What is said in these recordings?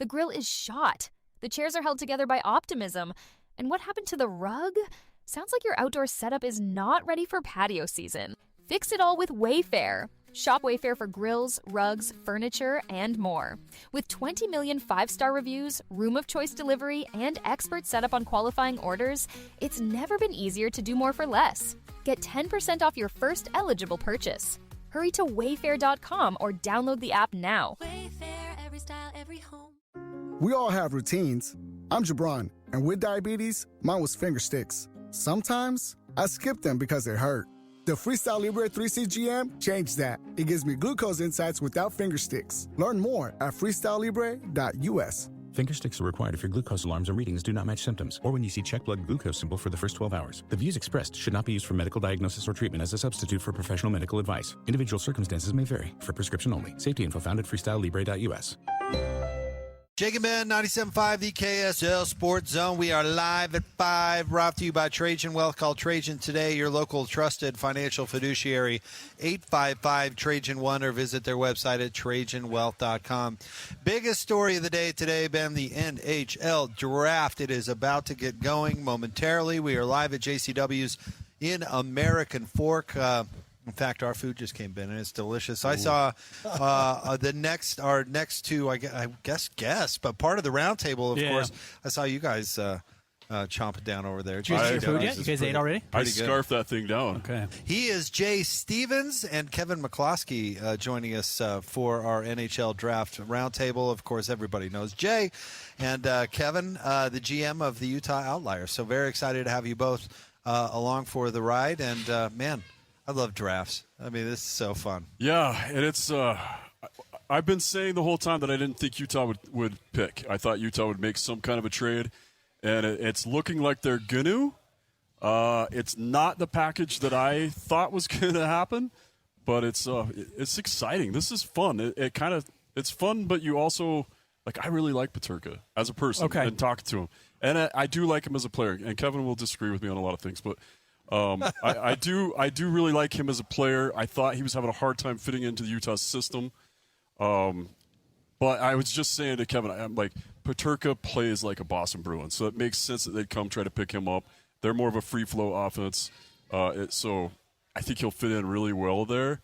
The grill is shot. The chairs are held together by optimism. And what happened to the rug? Sounds like your outdoor setup is not ready for patio season. Fix it all with Wayfair. Shop Wayfair for grills, rugs, furniture, and more. With 20 million 5-star reviews, room of choice delivery, and expert setup on qualifying orders, it's never been easier to do more for less. Get 10% off your first eligible purchase. Hurry to wayfair.com or download the app now. Wayfair, every style, every home. We all have routines. I'm Jabron, and with diabetes, mine was finger sticks. Sometimes I skip them because they hurt. The Freestyle Libre 3C GM changed that. It gives me glucose insights without finger sticks. Learn more at freestylelibre.us. Finger sticks are required if your glucose alarms or readings do not match symptoms, or when you see check blood glucose symbol for the first 12 hours. The views expressed should not be used for medical diagnosis or treatment as a substitute for professional medical advice. Individual circumstances may vary. For prescription only. Safety info found at freestylelibre.us. Jake and Ben, 97.5, the KSL Sports Zone. We are live at 5, brought to you by Trajan Wealth. Call Trajan today, your local trusted financial fiduciary, 855-TRAJAN-1, or visit their website at TrajanWealth.com. Biggest story of the day today, Ben, the NHL draft. It is about to get going momentarily. We are live at JCW's in American Fork. In fact, our food just came in, and it's delicious. Ooh. I saw our next two, I guess guests, but part of the roundtable, of course. I saw you guys chomping down over there. Did you get your food yet? You guys ate already? I scarfed that thing down. Okay. He is Jay Stevens and Kevin McClosky joining us for our NHL draft roundtable. Of course, everybody knows Jay and Kevin, the GM of the Utah Outliers. So very excited to have you both along for the ride. And, man, I love drafts. I mean, this is so fun. Yeah, and it's I've been saying the whole time that I didn't think Utah would pick. I thought Utah would make some kind of a trade, and it's looking like they're going to. It's not the package that I thought was going to happen, but it's exciting. This is fun. It's fun, but you also I really like Peterka as a person and talking to him, and I do like him as a player. And Kevin will disagree with me on a lot of things, but. I do really like him as a player. I thought he was having a hard time fitting into the Utah system. But I was just saying to Kevin, I'm like, Peterka plays like a Boston Bruin, so it makes sense that they'd come try to pick him up. They're more of a free-flow offense. So I think he'll fit in really well there.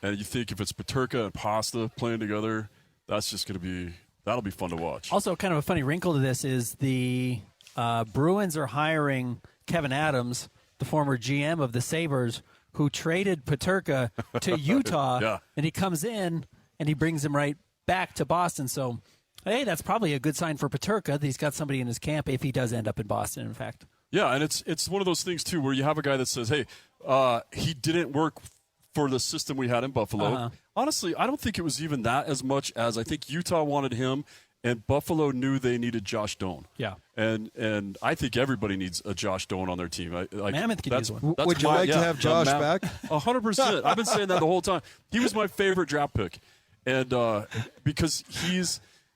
And you think if it's Peterka and Pasta playing together, that'll be fun to watch. Also, kind of a funny wrinkle to this is the Bruins are hiring Kevin Adams, the former GM of the Sabres, who traded Peterka to Utah, and he comes in and he brings him right back to Boston. So, hey, that's probably a good sign for Peterka that he's got somebody in his camp if he does end up in Boston, in fact. Yeah, and it's one of those things, too, where you have a guy that says, hey, he didn't work for the system we had in Buffalo. Uh-huh. Honestly, I don't think it was even that as much as I think Utah wanted him, and Buffalo knew they needed Josh Doan. Yeah. And I think everybody needs a Josh Doan on their team. Mammoth could use one. Would you like to have Josh back? 100%. I've been saying that the whole time. He was my favorite draft pick. And because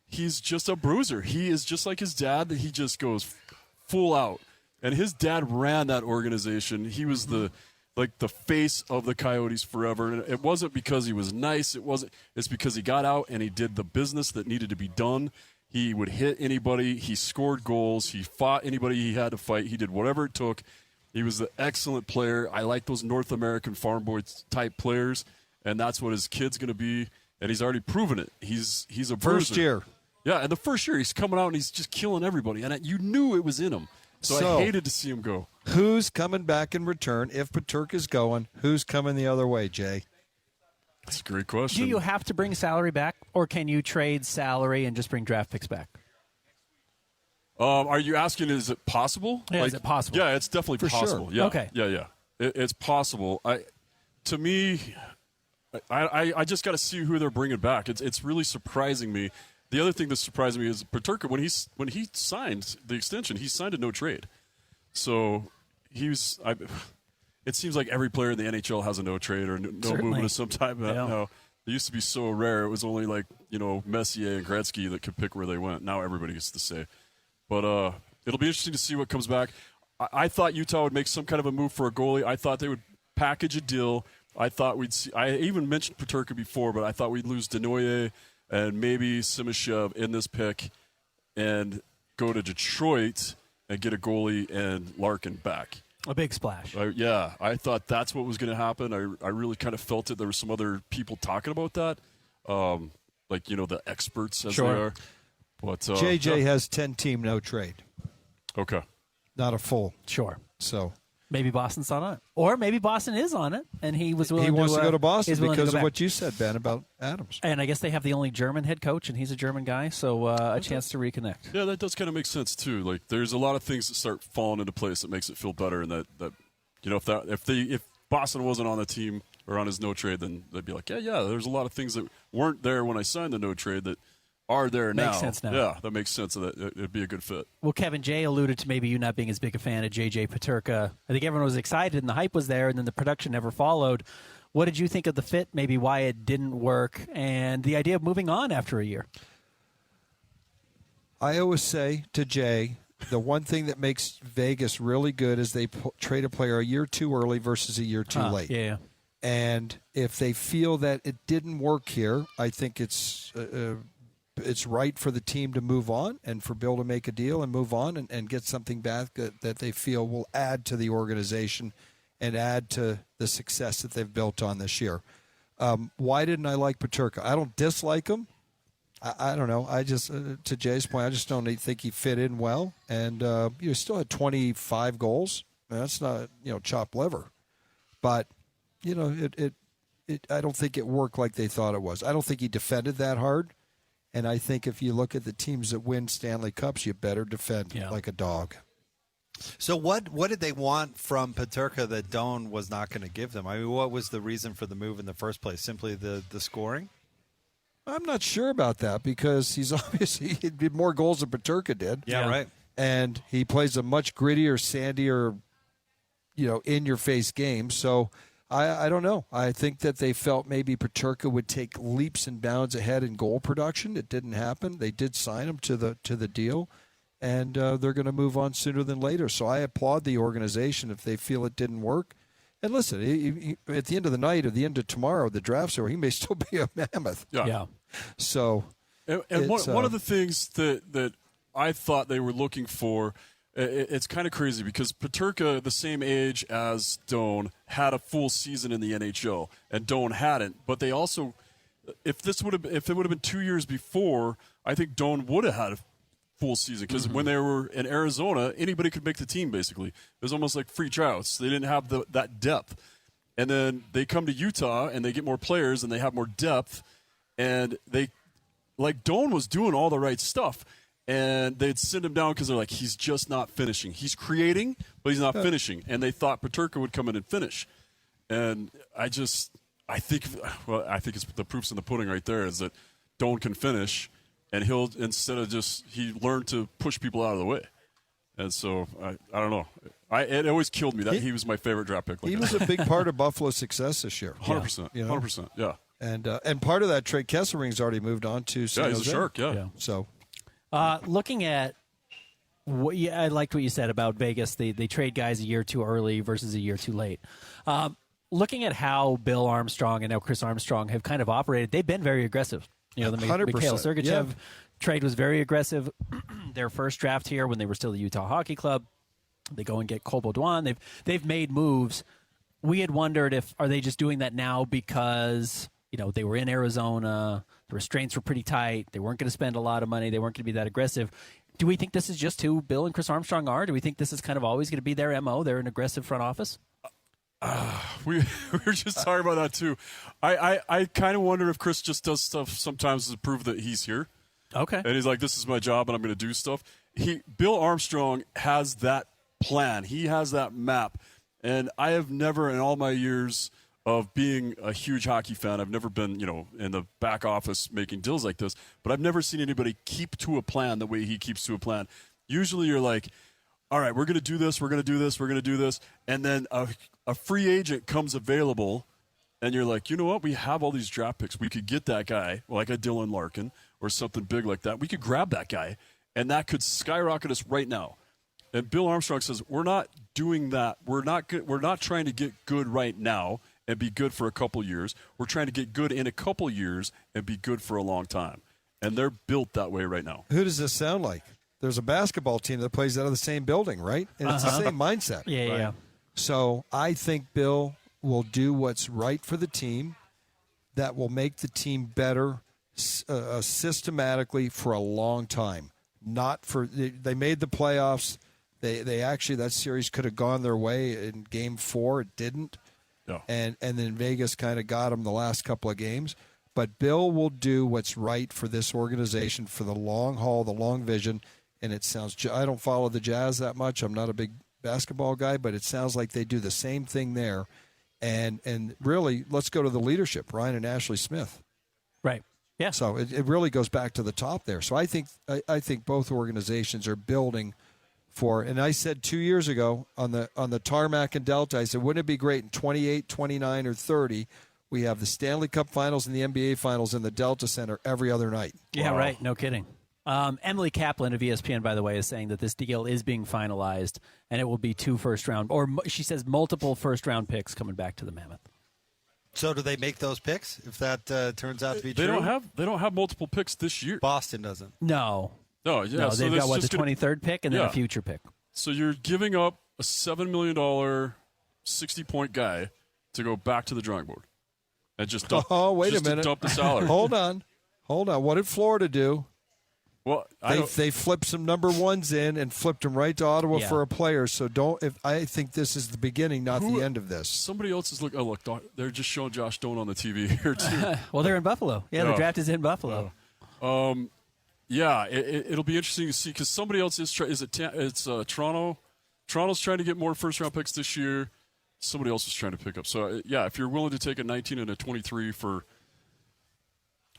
he's just a bruiser. He is just like his dad. He just goes full out. And his dad ran that organization. He was the face of the Coyotes forever. And it wasn't because he was nice. It's because he got out and he did the business that needed to be done. He would hit anybody. He scored goals. He fought anybody he had to fight. He did whatever it took. He was an excellent player. I like those North American farm boy type players, and that's what his kid's going to be. And he's already proven it. He's a bruiser. First year. Yeah, and the first year he's coming out and he's just killing everybody. And you knew it was in him. So I hated to see him go. Who's coming back in return? If Peterka's going, who's coming the other way, Jay? That's a great question. Do you have to bring salary back, or can you trade salary and just bring draft picks back? Are you asking, is it possible? Yeah, is it possible? Yeah, it's definitely possible. Sure. Yeah, okay. Yeah. It's possible. To me, I just got to see who they're bringing back. It's really surprising me. The other thing that surprised me is Peterka, when he signed the extension, he signed a no trade. So it seems like every player in the NHL has a no trade or no movement of some type. Now, it used to be so rare. It was only Messier and Gretzky that could pick where they went. Now everybody gets to say. But it'll be interesting to see what comes back. I thought Utah would make some kind of a move for a goalie. I thought they would package a deal. I thought we'd see. I even mentioned Peterka before, but I thought we'd lose Denoye and maybe Simashev in this pick. and go to Detroit and get a goalie and Larkin back. A big splash. Yeah, I thought that's what was going to happen. I really kind of felt it. There were some other people talking about that, like, the experts as they are. But JJ has 10-team no trade. Okay. Not a full. Sure. So maybe Boston's not on it. Or maybe Boston is on it, and he was willing he wants to go to Boston because of back. what you said, Ben, about Adams. And I guess they have the only German head coach, and he's a German guy, so a chance to reconnect. Yeah, that does kind of make sense too. Like, there's a lot of things that start falling into place that makes it feel better, and that if Boston wasn't on the team or on his no trade, then they'd be like, yeah, there's a lot of things that weren't there when I signed the no trade that are there now. Makes sense now. Yeah, that makes sense. That it'd be a good fit. Well, Kevin Jay alluded to maybe you not being as big a fan of J.J. Peterka. I think everyone was excited and the hype was there, and then the production never followed. What did you think of the fit, maybe why it didn't work, and the idea of moving on after a year? I always say to Jay, the one thing that makes Vegas really good is they trade a player a year too early versus a year too late. Yeah. And if they feel that it didn't work here, I think it's right for the team to move on and for Bill to make a deal and move on and get something back that they feel will add to the organization and add to the success that they've built on this year. Why didn't I like Peterka? I don't dislike him. I don't know. I just, to Jay's point, I just don't think he fit in well. And he still had 25 goals. That's not, chopped liver. But, I don't think it worked like they thought it was. I don't think he defended that hard. And I think if you look at the teams that win Stanley Cups, you better defend like a dog. So what did they want from Peterka that Doan was not going to give them? I mean, what was the reason for the move in the first place? Simply the scoring? I'm not sure about that because he did more goals than Peterka did. Yeah, right. And he plays a much grittier, sandier, in-your-face game. So I don't know. I think that they felt maybe Peterka would take leaps and bounds ahead in goal production. It didn't happen. They did sign him to the deal, and they're going to move on sooner than later. So I applaud the organization if they feel it didn't work. And listen, he, at the end of the night or the end of tomorrow, the draft's over, he may still be a Mammoth. Yeah. So, and one of the things that I thought they were looking for, it's kind of crazy because Peterka, the same age as Doan, had a full season in the NHL, and Doan hadn't. But they also, if it would have been 2 years before, I think Doan would have had a full season because when they were in Arizona, anybody could make the team. Basically, it was almost like free tryouts. They didn't have that depth, and then they come to Utah and they get more players and they have more depth, and they, like, Doan was doing all the right stuff. And they'd send him down because they're like, he's just not finishing. He's creating, but he's not finishing. And they thought Peterka would come in and finish. And I think it's the proof's in the pudding right there is that Doan can finish, and he learned to push people out of the way. And so I don't know. It always killed me that he was my favorite draft pick. He was a big part of Buffalo's success this year. 100%. 100%. Yeah. And part of that trade, Kesselring's already moved on to San Jose. He's a Shark. Yeah. So. Looking at I liked what you said about Vegas. They trade guys a year too early versus a year too late. Looking at how Bill Armstrong and now Chris Armstrong have kind of operated, they've been very aggressive. The 100%, Mikhail Sergachev trade was very aggressive. Their first draft here when they were still the Utah Hockey Club, they go and get Cole Baudouin. They've made moves. We had wondered are they just doing that now because they were in Arizona. The restraints were pretty tight. They weren't going to spend a lot of money. They weren't going to be that aggressive. Do we think this is just who Bill and Chris Armstrong are? Do we think this is kind of always going to be their MO? They're an aggressive front office? We were just talking about that, too. I kind of wonder if Chris just does stuff sometimes to prove that he's here. Okay. And he's like, this is my job, and I'm going to do stuff. Bill Armstrong has that plan. He has that map. And I have never, in all my years of being a huge hockey fan, I've never been, in the back office making deals like this, but I've never seen anybody keep to a plan the way he keeps to a plan. Usually you're like, all right, we're going to do this, we're going to do this, we're going to do this, and then a free agent comes available, and you're like, you know what, we have all these draft picks. We could get that guy, like a Dylan Larkin or something big like that. We could grab that guy, and that could skyrocket us right now. And Bill Armstrong says, we're not doing that. We're not trying to get good right now and be good for a couple years. We're trying to get good in a couple years and be good for a long time. and they're built that way right now. Who does this sound like? There's a basketball team that plays out of the same building, right? And it's the same mindset. Yeah. So I think Bill will do what's right for the team that will make the team better systematically for a long time. Not for they made the playoffs. They actually, that series could have gone their way in Game 4. It didn't. Yeah. And then Vegas kind of got them the last couple of games. But Bill will do what's right for this organization for the long haul, the long vision. And it sounds, I don't follow the Jazz that much. I'm not a big basketball guy, but it sounds like they do the same thing there. And really, let's go to the leadership, Ryan and Ashley Smith. Right. Yeah. So it really goes back to the top there. So I think both organizations are building for, and I said 2 years ago on the tarmac and Delta, I said, wouldn't it be great in 28, 29, or 30, we have the Stanley Cup Finals and the NBA Finals in the Delta Center every other night. Yeah, right. No kidding. Emily Kaplan of ESPN, by the way, is saying that this deal is being finalized, and it will be 2 first-round, or she says multiple first-round picks coming back to the Mammoth. So do they make those picks if that turns out to be They true? don't have multiple picks this year. Boston doesn't. No. No, yeah. No, so they've this got, is the gonna- 23rd pick and then a future pick. So you're giving up a $7 million, 60-point guy to go back to the drawing board and just dump, wait just a minute. to dump the salary. Hold on. What did Florida do? Well, They flipped some number ones in and flipped them right to Ottawa for a player. So I think this is the beginning, not the end of this. Somebody else is looking. Oh, look, they're just showing Josh Stone on the TV here too. Well, they're in Buffalo. Yeah, the draft is in Buffalo. Yeah, it'll be interesting to see because somebody else is trying. It's Toronto. Toronto's trying to get more first-round picks this year. Somebody else is trying to pick up. So yeah, if you're willing to take a 19 and a 23 for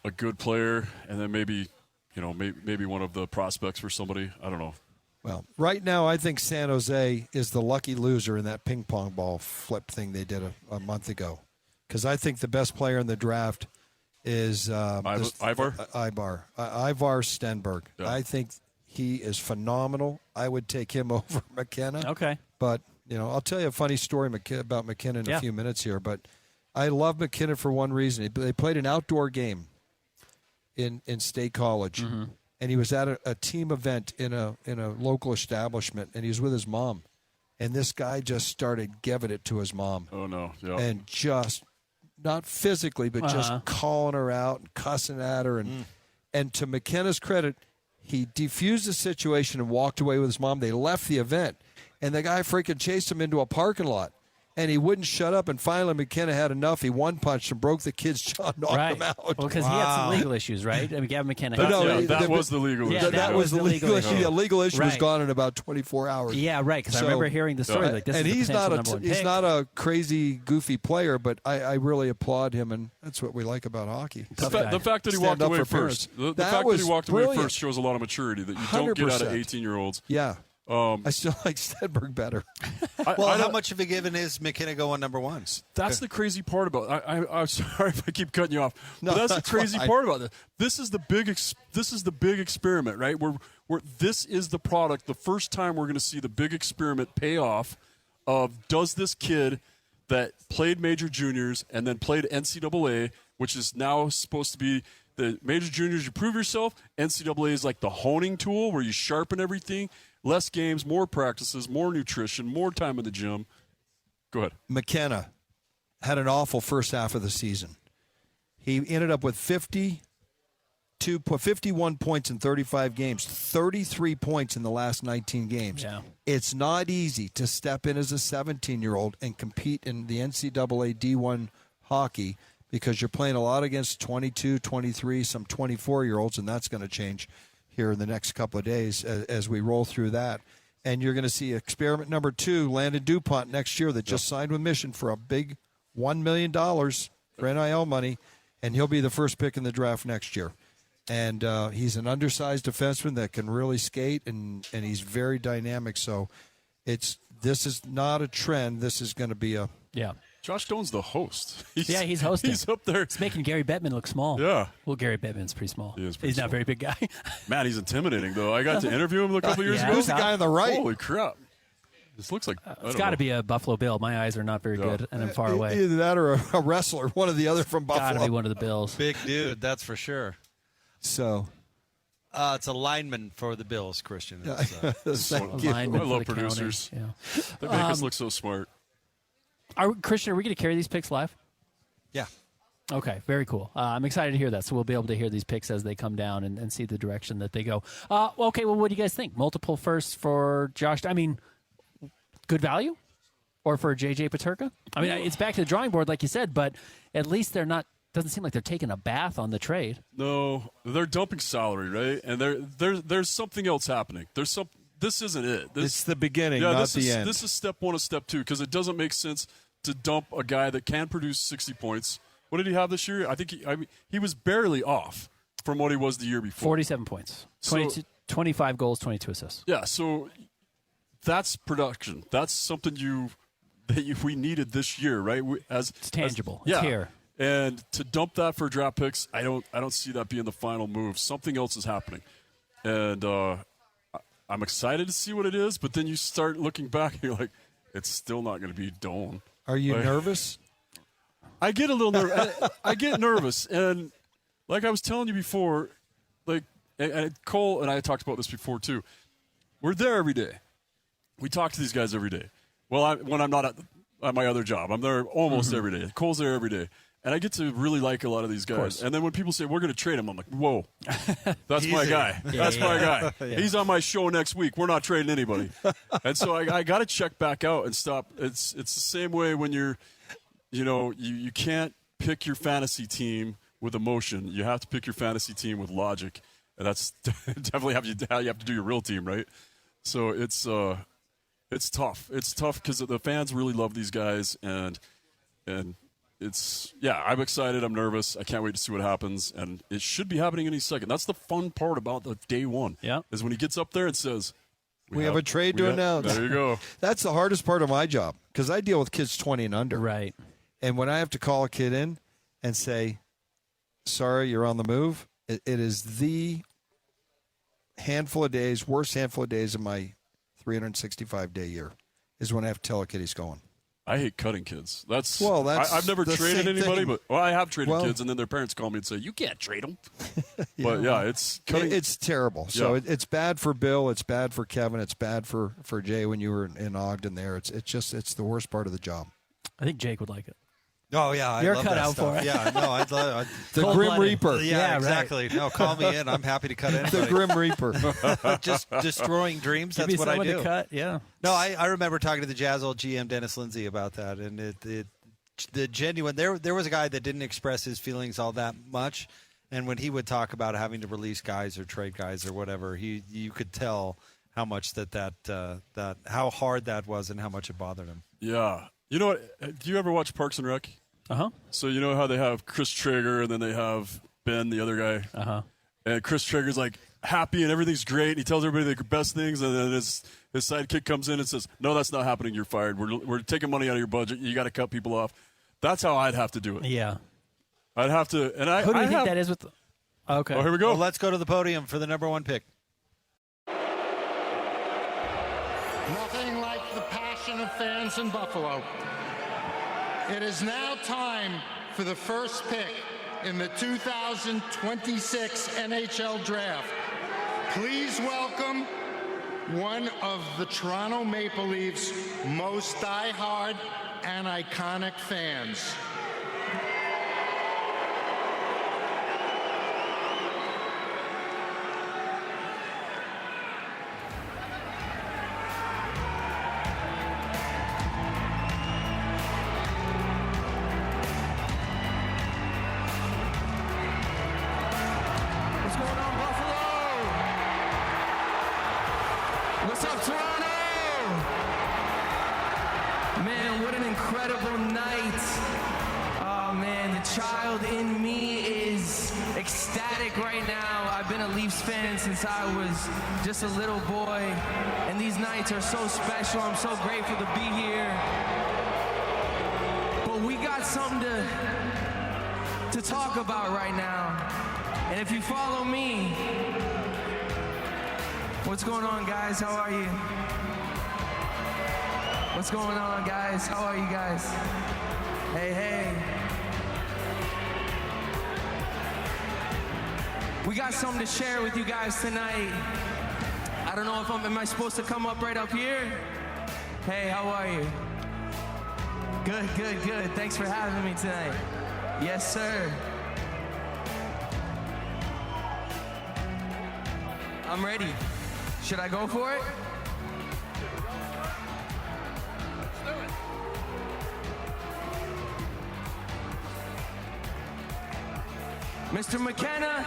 a good player, and then maybe one of the prospects for somebody, I don't know. Well, right now I think San Jose is the lucky loser in that ping pong ball flip thing they did a month ago, because I think the best player in the draft is Ivar Stenberg. Yeah. I think he is phenomenal. I would take him over McKenna. Okay. But, I'll tell you a funny story about McKinnon in a few minutes here. But I love McKinnon for one reason. They played an outdoor game in State College, and he was at a team event in a local establishment, and he was with his mom. And this guy just started giving it to his mom. Oh, no. Yeah. And just, not physically, but just calling her out and cussing at her. And to McKenna's credit, he defused the situation and walked away with his mom. They left the event, and the guy freaking chased him into a parking lot. And he wouldn't shut up, and finally McKenna had enough. He one-punched and broke the kid's jaw, knocked him out. Well, because he had some legal issues, right? I mean, Gavin McKenna. That was the legal issue. That was the legal issue. The legal issue was Right. gone in about 24 hours. Yeah, right, because I remember hearing the story. Like, this and is the he's not potential number one he's pick. not a crazy, goofy player, but I really applaud him, and that's what we like about hockey. The fact that he Stand walked up away for first. parents. The fact that he walked away brilliant. first shows a lot of maturity that you don't get out of 100%. 18-year-olds. Yeah. I still like Stenberg better. How much of a given is McKenna going number one? That's the crazy part about it. I'm sorry if I keep cutting you off, No, but that's the that's crazy fine. part about it. This is the big experiment, right? Where this is the product. The first time we're going to see the big experiment pay off. Of does this kid that played major juniors and then played NCAA, which is now supposed to be the major juniors, you prove yourself. NCAA is like the honing tool where you sharpen everything. Less games, more practices, more nutrition, more time in the gym. Go ahead. McKenna had an awful first half of the season. He ended up with 51 points in 35 games, 33 points in the last 19 games. Yeah. It's not easy to step in as a 17-year-old and compete in the NCAA D1 hockey because you're playing a lot against 22, 23, some 24-year-olds, and that's going to change here in the next couple of days as we roll through that. And you're going to see experiment number 2, Landon DuPont, next year, that just signed with Mission for a big $1 million for NIL money, and he'll be the first pick in the draft next year. And he's an undersized defenseman that can really skate, and he's very dynamic. So this is not a trend. This is going to be a Josh Stone's the host. He's hosting. He's up there. It's making Gary Bettman look small. Yeah. Well, Gary Bettman's pretty small. He is pretty He's not a small. very big guy. Man, he's intimidating, though. I got to interview him a couple years Yeah. ago. Who's the guy on the right? Holy crap. This looks like It's got to be a Buffalo Bill. My eyes are not very good, and I'm far away. Either that or a wrestler, one or the other from Got to be Buffalo. one of the Bills. Big dude, that's for sure. So It's a lineman for the Bills, Christian. It's, thank you. Alignment I for love the producers. county. They make us look so smart. Christian, are we going to carry these picks live? yeah. Okay, very cool. I'm excited to hear that. So we'll be able to hear these picks as they come down and see the direction that they go. Okay, well, what do you guys think? Multiple firsts for Josh. I mean, good value? Or for JJ Peterka? I mean, it's back to the drawing board, like you said, but at least they're not, doesn't seem like they're taking a bath on the trade. No, they're dumping salary, right? And there's something else happening. This isn't it. It's the beginning, not the end. This is step one of step two, because it doesn't make sense to dump a guy that can produce 60 points. What did he have this year? I think he was barely off from what he was the year before. 47 points, 25 goals, 22 assists. Yeah, so that's production. That's something we needed this year, right? It's tangible. It's here. And to dump that for draft picks, I don't see that being the final move. Something else is happening, and I'm excited to see what it is. But then you start looking back, and you're like, it's still not going to be Doan. Are you nervous? I get a little nervous. I get nervous, and like I was telling you before, like and Cole and I talked about this before too. We're there every day. We talk to these guys every day. Well, when I'm not at my other job, I'm there almost every day. Cole's there every day, and I get to really like a lot of these guys. And then when people say we're going to trade him, I'm like, whoa, that's my guy. That's my guy. Yeah. He's on my show next week. We're not trading anybody. And so I got to check back out and stop. It's the same way when you're. You can't pick your fantasy team with emotion. You have to pick your fantasy team with logic, and that's definitely how you have to do your real team, right? So it's tough. It's tough because the fans really love these guys, and it's I'm excited. I'm nervous. I can't wait to see what happens, and it should be happening any second. That's the fun part about the day one. Yeah, is when he gets up there and says, We have a trade to announce. There you go. That's the hardest part of my job because I deal with kids 20 and under. Right. And when I have to call a kid in and say, sorry, you're on the move, it is the worst handful of days of my 365-day year is when I have to tell a kid he's going. I hate cutting kids. That's I've never the traded same anybody, thing. but I have traded kids, and then their parents call me and say, "You can't trade them." But it's cutting. It's terrible. So it's bad for Bill. It's bad for Kevin. It's bad for Jay when you were in Ogden. There, it's the worst part of the job. I think Jake would like it. Oh yeah, You're I love cut that out stuff. for it. Yeah, no, I'd love the Grim Reaper. Yeah, exactly. Right. No, call me in. I'm happy to cut anybody. The Grim Reaper. Just destroying dreams. Give That's me what I do. To cut. Yeah. No, I remember talking to the Jazz old GM Dennis Lindsay about that, and the genuine. There was a guy that didn't express his feelings all that much, and when he would talk about having to release guys or trade guys or whatever, you could tell how much that how hard that was and how much it bothered him. Yeah. You know what? Do you ever watch Parks and Rec? Uh-huh. So you know how they have Chris Traeger and then they have Ben, the other guy? Uh-huh. And Chris Traeger's like happy and everything's great. And he tells everybody the best things, and then his sidekick comes in and says, "No, that's not happening. You're fired. We're taking money out of your budget. You got to cut people off." That's how I'd have to do it. Yeah. I'd have to. And Who do you think that is with? Okay. Oh, here we go. Well, let's go to the podium for the number one pick. Nothing like the passion of fans in Buffalo. It is now time for the first pick in the 2026 NHL Draft. Please welcome one of the Toronto Maple Leafs' most diehard and iconic fans. What's up, Toronto? Man, what an incredible night. Oh, man, the child in me is ecstatic right now. I've been a Leafs fan since I was just a little boy, and these nights are so special. I'm so grateful to be here. But we got something to talk about right now. And if you follow me, what's going on, guys? How are you? What's going on, guys? How are you guys? Hey, hey. We got something to share with you guys tonight. I don't know if am I supposed to come up right up here? Hey, how are you? Good, good, good. Thanks for having me tonight. Yes, sir. I'm ready. Should I go for it? Mr. McKenna,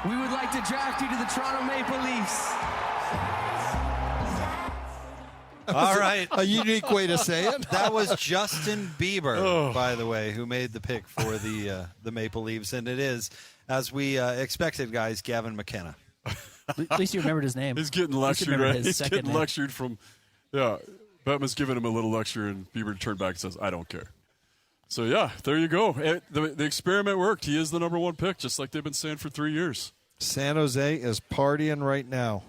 we would like to draft you to the Toronto Maple Leafs. All right. A unique way to say it. That was Justin Bieber, by the way, who made the pick for the Maple Leafs. And it is, as we expected, guys, Gavin McKenna. At least you remembered his name. He's getting lectured, right? He's getting lectured from, Bettman's giving him a little lecture, and Bieber turned back and says, I don't care. So, yeah, there you go. The experiment worked. He is the number one pick, just like they've been saying for 3 years. San Jose is partying right now.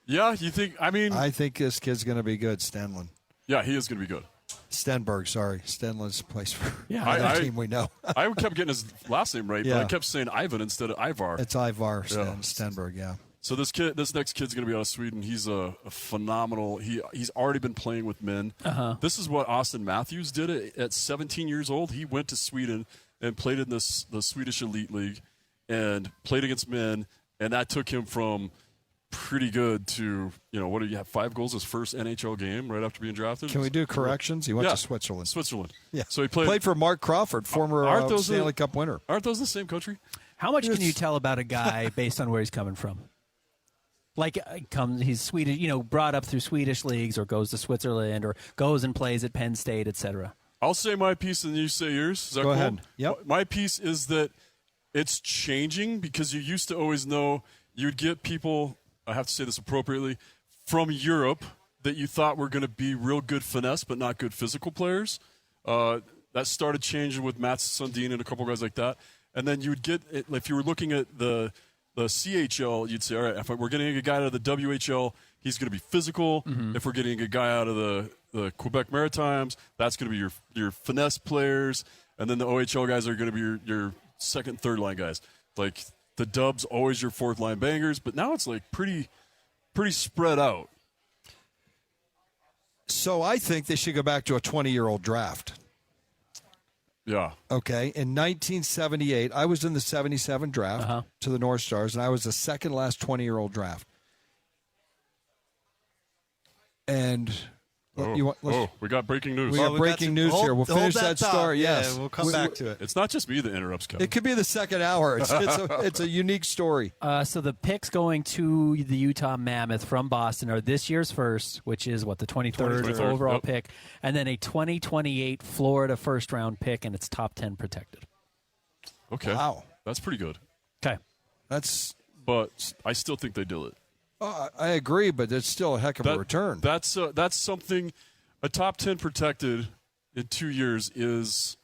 Yeah, you think, I think this kid's going to be good, Stenlund. Yeah, he is going to be good. Stenberg, sorry. Stenlund's place for I team we know. I kept getting his last name right, but I kept saying Ivan instead of Ivar. It's Ivar Stenberg, yeah. So this next kid's going to be out of Sweden. He's a phenomenal. He's already been playing with men. This is what Austin Matthews did at 17 years old. He went to Sweden and played in the Swedish Elite League and played against men, and that took him from pretty good to, what did you have, 5 goals his first NHL game right after being drafted? Can we do corrections? He went to Switzerland. Yeah. So he played for Mark Crawford, former Stanley Cup winner. Aren't those the same country? How much can you tell about a guy based on where he's coming from? Like, he's Swedish, brought up through Swedish leagues, or goes to Switzerland, or goes and plays at Penn State, etc. I'll say my piece, and you say yours. Is that Go cool? ahead. Yep. My piece is that it's changing, because you used to always know you'd get people, I have to say this appropriately, from Europe that you thought were going to be real good finesse but not good physical players. That started changing with Mats Sundin and a couple guys like that. And then you would get, if you were looking at the CHL, you'd say, all right, if we're getting a guy out of the WHL, he's going to be physical. If we're getting a guy out of the Quebec Maritimes, that's going to be your finesse players. And then the OHL guys are going to be your second, third line guys. Like, the Dubs, always your fourth line bangers, but now it's like pretty spread out. So I think they should go back to a 20-year-old draft. Yeah. Okay. In 1978, I was in the 77 draft to the North Stars, and I was the second last 20-year-old draft. And we got breaking news. We got breaking news here. We'll finish that story. Yes, we'll come back to it. It's not just me that interrupts, Kevin. It could be the second hour. It's a unique story. So the picks going to the Utah Mammoth from Boston are this year's first, which is the 23rd overall pick, and then a 2028 Florida first-round pick, and it's top 10 protected. Okay. Wow. That's pretty good. Okay. But I still think they do it. I agree, but it's still a heck of a return. That's something. A top 10 protected in 2 years is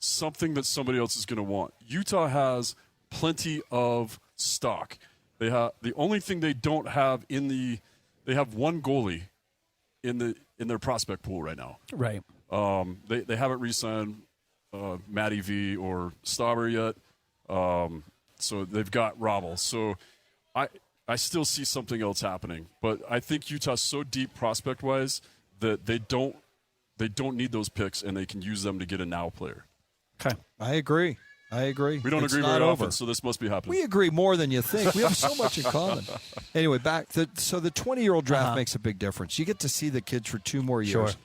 something that somebody else is going to want. Utah has plenty of stock. They have the only thing they don't have they have one goalie in their prospect pool right now. Right. They haven't re-signed Matty V or Stauber yet. So they've got Robble. So I still see something else happening, but I think Utah's so deep prospect-wise that they don't need those picks, and they can use them to get a now player. Okay, I agree. We don't agree very often, so this must be happening. We agree more than you think. We have so much in common. Anyway, so the 20-year-old draft makes a big difference. You get to see the kids for 2 more years. Sure.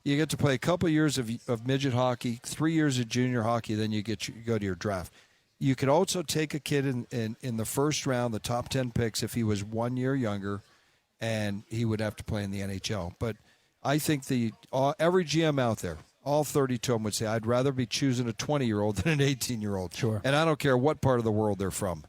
You get to play a couple years of midget hockey, 3 years of junior hockey, then you go to your draft. You could also take a kid in the first round, the top 10 picks, if he was 1 year younger, and he would have to play in the NHL. But I think every GM out there, all 32 of them would say, I'd rather be choosing a 20-year-old than an 18-year-old. Sure. And I don't care what part of the world they're from,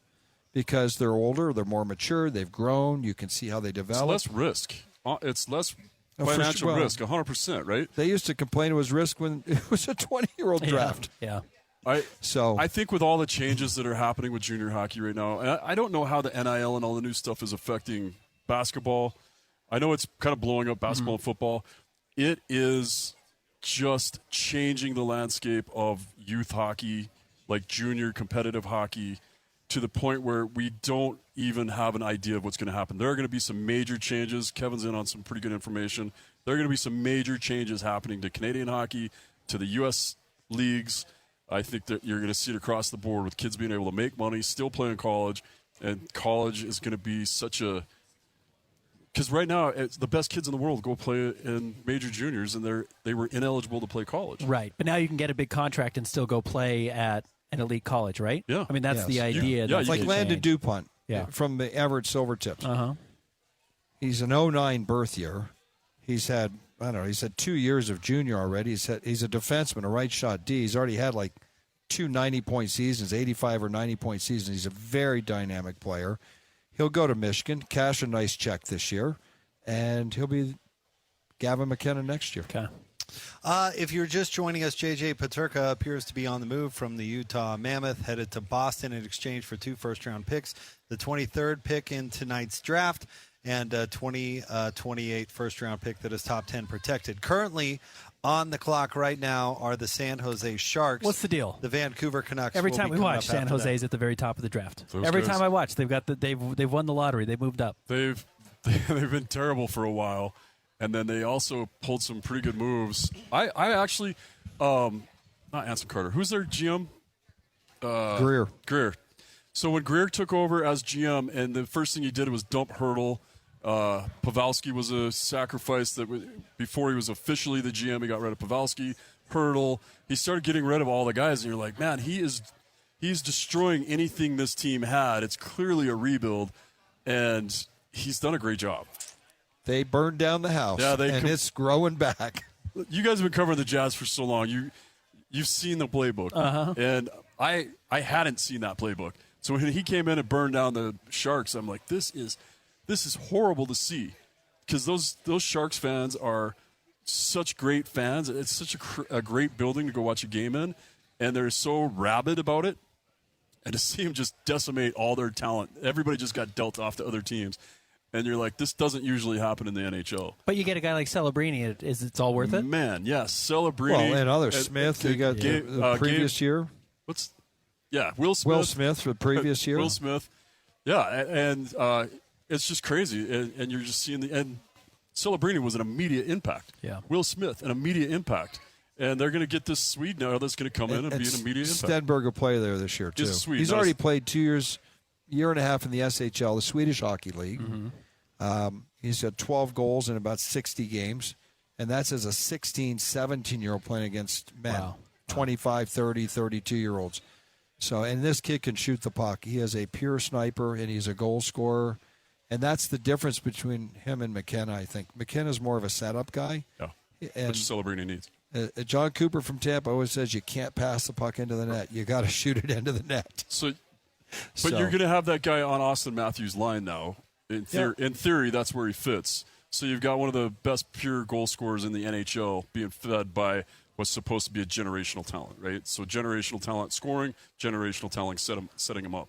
because they're older, they're more mature, they've grown, you can see how they develop. It's less risk. It's less financial risk, 100%, right? They used to complain it was risk when it was a 20-year-old draft. Yeah. I think with all the changes that are happening with junior hockey right now, and I don't know how the NIL and all the new stuff is affecting basketball. I know it's kind of blowing up basketball and football. It is just changing the landscape of youth hockey, like junior competitive hockey, to the point where we don't even have an idea of what's going to happen. There are going to be some major changes. Kevin's in on some pretty good information. There are going to be some major changes happening to Canadian hockey, to the U.S. leagues. I think that you're going to see it across the board with kids being able to make money, still play in college, and college is going to be such a – because right now, it's the best kids in the world go play in major juniors, and they were ineligible to play college. Right, but now you can get a big contract and still go play at an elite college, right? Yeah. I mean, that's the idea. Yeah, It's like Landon Dupont from the Everett Silvertips. Uh-huh. He's an 09 birth year. He's had, I don't know, he's had 2 years of junior already. He's a defenseman, a right shot D. He's already had like 2 90-point seasons, 85 or 90-point seasons. He's a very dynamic player. He'll go to Michigan, cash a nice check this year, and he'll be Gavin McKenna next year. Okay. If you're just joining us, J.J. Peterka appears to be on the move from the Utah Mammoth, headed to Boston in exchange for 2 first-round picks, the 23rd pick in tonight's draft, and a 2028 first-round pick that is top 10 protected. Currently on the clock right now are the San Jose Sharks. What's the deal? The Vancouver Canucks. Every will time be we coming watch, up San after Jose's that. at the very top of the draft. Those Every guys. time I watch, they've won the lottery. They moved up. They've been terrible for a while, and then they also pulled some pretty good moves. I actually, not Anson Carter. Who's their GM? Greer. So when Greer took over as GM, and the first thing he did was dump Hurdle. Pavelski was a sacrifice before he was officially the GM. He got rid of Pavelski, Hurdle. He started getting rid of all the guys, and you're like, man, he's destroying anything this team had. It's clearly a rebuild, and he's done a great job. They burned down the house, and it's growing back. You guys have been covering the Jazz for so long. You've seen the playbook, and I hadn't seen that playbook. So when he came in and burned down the Sharks, I'm like, this is horrible to see, because those Sharks fans are such great fans. It's such a great building to go watch a game in, and they're so rabid about it. And to see him just decimate all their talent, everybody just got dealt off to other teams. And you're like, this doesn't usually happen in the NHL. But you get a guy like Celebrini, it's all worth it? Man, yes. Celebrini. Well, and others. Smith, you got the previous year. Will Smith. Will Smith for the previous year. Will Smith. Yeah, and it's just crazy. And you're just seeing and Celebrini was an immediate impact. Yeah. Will Smith, an immediate impact. And they're going to get this Swede now that's going to come in and be an immediate impact. Stenberg will play there this year, too. He's a Swede. He's already played 2 years, year and a half in the SHL, the Swedish Hockey League. Mm-hmm. He's had 12 goals in about 60 games, and that's as a 16, 17-year-old playing against men, 25, 30, 32-year-olds. So, and this kid can shoot the puck. He is a pure sniper, and he's a goal scorer. And that's the difference between him and McKenna, I think. McKenna's more of a setup guy. Yeah, and which Celebrini needs. John Cooper from Tampa always says you can't pass the puck into the net. You got to shoot it into the net. But you're going to have that guy on Austin Matthews' line now. In theory, that's where he fits. So you've got one of the best pure goal scorers in the NHL being fed by what's supposed to be a generational talent, right? So generational talent scoring, generational talent setting him up.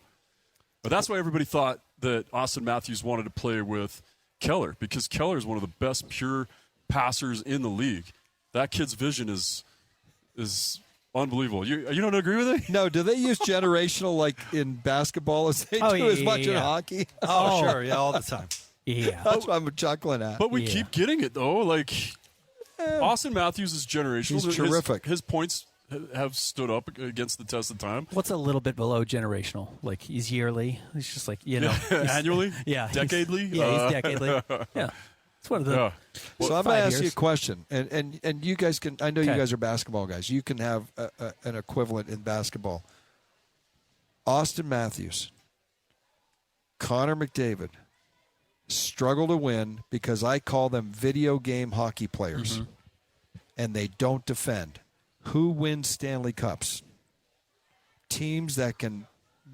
But that's why everybody thought that Austin Matthews wanted to play with Keller, because Keller is one of the best pure passers in the league. That kid's vision is unbelievable. You don't agree with it? No, do they use generational like in basketball as they do as much in hockey? Oh, sure. Yeah, all the time. Yeah. That's what I'm chuckling at. But we keep getting it, though. Like, Austin Matthews is generational. He's terrific. His points have stood up against the test of time. What's a little bit below generational? Like, he's yearly. He's just like, Annually? Yeah. Decadely? He's decadely. Yeah. It's one of the. So I'm going to ask you a years. question, and you guys can. I know you guys are basketball guys. You can have an equivalent in basketball. Austin Matthews, Connor McDavid struggle to win because I call them video game hockey players, and they don't defend. Who wins Stanley Cups? Teams that can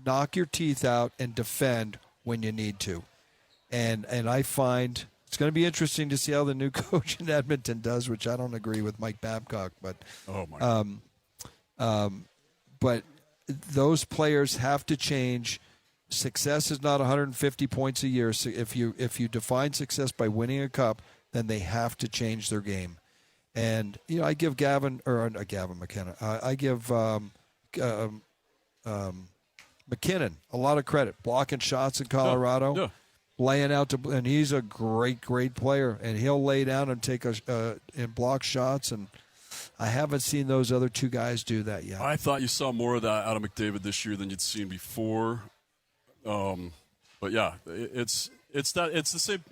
knock your teeth out and defend when you need to. And I find it's going to be interesting to see how the new coach in Edmonton does, which I don't agree with Mike Babcock, but but those players have to change. Success is not 150 points a year. So if you define success by winning a cup, then they have to change their game. And I give Gavin McKenna. I give McKinnon, a lot of credit. Blocking shots in Colorado. Yeah. Laying out and he's a great player, and he'll lay down and take and block shots, and I haven't seen those other two guys do that yet. I thought you saw more of that out of McDavid this year than you'd seen before. But yeah, it's the same.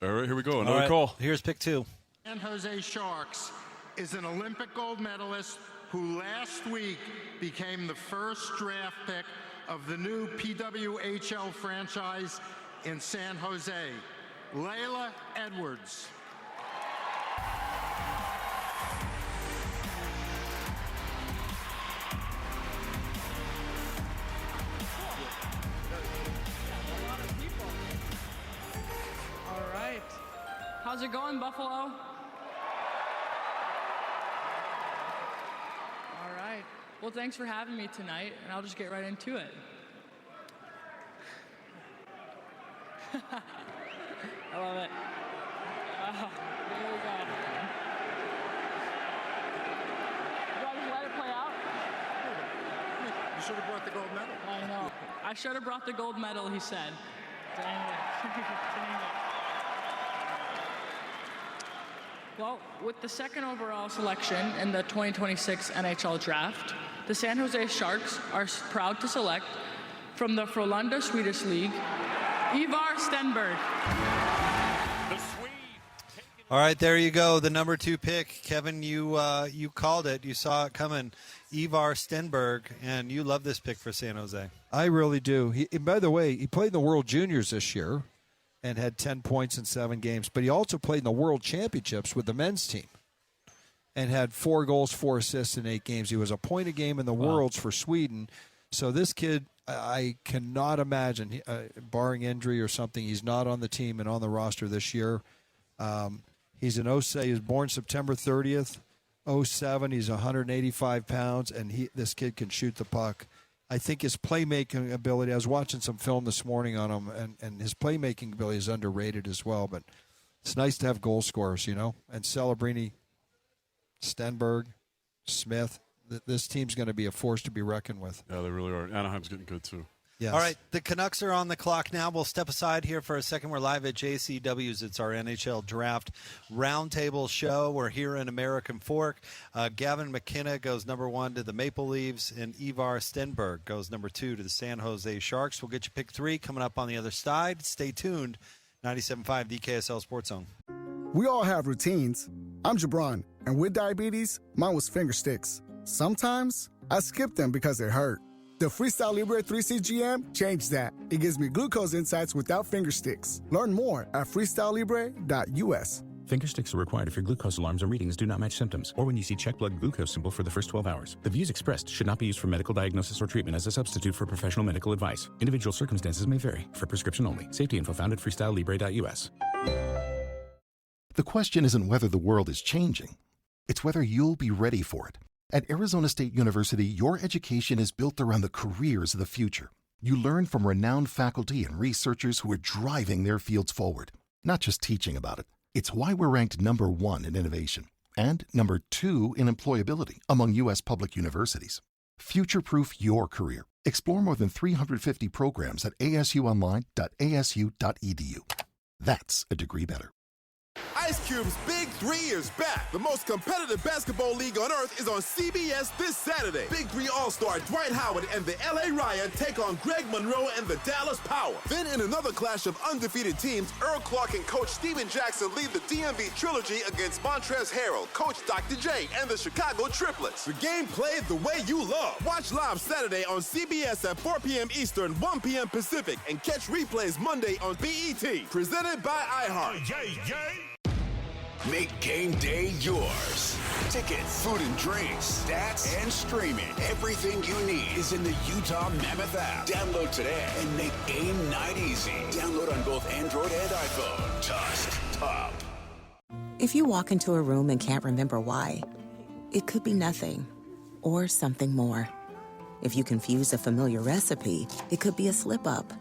All right, here we go. Another call. Here's pick 2. San Jose Sharks is an Olympic gold medalist who last week became the first draft pick of the new PWHL franchise in San Jose, Layla Edwards. All right. How's it going, Buffalo? All right. Well, thanks for having me tonight, and I'll just get right into it. I love it. Here we go. Do I just let it play out? You should have brought the gold medal. I know. I should have brought the gold medal, he said. Dang it. Dang it. Well, with the second overall selection in the 2026 NHL Draft, the San Jose Sharks are proud to select from the Frölunda Swedish League, Ivar Stenberg. All right, there you go. The number 2 pick. Kevin, you called it. You saw it coming. Ivar Stenberg, and you love this pick for San Jose. I really do. By the way, he played in the World Juniors this year and had 10 points in 7 games, but he also played in the World Championships with the men's team and had 4 goals, 4 assists in 8 games. He was a point a game in the Worlds for Sweden. So this kid, I cannot imagine, barring injury or something, he's not on the team and on the roster this year. He's an 07. He was born September 30th, 07. He's 185 pounds, and this kid can shoot the puck. I think his playmaking ability, I was watching some film this morning on him, and his playmaking ability is underrated as well. But it's nice to have goal scorers, you know. And Celebrini, Stenberg, Smith, this team's going to be a force to be reckoned with. Yeah, they really are. Anaheim's getting good, too. Yes. All right, the Canucks are on the clock now. We'll step aside here for a second. We're live at JCW's. It's our NHL Draft Roundtable show. We're here in American Fork. Gavin McKenna goes number 1 to the Maple Leafs, and Ivar Stenberg goes number 2 to the San Jose Sharks. We'll get you pick 3 coming up on the other side. Stay tuned. 97.5, the KSL Sports Zone. We all have routines. I'm Jabron, and with diabetes, mine was finger sticks. Sometimes I skip them because they hurt. The Freestyle Libre 3C GM changed that. It gives me glucose insights without finger sticks. Learn more at freestylelibre.us. Finger sticks are required if your glucose alarms and readings do not match symptoms, or when you see check blood glucose symbol for the first 12 hours. The views expressed should not be used for medical diagnosis or treatment as a substitute for professional medical advice. Individual circumstances may vary. For prescription only. Safety info found at freestylelibre.us. The question isn't whether the world is changing. It's whether you'll be ready for it. At Arizona State University, your education is built around the careers of the future. You learn from renowned faculty and researchers who are driving their fields forward, not just teaching about it. It's why we're ranked number 1 in innovation and number 2 in employability among U.S. public universities. Future-proof your career. Explore more than 350 programs at asuonline.asu.edu. That's a degree better. Ice Cube's Big 3 is back. The most competitive basketball league on earth is on CBS this Saturday. Big 3 All-Star Dwight Howard and the LA Riot take on Greg Monroe and the Dallas Power. Then in another clash of undefeated teams, Earl Clark and Coach Steven Jackson lead the DMV Trilogy against Montrezl Harrell, Coach Dr. J, and the Chicago Triplets. The game played the way you love. Watch live Saturday on CBS at 4 p.m. Eastern, 1 p.m. Pacific, and catch replays Monday on BET. Presented by iHeart. Make game day yours. Tickets, food and drinks, stats, and streaming. Everything you need is in the Utah Mammoth app. Download today and make game night easy. Download on both Android and iPhone. Tusk Top. If you walk into a room and can't remember why, it could be nothing or something more. If you confuse a familiar recipe, it could be a slip-up.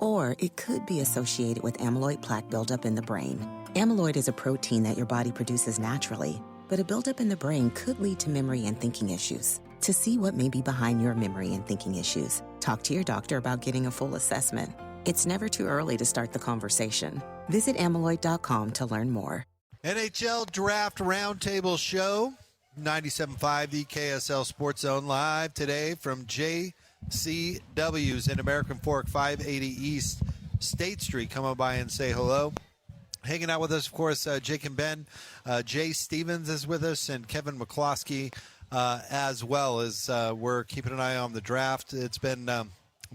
Or it could be associated with amyloid plaque buildup in the brain. Amyloid is a protein that your body produces naturally, but a buildup in the brain could lead to memory and thinking issues. To see what may be behind your memory and thinking issues, talk to your doctor about getting a full assessment. It's never too early to start the conversation. Visit amyloid.com to learn more. NHL Draft Roundtable Show, 97.5, the KSL Sports Zone, live today from JCW's in American Fork, 580 East State Street. Come on by and say hello. Hanging out with us, of course, Jake and Ben. Jay Stevens is with us, and Kevin McClosky as well, as we're keeping an eye on the draft. It's been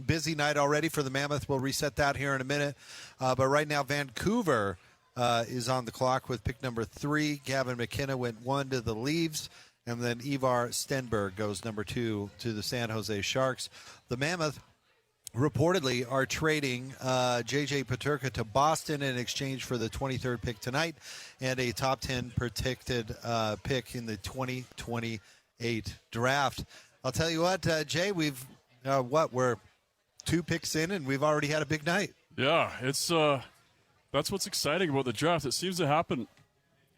busy night already for the Mammoth. We'll reset that here in a minute. But right now, Vancouver is on the clock with pick number 3. Gavin McKenna went 1 to the Leaves, and then Ivar Stenberg goes number 2 to the San Jose Sharks. The Mammoth reportedly are trading J.J. Peterka to Boston in exchange for the 23rd pick tonight and a top 10 protected pick in the 2028 draft. I'll tell you what, Jay, we're 2 picks in, and we've already had a big night. Yeah, it's that's what's exciting about the draft. It seems to happen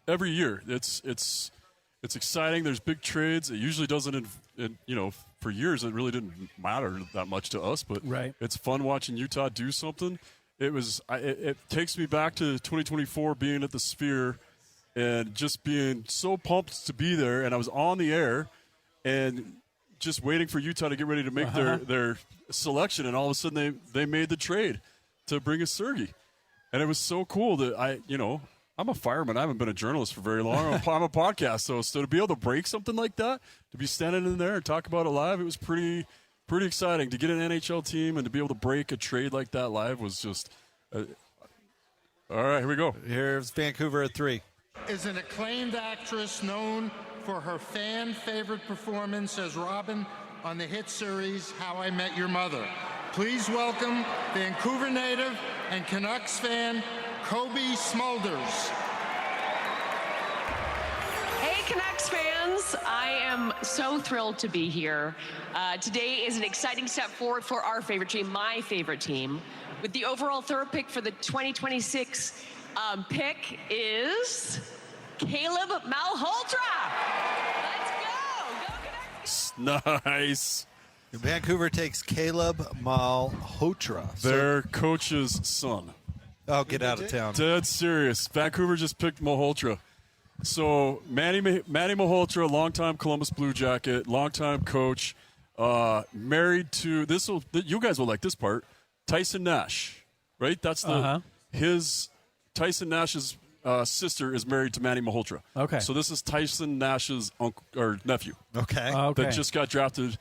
every year. It's exciting. There's big trades. It usually doesn't, for years it really didn't matter that much to us, but it's fun watching Utah do something. It takes me back to 2024, being at the Sphere and just being so pumped to be there. And I was on the air and just waiting for Utah to get ready to make their selection, and all of a sudden they made the trade to bring us Sergei. And it was so cool that I'm a fireman. I haven't been a journalist for very long. I'm a podcast, so to be able to break something like that, to be standing in there and talk about it live, it was pretty exciting. To get an NHL team and to be able to break a trade like that live was just all right, here we go. Here's Vancouver at 3. Is an acclaimed actress known for her fan-favorite performance as Robin on the hit series How I Met Your Mother. Please welcome Vancouver native and Canucks fan, Kobe Smulders. Hey, Canucks fans. I am so thrilled to be here. Today is an exciting step forward for our favorite team, my favorite team. With the overall 3rd pick for the 2026 pick is Caleb Malhotra. Let's go. Go Canucks. Nice. Vancouver takes Caleb Malhotra. Their coach's son. Oh, get out of town. Dead serious. Vancouver just picked Malhotra. So Manny Malhotra, longtime Columbus Blue Jacket, longtime coach, married to you guys will like this part, Tyson Nash, right? That's his Tyson Nash's sister is married to Manny Malhotra. Okay. So this is Tyson Nash's uncle or nephew. Okay. That just got drafted.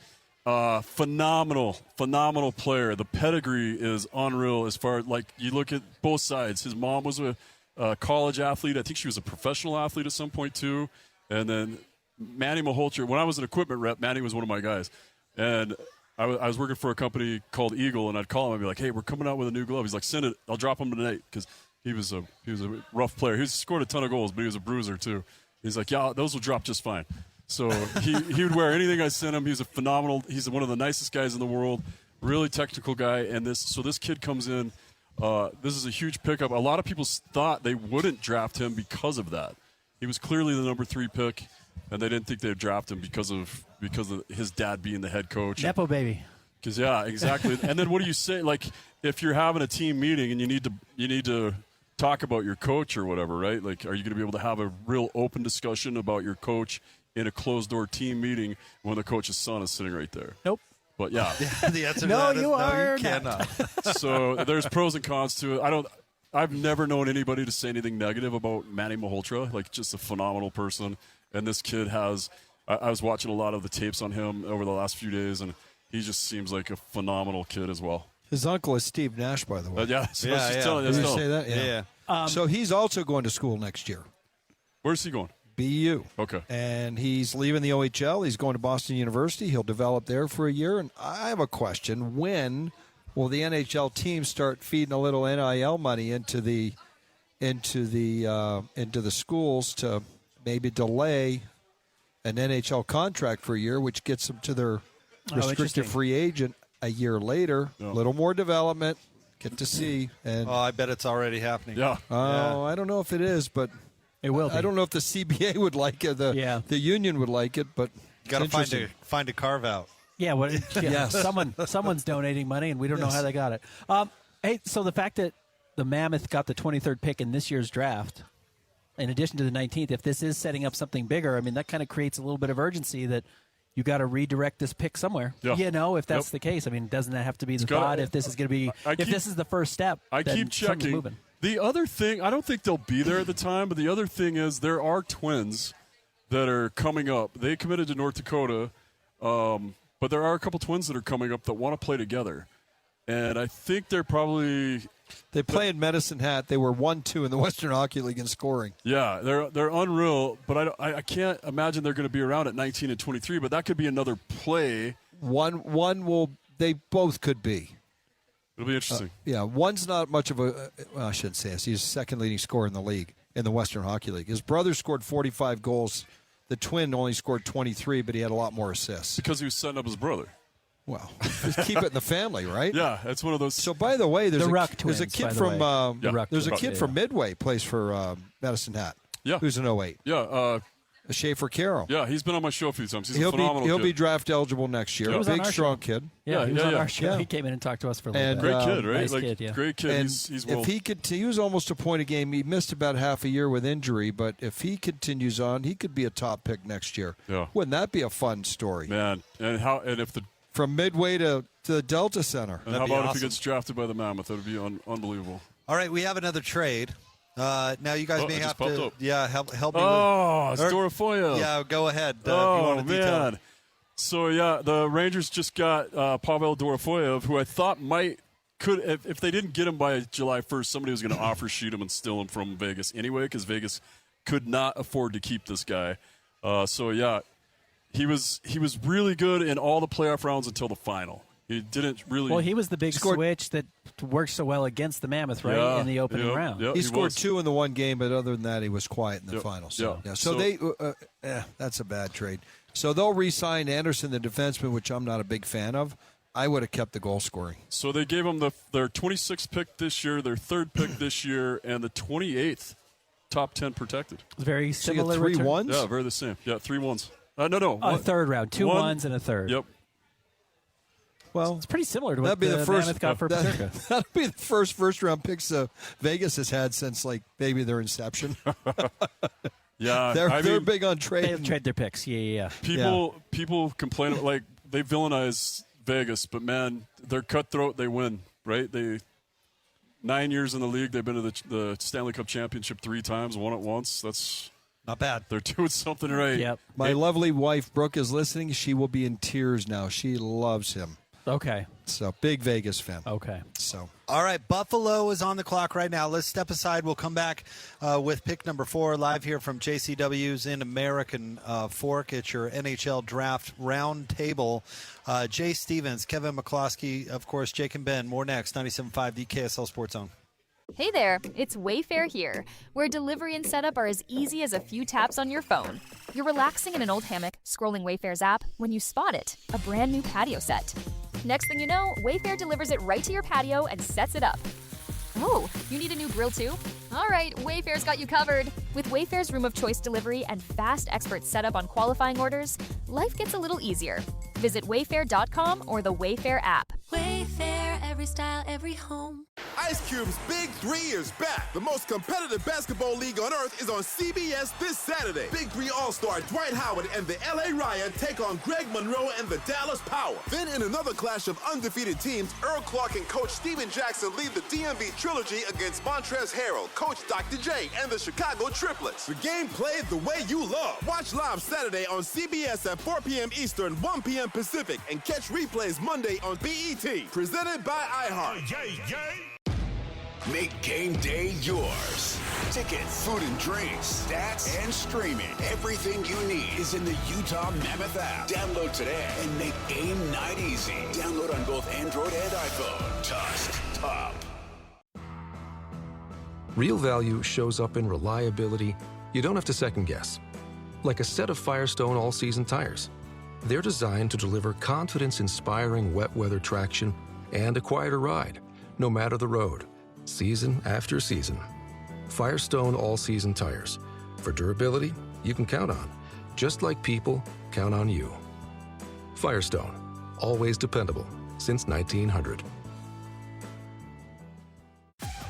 Phenomenal player. The pedigree is unreal as far like you look at both sides. His mom was a college athlete. I think she was a professional athlete at some point too. And then Manny Malhotra, when I was an equipment rep, Manny was one of my guys. And I was working for a company called Eagle, and I'd call him and be like, hey, we're coming out with a new glove. He's like, send it. I'll drop him tonight, because he was a rough player. He scored a ton of goals, but he was a bruiser too. He's like, yeah, those will drop just fine. So he would wear anything I sent him. He's one of the nicest guys in the world, really technical guy. And this kid comes in. This is a huge pickup. A lot of people thought they wouldn't draft him because of that. He was clearly the number 3 pick, and they didn't think they'd draft him because of his dad being the head coach. Nepo baby. Because yeah, exactly. And then what do you say? Like if you're having a team meeting and you need to talk about your coach or whatever, right? Like, are you going to be able to have a real open discussion about your coach in a closed-door team meeting when the coach's son is sitting right there? Nope. But yeah, the answer to no, that is you are you cannot. So there's pros and cons to it. I've never known anybody to say anything negative about Manny Malhotra. Like, just a phenomenal person. And this kid has. I was watching a lot of the tapes on him over the last few days, and he just seems like a phenomenal kid as well. His uncle is Steve Nash, by the way. Yeah. Did you say that? Yeah. So he's also going to school next year. Where's he going? BU. Okay. And he's leaving the OHL. He's going to Boston University. He'll develop there for a year. And I have a question. When will the NHL team start feeding a little NIL money into the schools to maybe delay an NHL contract for a year, which gets them to their restricted free agent a year later? A little more development. Get to see. And I bet it's already happening. Yeah. I don't know if it is, but it will. I don't know if the CBA would like it. The union would like it, but Got to find a carve out. Yeah, someone's donating money, and we don't know how they got it. Hey, so the fact that the Mammoth got the 23rd pick in this year's draft, in addition to the 19th, if this is setting up something bigger, I mean, that kind of creates a little bit of urgency that you got to redirect this pick somewhere. Yeah. You know, if that's the case. I mean, doesn't that have to be the thought? If this is going to be, this is the first step, I keep checking. Moving. The other thing, I don't think they'll be there at the time, but the other thing is there are twins that are coming up. They committed to North Dakota, but there are a couple twins that are coming up that want to play together. And I think they're probably... They play in Medicine Hat. They were 1-2 in the Western Hockey League in scoring. Yeah, they're unreal, but I can't imagine they're going to be around at 19 and 23, but that could be another play. One will... They both could be. It'll be interesting. One's not much of a... I shouldn't say this. He's the second leading scorer in the league, in the Western Hockey League. His brother scored 45 goals. The twin only scored 23, but he had a lot more assists. Because he was setting up his brother. Well, just keep it in the family, right? Yeah, it's one of those. So, by the way, there's a kid from Midway, plays for Medicine Hat. Yeah, who's an 08. Yeah, Schaefer Carroll. Yeah, he's been on my show a few times. He's a phenomenal kid. He'll be draft eligible next year. Big, strong kid. Yeah, he was on our show. He came in and talked to us for a little bit. Great kid, right? Nice kid, yeah. Great kid. And he's if he was almost a point a game. He missed about half a year with injury, but if he continues on, he could be a top pick next year. Yeah. Wouldn't that be a fun story? Man, and if the from Midway to the Delta Center. And how about if he gets drafted by the Mammoth? That would be unbelievable. All right, we have another trade. Now you guys may have to help me. Oh, it's Dorofoyev. Yeah, go ahead. Man. So the Rangers just got Pavel Dorofoyev, who I thought could if they didn't get him by July 1st, somebody was going to offer sheet him and steal him from Vegas anyway, because Vegas could not afford to keep this guy. He was really good in all the playoff rounds until the final. He didn't really. Well, he was the big switch that worked so well against the Mammoth, right, in the opening round. He scored 2 in the one game, but other than that, he was quiet in the final. So, that's a bad trade. So they'll re-sign Anderson, the defenseman, which I'm not a big fan of. I would have kept the goal scoring. So they gave him their 26th pick this year, their 3rd pick this year, and the 28th top 10 protected. Very similar. So 3 ones? Yeah, very the same. Yeah, 3 ones. No. A third round. 2 ones and a third. Yep. Well, it's pretty similar to what the Mammoth got for Peterka. That'll be the first round picks Vegas has had since maybe their inception. Yeah, they're big on trading. They trade their picks. Yeah. People complain they villainize Vegas, but man, they're cutthroat. They win, right? 9 years in the league. They've been to the Stanley Cup championship 3 times, won it once. That's not bad. They're doing something right. Yep. My lovely wife Brooke is listening. She will be in tears now. She loves him. Okay. So, big Vegas fan. Okay. So, all right, Buffalo is on the clock right now. Let's step aside. We'll come back with pick number 4 live here from JCW's in American Fork. It's your NHL Draft Roundtable. Jay Stevens, Kevin McClosky, of course, Jake and Ben. More next. 97.5, the KSL Sports Zone. Hey there, it's Wayfair here, where delivery and setup are as easy as a few taps on your phone. You're relaxing in an old hammock, scrolling Wayfair's app, when you spot it, a brand new patio set. Next thing you know, Wayfair delivers it right to your patio and sets it up. Oh, you need a new grill too? All right, Wayfair's got you covered. With Wayfair's Room of Choice delivery and fast expert setup on qualifying orders, life gets a little easier. Visit wayfair.com or the Wayfair app. Wayfair, every style, every home. Ice Cube's Big 3 is back. The most competitive basketball league on earth is on CBS this Saturday. Big 3 All-Star Dwight Howard and the LA Riot take on Greg Monroe and the Dallas Power. Then in another clash of undefeated teams, Earl Clark and Coach Steven Jackson lead the DMV Trilogy against Montrezl Harrell, Coach Dr. J, and the Chicago Triplets. The game played the way you love. Watch live Saturday on CBS at 4 p.m. Eastern, 1 p.m. Pacific, and catch replays Monday on BET. Presented by iHeart. Make game day yours. Tickets, food and drinks, stats, and streaming. Everything you need is in the Utah Mammoth app. Download today and make game night easy. Download on both Android and iPhone. Tusk Top. Real value shows up in reliability you don't have to second guess. Like a set of Firestone all-season tires. They're designed to deliver confidence-inspiring wet weather traction and a quieter ride, no matter the road, season after season. Firestone all-season tires. For durability you can count on. just like people count on you. Firestone, always dependable since 1900.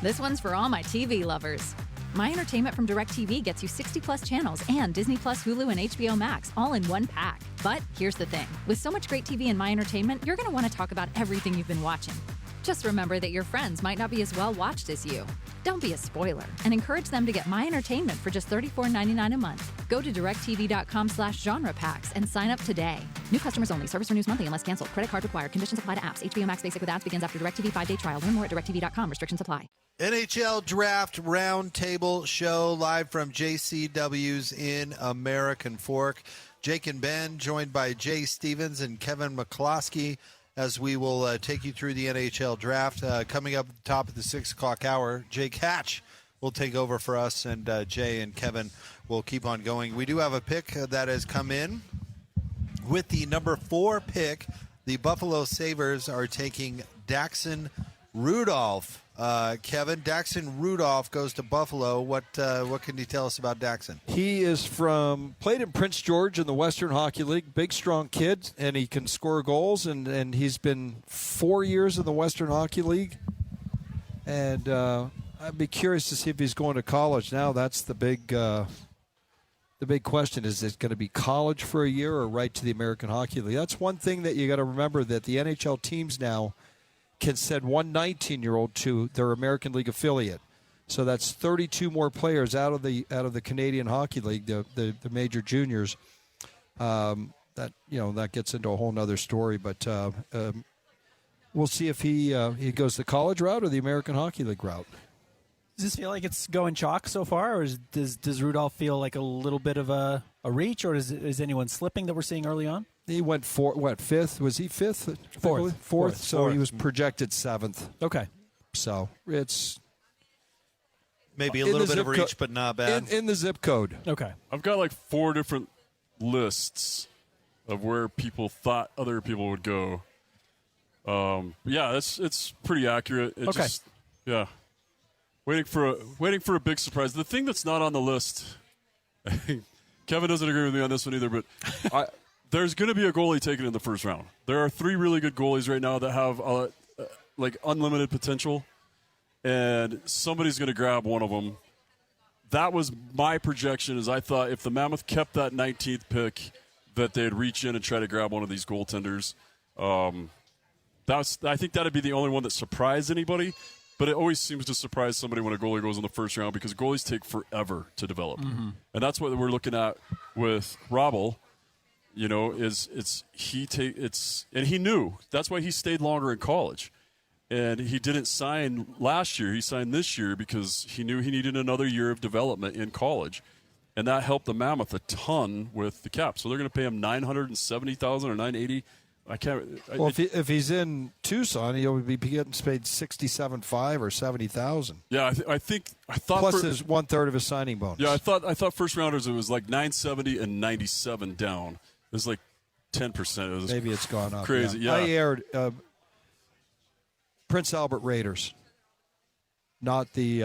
This one's for all my TV lovers. My Entertainment from DirecTV gets you 60-plus channels and Disney+, Hulu, and HBO Max all in one pack. But here's the thing. With so much great TV in My Entertainment, you're going to want to talk about everything you've been watching. Just remember that your friends might not be as well watched as you. Don't be a spoiler and encourage them to get My Entertainment for just $34.99 a month. Go to directtv.com/genre packs and sign up today. New customers only. Service renews monthly unless canceled. Credit card required. Conditions apply to apps. HBO Max Basic with ads begins after DirecTV 5-day trial. Learn more at directtv.com. Restrictions apply. NHL Draft Roundtable show live from JCW's in American Fork. Jake and Ben joined by Jay Stevens and Kevin McClosky as we will take you through the NHL Draft. Coming up at the top of the 6 o'clock hour, Jake Hatch will take over for us, and Jay and Kevin will keep on going. We do have a pick that has come in. With the number 4 pick, the Buffalo Sabres are taking Daxon Rudolph. Kevin, Daxon Rudolph goes to Buffalo. What can you tell us about Daxon? He is played in Prince George in the Western Hockey League. Big, strong kid, and he can score goals. And he's been 4 years in the Western Hockey League. And I'd be curious to see if he's going to college now. That's the big question. Is it going to be college for a year or right to the American Hockey League? That's one thing that you got to remember, that the NHL teams now can send one 19-year-old to their American League affiliate. So that's 32 more players out of the Canadian Hockey League, the major juniors. That gets into a whole nother story. But we'll see if he goes the college route or the American Hockey League route. Does this feel like it's going chalk so far, or does Rudolph feel like a little bit of a reach, or is anyone slipping that we're seeing early on? He went fifth? Was he fifth? Fourth. So he was projected 7th. Okay. So it's maybe a little bit of reach, but not bad. In the zip code. Okay. I've got like 4 different lists of where people thought other people would go. It's pretty accurate. Waiting for a big surprise. The thing that's not on the list, Kevin doesn't agree with me on this one either, but there's going to be a goalie taken in the first round. There are 3 really good goalies right now that have unlimited potential, and somebody's going to grab one of them. That was my projection. Is I thought if the Mammoth kept that 19th pick, that they'd reach in and try to grab one of these goaltenders. I think that'd be the only one that surprised anybody. But it always seems to surprise somebody when a goalie goes in the first round because goalies take forever to develop, and that's what we're looking at with Robble. And he knew that's why he stayed longer in college, and he didn't sign last year. He signed this year because he knew he needed another year of development in college, and that helped the Mammoth a ton with the cap. So they're going to pay him $970,000 or $980,000. If he's in Tucson, he'll be getting paid $67,500 or $70,000. Yeah, I thought plus his 1/3 of his signing bonus. Yeah, I thought first rounders it was like $970,000 and $97,000 down. It was like 10%. Maybe it's gone up. Crazy. Yeah. I aired Prince Albert Raiders, not the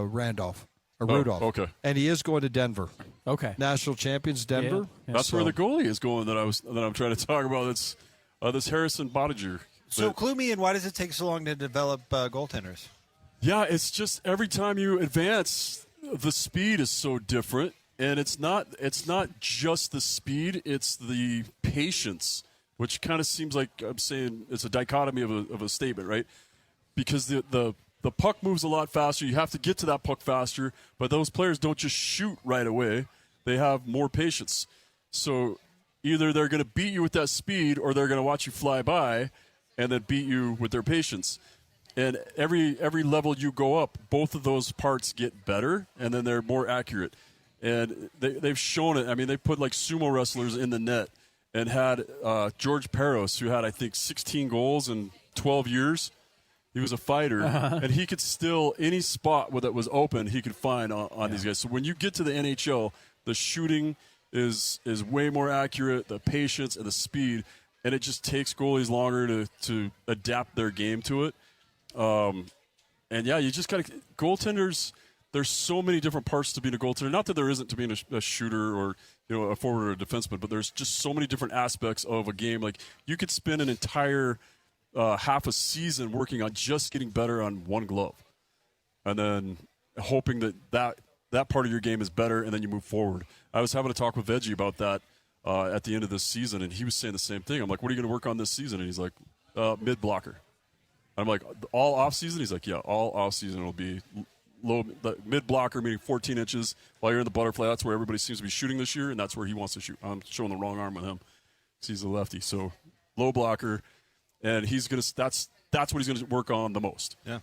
Randolph or Rudolph. Okay. And he is going to Denver. Okay. National champions, Denver. Yeah. That's where the goalie is going that I'm trying to talk about. It's this Harrison Bottiger. So clue me in, why does it take so long to develop goaltenders? Yeah, it's just every time you advance, the speed is so different, and it's not just the speed; it's the patience, which kind of seems like I'm saying it's a dichotomy of a statement, right? Because the puck moves a lot faster. You have to get to that puck faster, but those players don't just shoot right away. They have more patience. So either they're going to beat you with that speed or they're going to watch you fly by and then beat you with their patience. And every level you go up, both of those parts get better, and then they're more accurate. And they've shown it. I mean, they put like sumo wrestlers in the net and had George Peros, who had, I think, 16 goals in 12 years. He was a fighter, and he could still, any spot that was open, he could find on these guys. So when you get to the NHL, the shooting is way more accurate, the patience and the speed, and it just takes goalies longer to adapt their game to it. You just got to – goaltenders, there's so many different parts to being a goaltender. Not that there isn't to being a shooter or a forward or a defenseman, but there's just so many different aspects of a game. Like you could spend an entire half a season working on just getting better on one glove, and then hoping that part of your game is better, and then you move forward. I was having a talk with Veggie about that at the end of this season, and he was saying the same thing. I'm like, what are you going to work on this season? And he's like, mid blocker. I'm like, all off season? He's like, yeah, all off season will be low mid blocker, meaning 14 inches. While you're in the butterfly, that's where everybody seems to be shooting this year, and that's where he wants to shoot. I'm showing the wrong arm with him because he's a lefty. So low blocker, and he's gonna. That's what he's gonna work on the most. Yeah.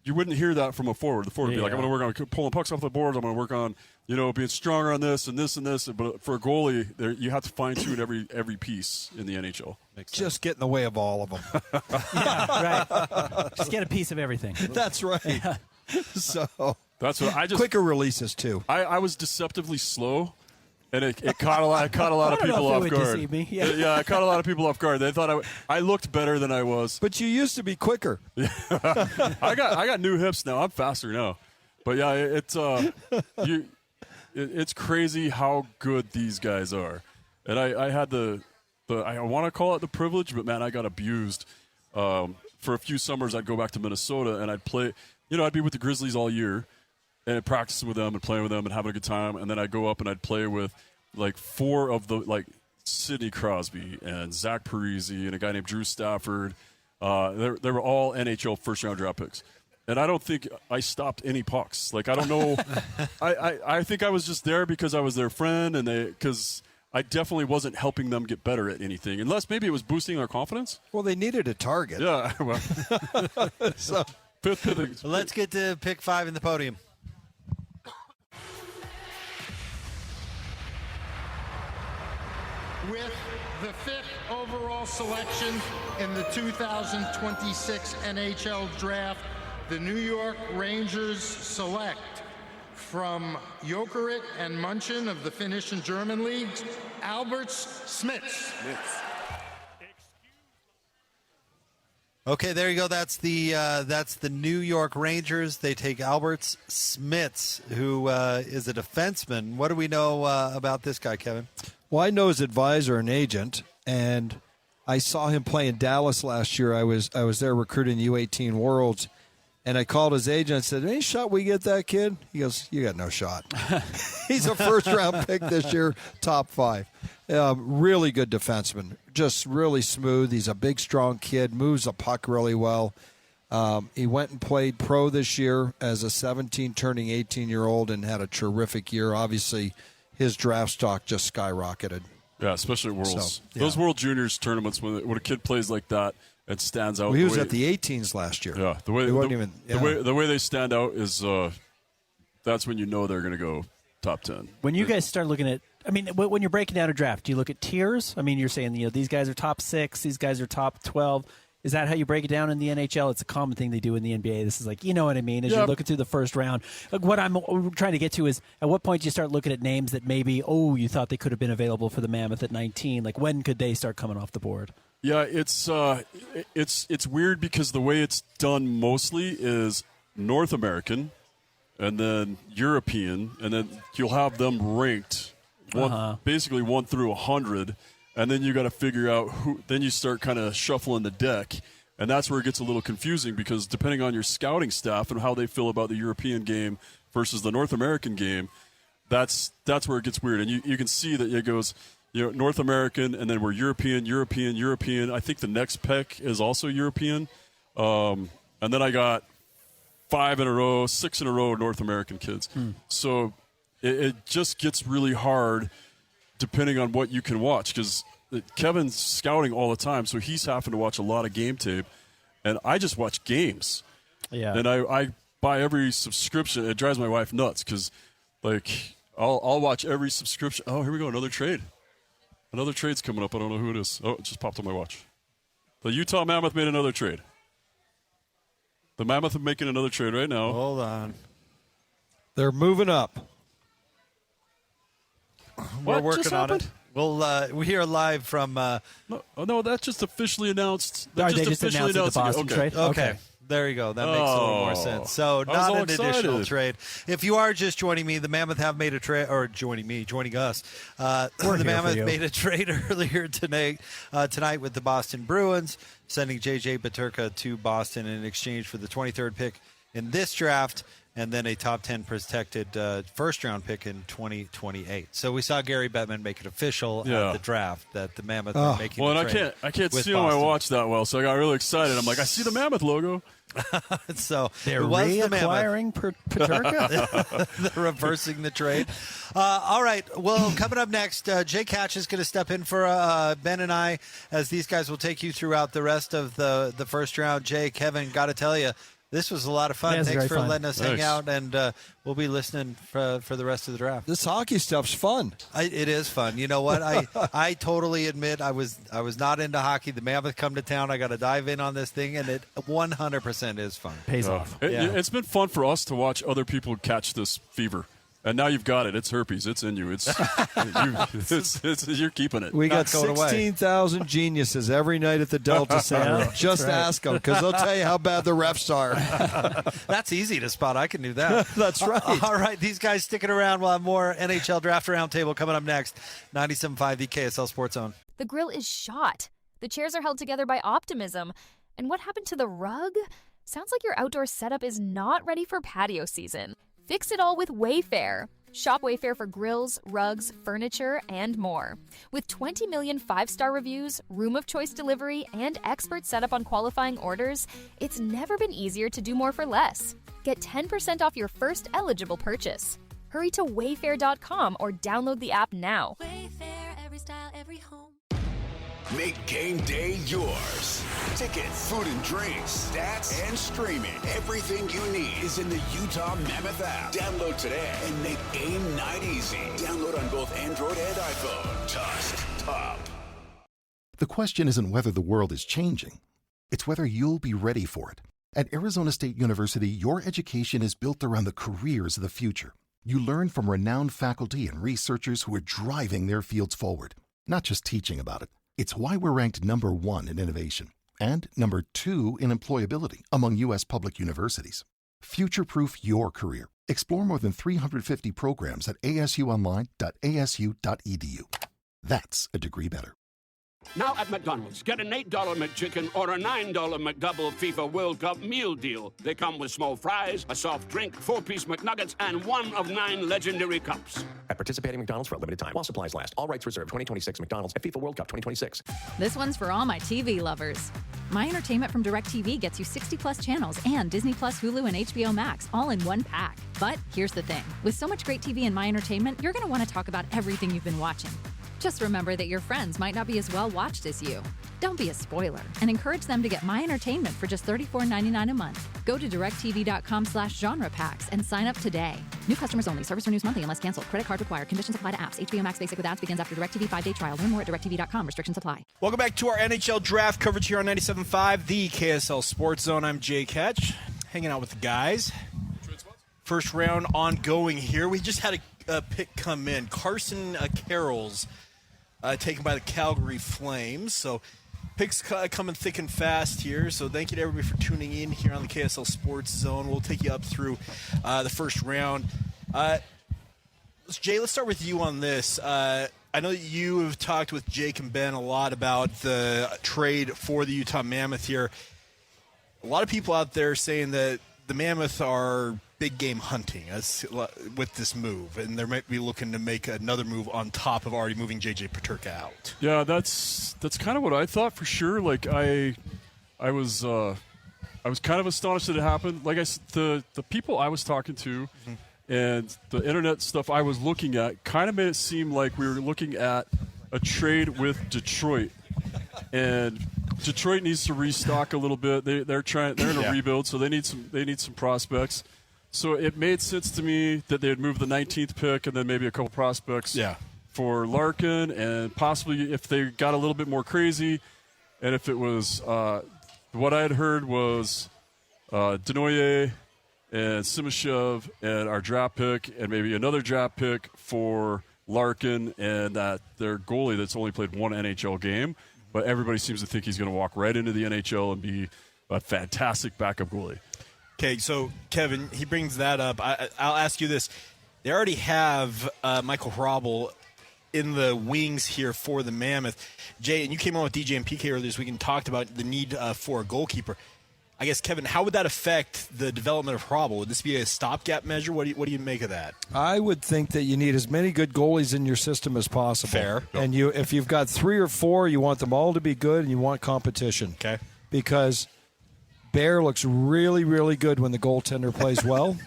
You wouldn't hear that from a forward. The forward would be like, I'm going to work on pulling pucks off the board. I'm going to work on, being stronger on this and this and this. But for a goalie, you have to fine-tune every piece in the NHL. Just get in the way of all of them. Yeah, right. Just get a piece of everything. That's right. Yeah. So that's what I just quicker releases too. I was deceptively slow. And it caught a lot of people off guard. Yeah, I caught a lot of people off guard. They thought I looked better than I was. But you used to be quicker. I got new hips now. I'm faster now. But yeah, it's crazy how good these guys are. And I had I want to call it the privilege, but man, I got abused. For a few summers, I'd go back to Minnesota and I'd play. I'd be with the Grizzlies all year. And practicing with them and playing with them and having a good time. And then I'd go up and I'd play with like four of the Sidney Crosby and Zach Parise and a guy named Drew Stafford. They were all NHL first-round draft picks. And I don't think I stopped any pucks. Like, I don't know. I think I was just there because I was their friend and because I definitely wasn't helping them get better at anything. Unless maybe it was boosting their confidence. Well, they needed a target. Yeah. Well. So, let's get to pick 5 in the podium. With the 5th overall selection in the 2026 NHL Draft, the New York Rangers select from Jokerit and Munchen of the Finnish and German leagues, Alberts Smits. Okay, there you go. That's the New York Rangers. They take Alberts Smits, who is a defenseman. What do we know about this guy, Kevin? Well, I know his advisor and agent, and I saw him play in Dallas last year. I was there recruiting the U18 Worlds, and I called his agent and said, any shot we get that kid? He goes, you got no shot. He's a first-round pick this year, top 5. Really good defenseman, just really smooth. He's a big, strong kid, moves the puck really well. He went and played pro this year as a 17 turning 18-year-old and had a terrific year. Obviously, his draft stock just skyrocketed. Yeah, especially at Worlds. So, yeah. Those World Juniors tournaments, when a kid plays like that, it stands out. Well, he was at the 18s last year. Yeah, the way they stand out is that's when you know they're going to go top 10. When you guys start looking at, when you're breaking down a draft, do you look at tiers? You're saying these guys are top 6, these guys are top 12. Is that how you break it down in the NHL? It's a common thing they do in the NBA. This is like, you know what I mean? As you're looking through the first round. What I'm trying to get to is, at what point do you start looking at names that maybe, you thought they could have been available for the Mammoth at 19? Like, when could they start coming off the board? Yeah, it's weird because the way it's done mostly is North American and then European, and then you'll have them ranked basically 1 through 100. And then you got to figure out who. Then you start kind of shuffling the deck, and that's where it gets a little confusing because depending on your scouting staff and how they feel about the European game versus the North American game, that's where it gets weird. And you can see that it goes, North American, and then we're European. I think the next pick is also European, and then I got 5 in a row, 6 in a row North American kids. So it just gets really hard. Depending on what you can watch, because Kevin's scouting all the time, so he's having to watch a lot of game tape, and I just watch games. Yeah. And I buy every subscription. It drives my wife nuts because, I'll watch every subscription. Oh, here we go, another trade. Another trade's coming up. I don't know who it is. Oh, it just popped on my watch. The Utah Mammoth made another trade. The Mammoth are making another trade right now. Hold on. They're moving up. We're working on it. We are live from. No, that's just officially announced. They just announced the Boston trade. Okay. There you go. That makes a little more sense. So not an additional trade. If you are just joining me, the Mammoth have made a trade, or joining us. The Mammoth made a trade earlier tonight with the Boston Bruins, sending J.J. Peterka to Boston in exchange for the 23rd pick in this draft, and then a top 10 protected first-round pick in 2028. So we saw Gary Bettman make it official at the draft that the Mammoth are making the trade. I can't see Boston. on my watch that well, so I got really excited. I'm like, I see the Mammoth logo. So they're reacquiring Peterka? They're reversing the trade. All right. Well, coming up next, Jay Catch is going to step in for Ben and I, as these guys will take you throughout the rest of the first round. Jay, Kevin, got to tell you, this was a lot of fun. Yeah, Thanks for fun. letting us hang out, and we'll be listening for the rest of the draft. This hockey stuff's fun. It is fun. You know what? I totally admit I was not into hockey. The Mammoth come to town. I got to dive in on this thing, and it 100% is fun. Pays off. It's been fun for us to watch other people catch this fever. And now you've got it. It's herpes. It's in you. You're keeping it. We got 16,000 geniuses every night at the Delta Center. Just ask them, because they'll tell you how bad the refs are. That's easy to spot. I can do that. That's right. All right, these guys sticking around. We'll have more NHL Draft Roundtable coming up next. 97.5, the KSL Sports Zone. The grill is shot. The chairs are held together by optimism. And what happened to the rug? Sounds like your outdoor setup is not ready for patio season. Fix it all with Wayfair. Shop Wayfair for grills, rugs, furniture, and more. With 20 million 5-star reviews, room of choice delivery, and expert setup on qualifying orders, it's never been easier to do more for less. Get 10% off your first eligible purchase. Hurry to wayfair.com or download the app now. Wayfair, every style, every home. Make game day yours. Tickets, food and drinks, stats, and streaming. Everything you need is in the Utah Mammoth app. Download today and make game night easy. Download on both Android and iPhone. Tusk Top. The question isn't whether the world is changing. It's whether you'll be ready for it. At Arizona State University, your education is built around the careers of the future. You learn from renowned faculty and researchers who are driving their fields forward, not just teaching about it. It's why we're ranked number 1 in innovation and number 2 in employability among U.S. public universities. Future-proof your career. Explore more than 350 programs at asuonline.asu.edu. That's a degree better. Now at McDonald's, get an $8 McChicken or a $9 McDouble FIFA World Cup meal deal. They come with small fries, a soft drink, 4-piece McNuggets, and 1 of 9 legendary cups. At participating McDonald's for a limited time while supplies last. All rights reserved. 2026 McDonald's at FIFA World Cup 2026. This one's for all my TV lovers. My Entertainment from DirecTV gets you 60-plus channels and Disney Plus, Hulu, and HBO Max all in one pack. But here's the thing. With so much great TV in My Entertainment, you're going to want to talk about everything you've been watching. Just remember that your friends might not be as well watched as you. Don't be a spoiler and encourage them to get My Entertainment for just $34.99 a month. Go to directtv.com/genre packs and sign up today. New customers only. Service renews monthly unless canceled. Credit card required. Conditions apply to apps. HBO Max Basic with ads begins after DirecTV 5-day trial. Learn more at directtv.com. Restrictions apply. Welcome back to our NHL draft coverage here on 97.5, the KSL Sports Zone. I'm Jay Catch, hanging out with the guys. First round ongoing here. We just had a pick come in. Carson Carroll's taken by the Calgary Flames. So picks coming thick and fast here. So thank you to everybody for tuning in here on the KSL Sports Zone. We'll take you up through the first round. Jay, let's start with you on this. I know that you have talked with Jake and Ben a lot about the trade for the Utah Mammoth here. A lot of people out there saying that the Mammoth are big game hunting with this move, and they might be looking to make another move on top of already moving J.J. Peterka out. Yeah, that's kind of what I thought for sure. Like I was kind of astonished that it happened. Like I said, the people I was talking to and the internet stuff I was looking at kind of made it seem like we were looking at a trade with Detroit, and Detroit needs to restock a little bit. They're in a rebuild, so they need some prospects. So it made sense to me that they would move the 19th pick and then maybe a couple prospects for Larkin, and possibly if they got a little bit more crazy, and if it was what I had heard was Denoye and Simashev and our draft pick and maybe another draft pick for Larkin, and that their goalie that's only played one NHL game, but everybody seems to think he's going to walk right into the NHL and be a fantastic backup goalie. Okay, so Kevin, he brings that up. I'll ask you this: they already have Michael Hrabal in the wings here for the Mammoth. Jay, and you came on with DJ and PK earlier this week and talked about the need for a goalkeeper. I guess, Kevin, how would that affect the development of Hrabal? Would this be a stopgap measure? What do you make of that? I would think that you need as many good goalies in your system as possible. Fair. And if you've got 3 or 4, you want them all to be good, and you want competition. Okay. Because Bear looks really, really good when the goaltender plays well.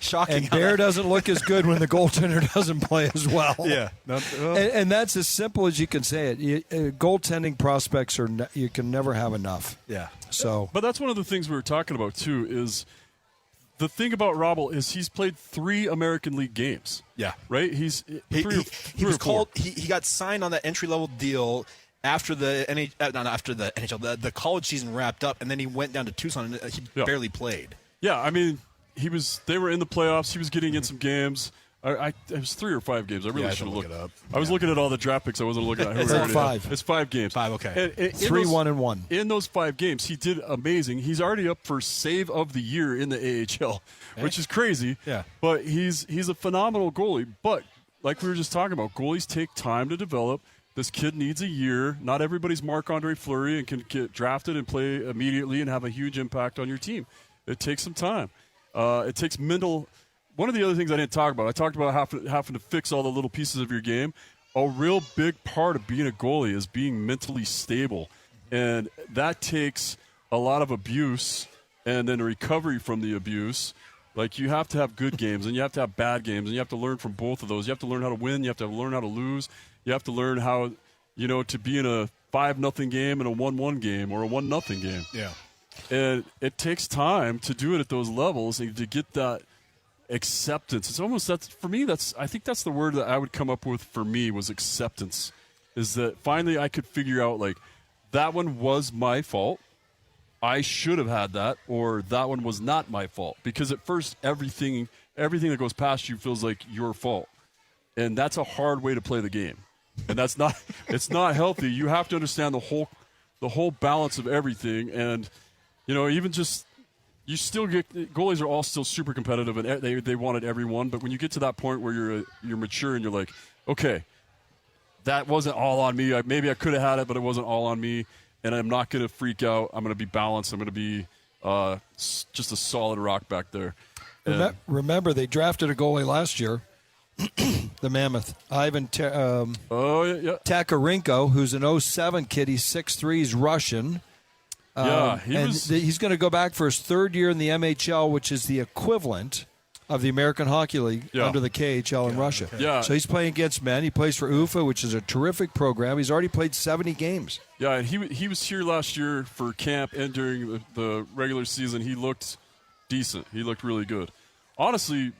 Shocking. And Bear doesn't look as good when the goaltender doesn't play as well. Yeah. And that's as simple as you can say it. Goaltending prospects you can never have enough. Yeah. So, but that's one of the things we were talking about too. Is the thing about Hrabal is he's played 3 American League games. Yeah. Right. He was called. He got signed on that entry level deal after the NHL, the college season wrapped up, and then he went down to Tucson and he barely played. Yeah, I mean, they were in the playoffs. He was getting in some games. It was 3 or 5 games. I really should have looked it up. I was looking at all the draft picks. I wasn't looking at who it's we like already 5. Have. It's 5 games. 5, okay. And 3, 1, and 1. In those 5 games, he did amazing. He's already up for save of the year in the AHL, which is crazy. Yeah. But he's a phenomenal goalie. But like we were just talking about, goalies take time to develop. This kid needs a year. Not everybody's Marc-Andre Fleury and can get drafted and play immediately and have a huge impact on your team. It takes some time. It takes mental. One of the other things I didn't talk about, I talked about having to fix all the little pieces of your game. A real big part of being a goalie is being mentally stable. And that takes a lot of abuse and then recovery from the abuse. Like, you have to have good games and you have to have bad games, and you have to learn from both of those. You have to learn how to win. You have to learn how to lose. You have to learn how, to be in a 5-0 game and a 1-1 game or a 1-0 game. Yeah. And it takes time to do it at those levels and to get that acceptance. It's almost I think that's the word that I would come up with for me was acceptance. Is that finally I could figure out, like, that one was my fault. I should have had that, or that one was not my fault. Because at first everything that goes past you feels like your fault. And that's a hard way to play the game. And it's not healthy. You have to understand the whole balance of everything. And, even just, you still get, goalies are all still super competitive and they wanted everyone. But when you get to that point where you're mature and you're like, okay, that wasn't all on me. Maybe I could have had it, but it wasn't all on me. And I'm not going to freak out. I'm going to be balanced. I'm going to be just a solid rock back there. Remember, they drafted a goalie last year, the Mammoth, Ivan Takarenko, who's an 07 kid. He's 6'3", he's Russian. He's going to go back for his 3rd year in the MHL, which is the equivalent of the American Hockey League under the KHL in Russia. Okay. Yeah. So he's playing against men. He plays for UFA, which is a terrific program. He's already played 70 games. Yeah, and he was here last year for camp and during the regular season. He looked decent. He looked really good. Honestly,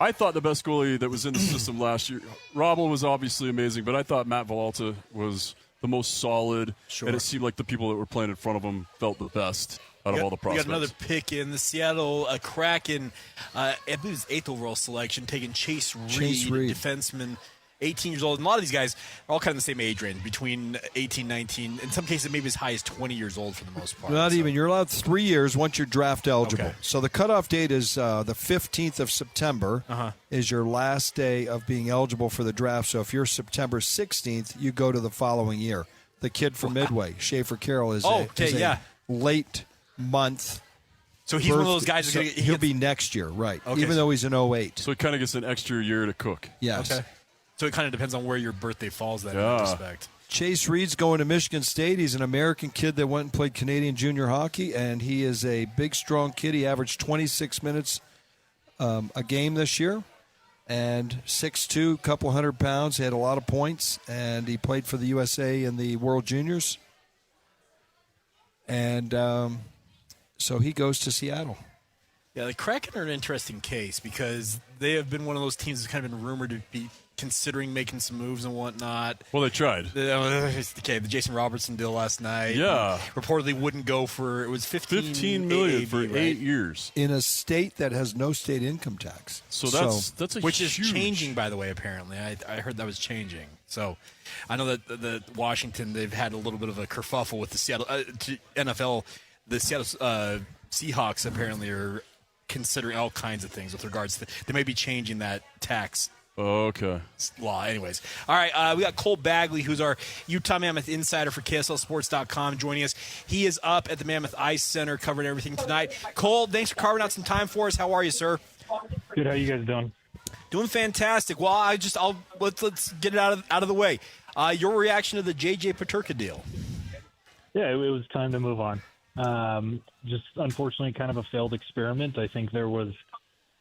I thought the best goalie that was in the system last year, Hrabal was obviously amazing, but I thought Matt Villalta was the most solid, and it seemed like the people that were playing in front of him felt the best out of all the prospects. We got another pick in the Seattle Kraken. I believe it was 8th overall selection, taking Chase Reed, defenseman, 18 years old. And a lot of these guys are all kind of the same age range, between 18, 19, in some cases maybe as high as 20 years old for the most part. Not even. You're allowed 3 years once you're draft eligible. Okay. So the cutoff date is the 15th of September is your last day of being eligible for the draft. So if you're September 16th, you go to the following year. The kid from Midway, Schaefer Carroll, is a late month. So he's one of those guys so he'll be next year, right? Okay. Even though he's an 08. So he kind of gets an extra year to cook. Yes. Okay. So it kind of depends on where your birthday falls then in that respect. Chase Reed's going to Michigan State. He's an American kid that went and played Canadian junior hockey, and he is a big, strong kid. He averaged 26 minutes a game this year, and 6'2", couple 100 pounds. He had a lot of points, and he played for the USA in the World Juniors. And so he goes to Seattle. Yeah, the Kraken are an interesting case because they have been one of those teams that's kind of been rumored to be considering making some moves and whatnot. Well, they tried. The Jason Robertson deal last night. Yeah. Reportedly wouldn't go for, it was $15 million for right? 8 years. In a state that has no state income tax. So that's a which huge... is changing, by the way, apparently. I heard that was changing. So I know that the Washington, they've had a little bit of a kerfuffle with the Seattle NFL. the Seattle Seahawks apparently are considering all kinds of things with regards to they may be changing that tax Okay. law. Anyways. All right, we got Cole Bagley, who's our Utah Mammoth insider for KSLSports.com, joining us. He is up at the Mammoth Ice Center covering everything tonight. Cole, thanks for carving out some time for us. How are you, sir? Good. How you guys doing? Doing fantastic. Well, let's get it out of the way. Your reaction to the J.J. Peterka deal? Yeah, it was time to move on. Just unfortunately kind of a failed experiment. I think there was,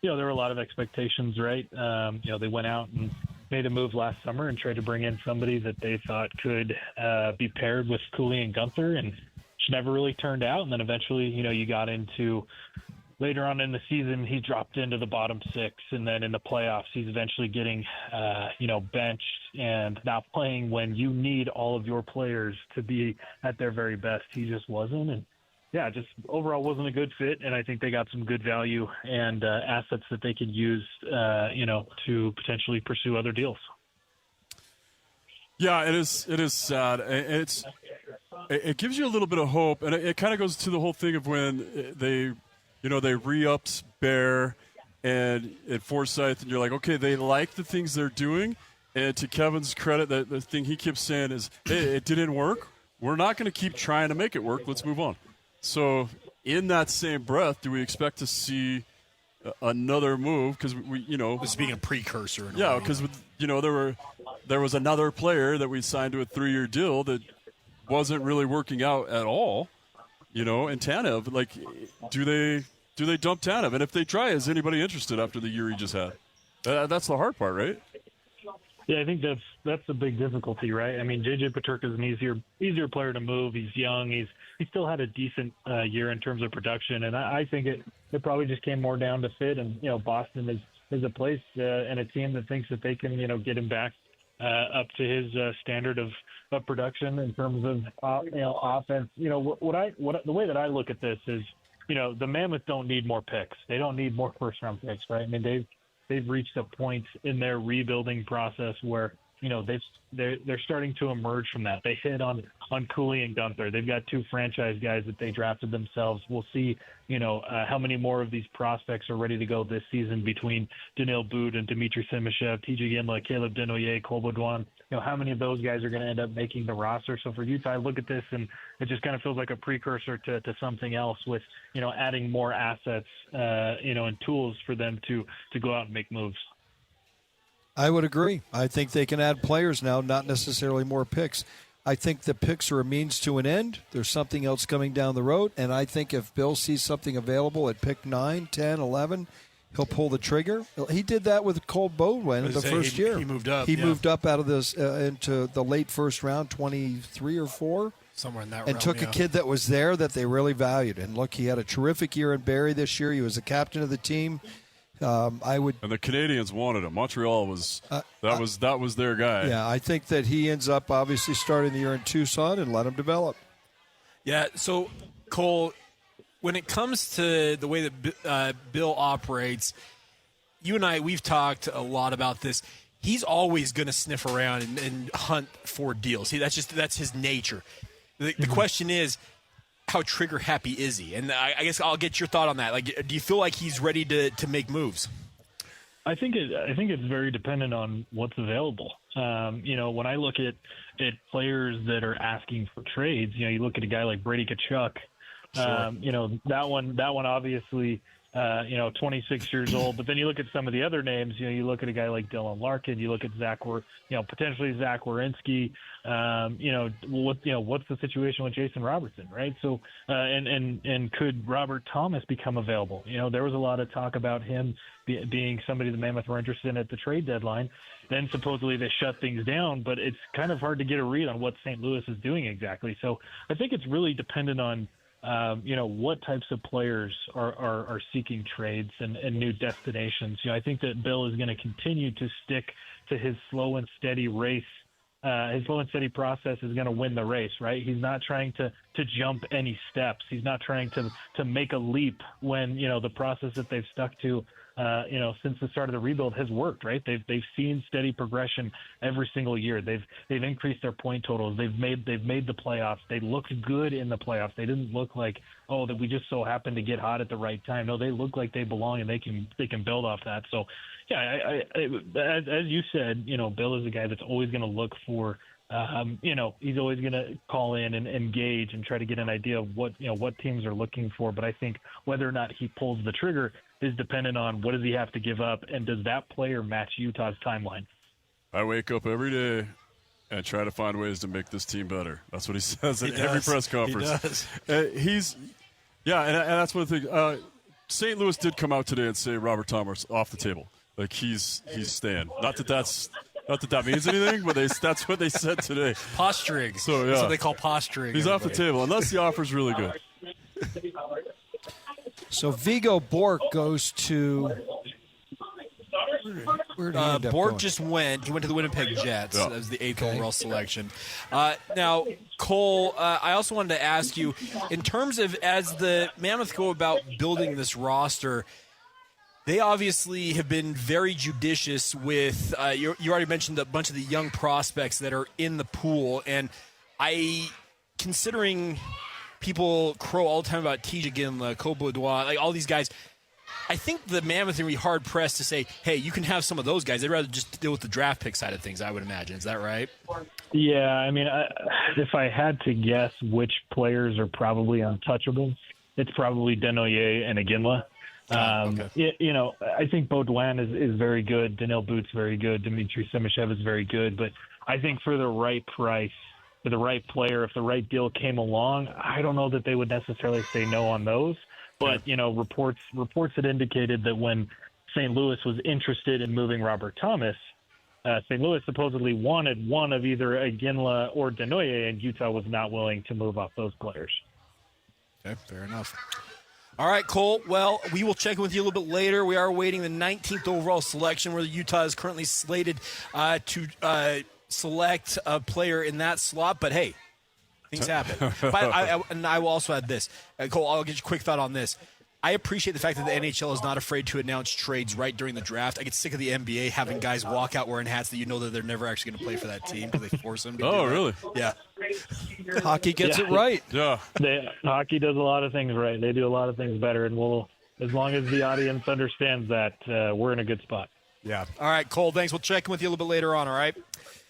there were a lot of expectations, right? They went out and made a move last summer and tried to bring in somebody that they thought could be paired with Cooley and Gunther, and which never really turned out. And then eventually, you got into later on in the season, he dropped into the bottom six, and then in the playoffs, he's eventually getting, benched and not playing when you need all of your players to be at their very best. He just wasn't, and just overall wasn't a good fit. And I think they got some good value and assets that they could use, to potentially pursue other deals. Yeah, it is sad. It gives you a little bit of hope, and it kind of goes to the whole thing of when they re-ups Bear and Forsyth, and you're like, okay, they like the things they're doing. And to Kevin's credit, the thing he keeps saying is, hey, it didn't work. We're not going to keep trying to make it work. Let's move on. So in that same breath, do we expect to see another move? Because this being a precursor. Yeah, because there was another player that we signed to a 3-year deal that wasn't really working out at all. And Tanev, do they dump Tanev? And if they try, is anybody interested after the year he just had? That's the hard part, right? Yeah, I think that's the big difficulty, right? I mean, J.J. Peterka is an easier player to move. He's young. He still had a decent year in terms of production, and I think it probably just came more down to fit. And Boston is a place and a team that thinks that they can get him back up to his standard of production in terms of offense. The way that I look at this is the Mammoth don't need more picks. They don't need more first round picks, right? I mean they've reached a point in their rebuilding process where they're starting to emerge from that. They hit on Cooley and Gunther. They've got 2 franchise guys that they drafted themselves. We'll see, how many more of these prospects are ready to go this season between Daniil Boot and Dmitry Simashev, TJ Ginla, Caleb Denoyer, Cole Baudouin. How many of those guys are going to end up making the roster? So for Utah, I look at this and it just kind of feels like a precursor to something else with, adding more assets, and tools for them to go out and make moves. I would agree. I think they can add players now, not necessarily more picks. I think the picks are a means to an end. There's something else coming down the road, and I think if Bill sees something available at pick 9, 10, 11, he'll pull the trigger. He did that with Cole Baudouin the first year. He moved up. He moved up out of this into the late first round, 23 or 4. Somewhere in that and realm, took a kid that was there that they really valued. And look, he had a terrific year in Barrie this year. He was the captain of the team. And the Canadians wanted him. Montreal was that was their guy. Yeah, I think that he ends up obviously starting the year in Tucson and let him develop. Yeah, so Cole, when it comes to the way that Bill operates, you and I, we've talked a lot about this. He's always going to sniff around and hunt for deals. That's his nature. The question is, how trigger happy is he? And I guess I'll get your thought on that. Do you feel like he's ready to make moves? I think it's very dependent on what's available. When I look at players that are asking for trades, you look at a guy like Brady Tkachuk. Sure. That one obviously, 26 years old. But then you look at some of the other names. You look at a guy like Dylan Larkin. You look at potentially Zach Werenski. What's the situation with Jason Robertson, right? So, and could Robert Thomas become available? There was a lot of talk about him being somebody the Mammoth were interested in at the trade deadline. Then supposedly they shut things down, but it's kind of hard to get a read on what St. Louis is doing exactly. So I think it's really dependent on what types of players are seeking trades and new destinations. I think that Bill is going to continue to stick to his slow and steady race. His slow and steady process is going to win the race, right? He's not trying to jump any steps. He's not trying to make a leap when, the process that they've stuck to since the start of the rebuild has worked, right? They've seen steady progression every single year. They've increased their point totals. They've made the playoffs. They looked good in the playoffs. They didn't look like, that we just so happened to get hot at the right time. No, they look like they belong, and they can build off that. So, yeah, as you said, Bill is a guy that's always going to look for. He's always going to call in and engage and try to get an idea of what teams are looking for. But I think whether or not he pulls the trigger is dependent on what does he have to give up, and does that player match Utah's timeline? I wake up every day and try to find ways to make this team better. That's what he says at every press conference. He does. And that's one thing. St. Louis did come out today and say Robert Thomas off the table. Like he's staying. Not that means anything, but that's what they said today. Posturing. So yeah, that's what they call posturing. He's off the table unless the offer's really good. So Vigo Bork goes to. Where did he end up Bork going? just went. He went to the Winnipeg Jets. Yeah. That was the 8th overall selection. Now, Cole, I also wanted to ask you, in terms of as the Mammoth go about building this roster, they obviously have been very judicious with. You already mentioned a bunch of the young prospects that are in the pool, and considering people crow all the time about TJ Ginla, Cole Boudoir, like all these guys. I think the Mammoth are going to be hard-pressed to say, hey, you can have some of those guys. They'd rather just deal with the draft pick side of things, I would imagine. Is that right? Yeah, I mean, if I had to guess which players are probably untouchable, it's probably Denoyer and Iginla. Okay. I think Baudouin is very good. Daniil Boot's very good. Dmitry Simashev is very good. But I think for the right price, for the right player, if the right deal came along, I don't know that they would necessarily say no on those. But, reports had indicated that when St. Louis was interested in moving Robert Thomas, St. Louis supposedly wanted one of either Iginla or Denoyer, and Utah was not willing to move off those players. Okay, fair enough. All right, Cole. Well, we will check in with you a little bit later. We are awaiting the 19th overall selection, where Utah is currently slated to select a player in that slot. But, hey, things happen. But I will also add this. Cole, I'll get you a quick thought on this. I appreciate the fact that the NHL is not afraid to announce trades right during the draft. I get sick of the NBA having guys walk out wearing hats that you know that they're never actually going to play for that team because they force them to do that. Really? Yeah. Hockey gets it right. Yeah. Hockey does a lot of things right. They do a lot of things better, and as long as the audience understands that, we're in a good spot. Yeah. All right, Cole, thanks. We'll check in with you a little bit later on, all right?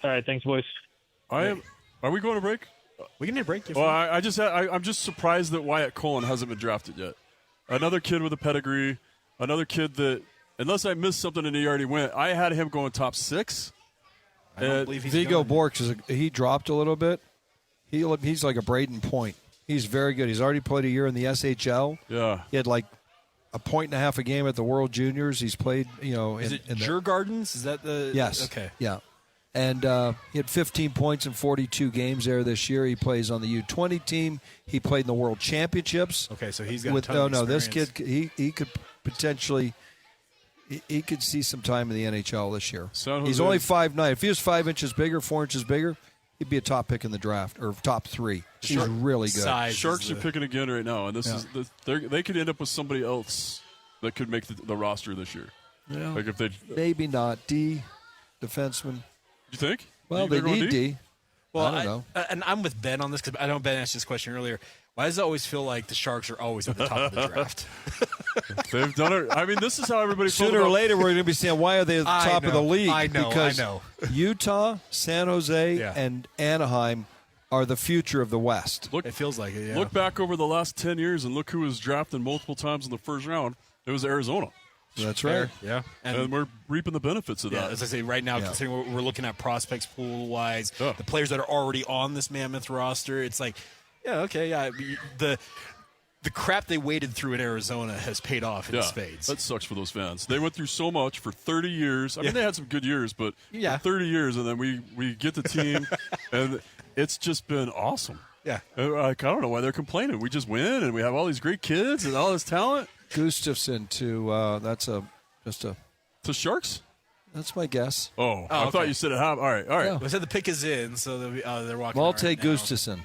All right, thanks, boys. Are we going to break? We can need a break. Well, I'm just surprised that Wyatt Cullen hasn't been drafted yet. Another kid with a pedigree, another kid that, unless I missed something and he already went, I had him going top 6. I don't believe he's Vigo going. Bork, he dropped a little bit. He's like a Braden Point. He's very good. He's already played a year in the SHL. Yeah. He had like a point and a half a game at the World Juniors. He's played, Is it Djurgårdens? Is that the? Yes. Okay. Yeah. And he had 15 points in 42 games there this year. He plays on the U20 team. He played in the World Championships. Okay, so he's got a ton of this experience. kid, he could potentially, he could see some time in the NHL this year. He's only 5'9". If he was 5 inches bigger, 4 inches bigger, he'd be a top pick in the draft, or top 3. He's really good. Sharks are picking again right now, and they could end up with somebody else that could make the roster this year. Yeah. Like if they maybe not defenseman. You think? Well, they need D. Well, I don't know. And I'm with Ben on this because I know Ben asked this question earlier. Why does it always feel like the Sharks are always at the top of the draft? They've done it. I mean, this is how everybody. Sooner or later, we're going to be saying, why are they at the top of the league? I know. Because Utah, San Jose, and Anaheim are the future of the West. It feels like it, yeah. Look back over the last 10 years and look who was drafted multiple times in the first round. It was Arizona. That's right. Yeah. And we're reaping the benefits of that. As I say, right now, considering we're looking at prospects pool-wise, the players that are already on this Mammoth roster, it's like, the crap they waded through in Arizona has paid off in spades. That sucks for those fans. They went through so much for 30 years. I mean, they had some good years, but for 30 years, and then we get the team, and it's just been awesome. Yeah. I don't know why they're complaining. We just win, and we have all these great kids and all this talent. Gustafson to Sharks? That's my guess. I thought you said it. All right. I said the pick is in, so they're walking. Well, I'll right take now. Gustafson.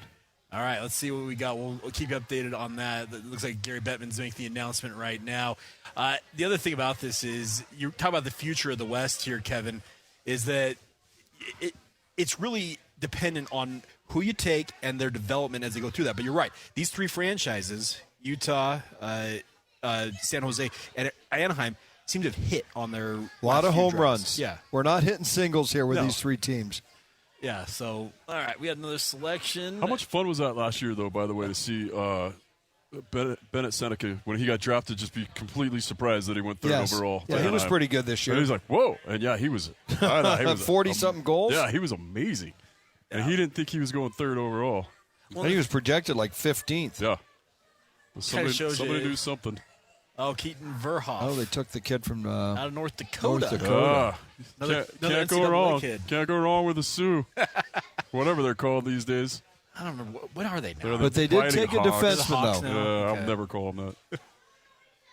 All right, let's see what we got. We'll keep you updated on that. It looks like Gary Bettman's making the announcement right now. The other thing about this is, you talk about the future of the West here, Kevin, is that it's really dependent on who you take and their development as they go through that. But you're right. These three franchises, Utah, San Jose, and Anaheim, seem to have hit on their A lot of home drives. runs. Yeah. We're not hitting singles here with No. these three teams. Yeah, so, all right, we had another selection. How much fun was that last year, though, by the way, to see Bennett Seneca, when he got drafted, just be completely surprised that he went third overall. Yeah, he was pretty good this year. And he's like, whoa. And, yeah, he was. 40-something goals? Yeah, he was amazing. And he didn't think he was going third overall. And he was projected like 15th. Yeah. Somebody do something. Oh, Keaton Verhoff. Oh, they took the kid from out of North Dakota. Can't go wrong. Kid. Can't go wrong with the Sioux. Whatever they're called these days. I don't remember. What are they now? But they did take a Hawks. defenseman, though. Yeah, I'll never call them that.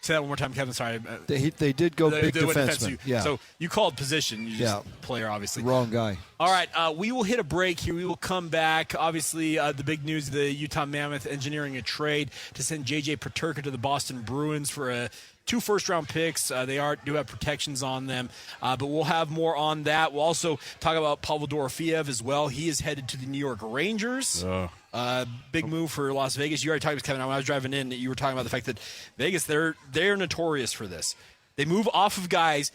Say that one more time, Kevin. Sorry. They did go big they went defenseman. Yeah. So you called position. You just player, obviously. Wrong guy. All right. We will hit a break here. We will come back. Obviously, the big news, the Utah Mammoth engineering a trade to send J.J. Peterka to the Boston Bruins for 2 first-round picks. They do have protections on them, but we'll have more on that. We'll also talk about Pavel Dorofeev as well. He is headed to the New York Rangers. Big move for Las Vegas. You already talked about, Kevin, when I was driving in, you were talking about the fact that Vegas, they're notorious for this. They move off of guys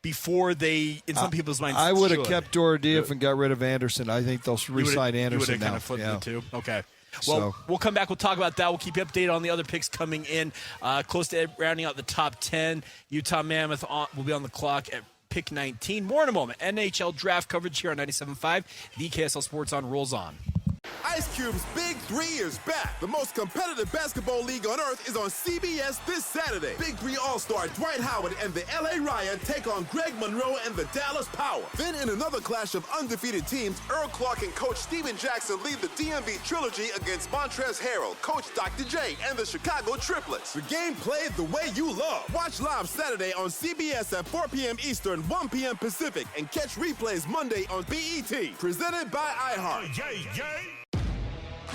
before they, in some people's minds, I would have should. kept Dorofeev and got rid of Anderson. I think they'll re-sign Anderson you now. kind of flipped Yeah. it too? Okay. Well, we'll come back. We'll talk about that. We'll keep you updated on the other picks coming in. Close to rounding out the top 10. Utah Mammoth will be on the clock at pick 19. More in a moment. NHL draft coverage here on 97.5. The KSL Sports On rolls on. Ice Cube's Big 3 is back. The most competitive basketball league on earth is on CBS this Saturday. Big 3 All-Star Dwight Howard and the LA Riot take on Greg Monroe and the Dallas Power. Then in another clash of undefeated teams, Earl Clark and Coach Steven Jackson lead the DMV Trilogy against Montrezl Harrell, Coach Dr. J, and the Chicago Triplets. The game played the way you love. Watch live Saturday on CBS at 4 p.m. Eastern, 1 p.m. Pacific, and catch replays Monday on BET. Presented by iHeart.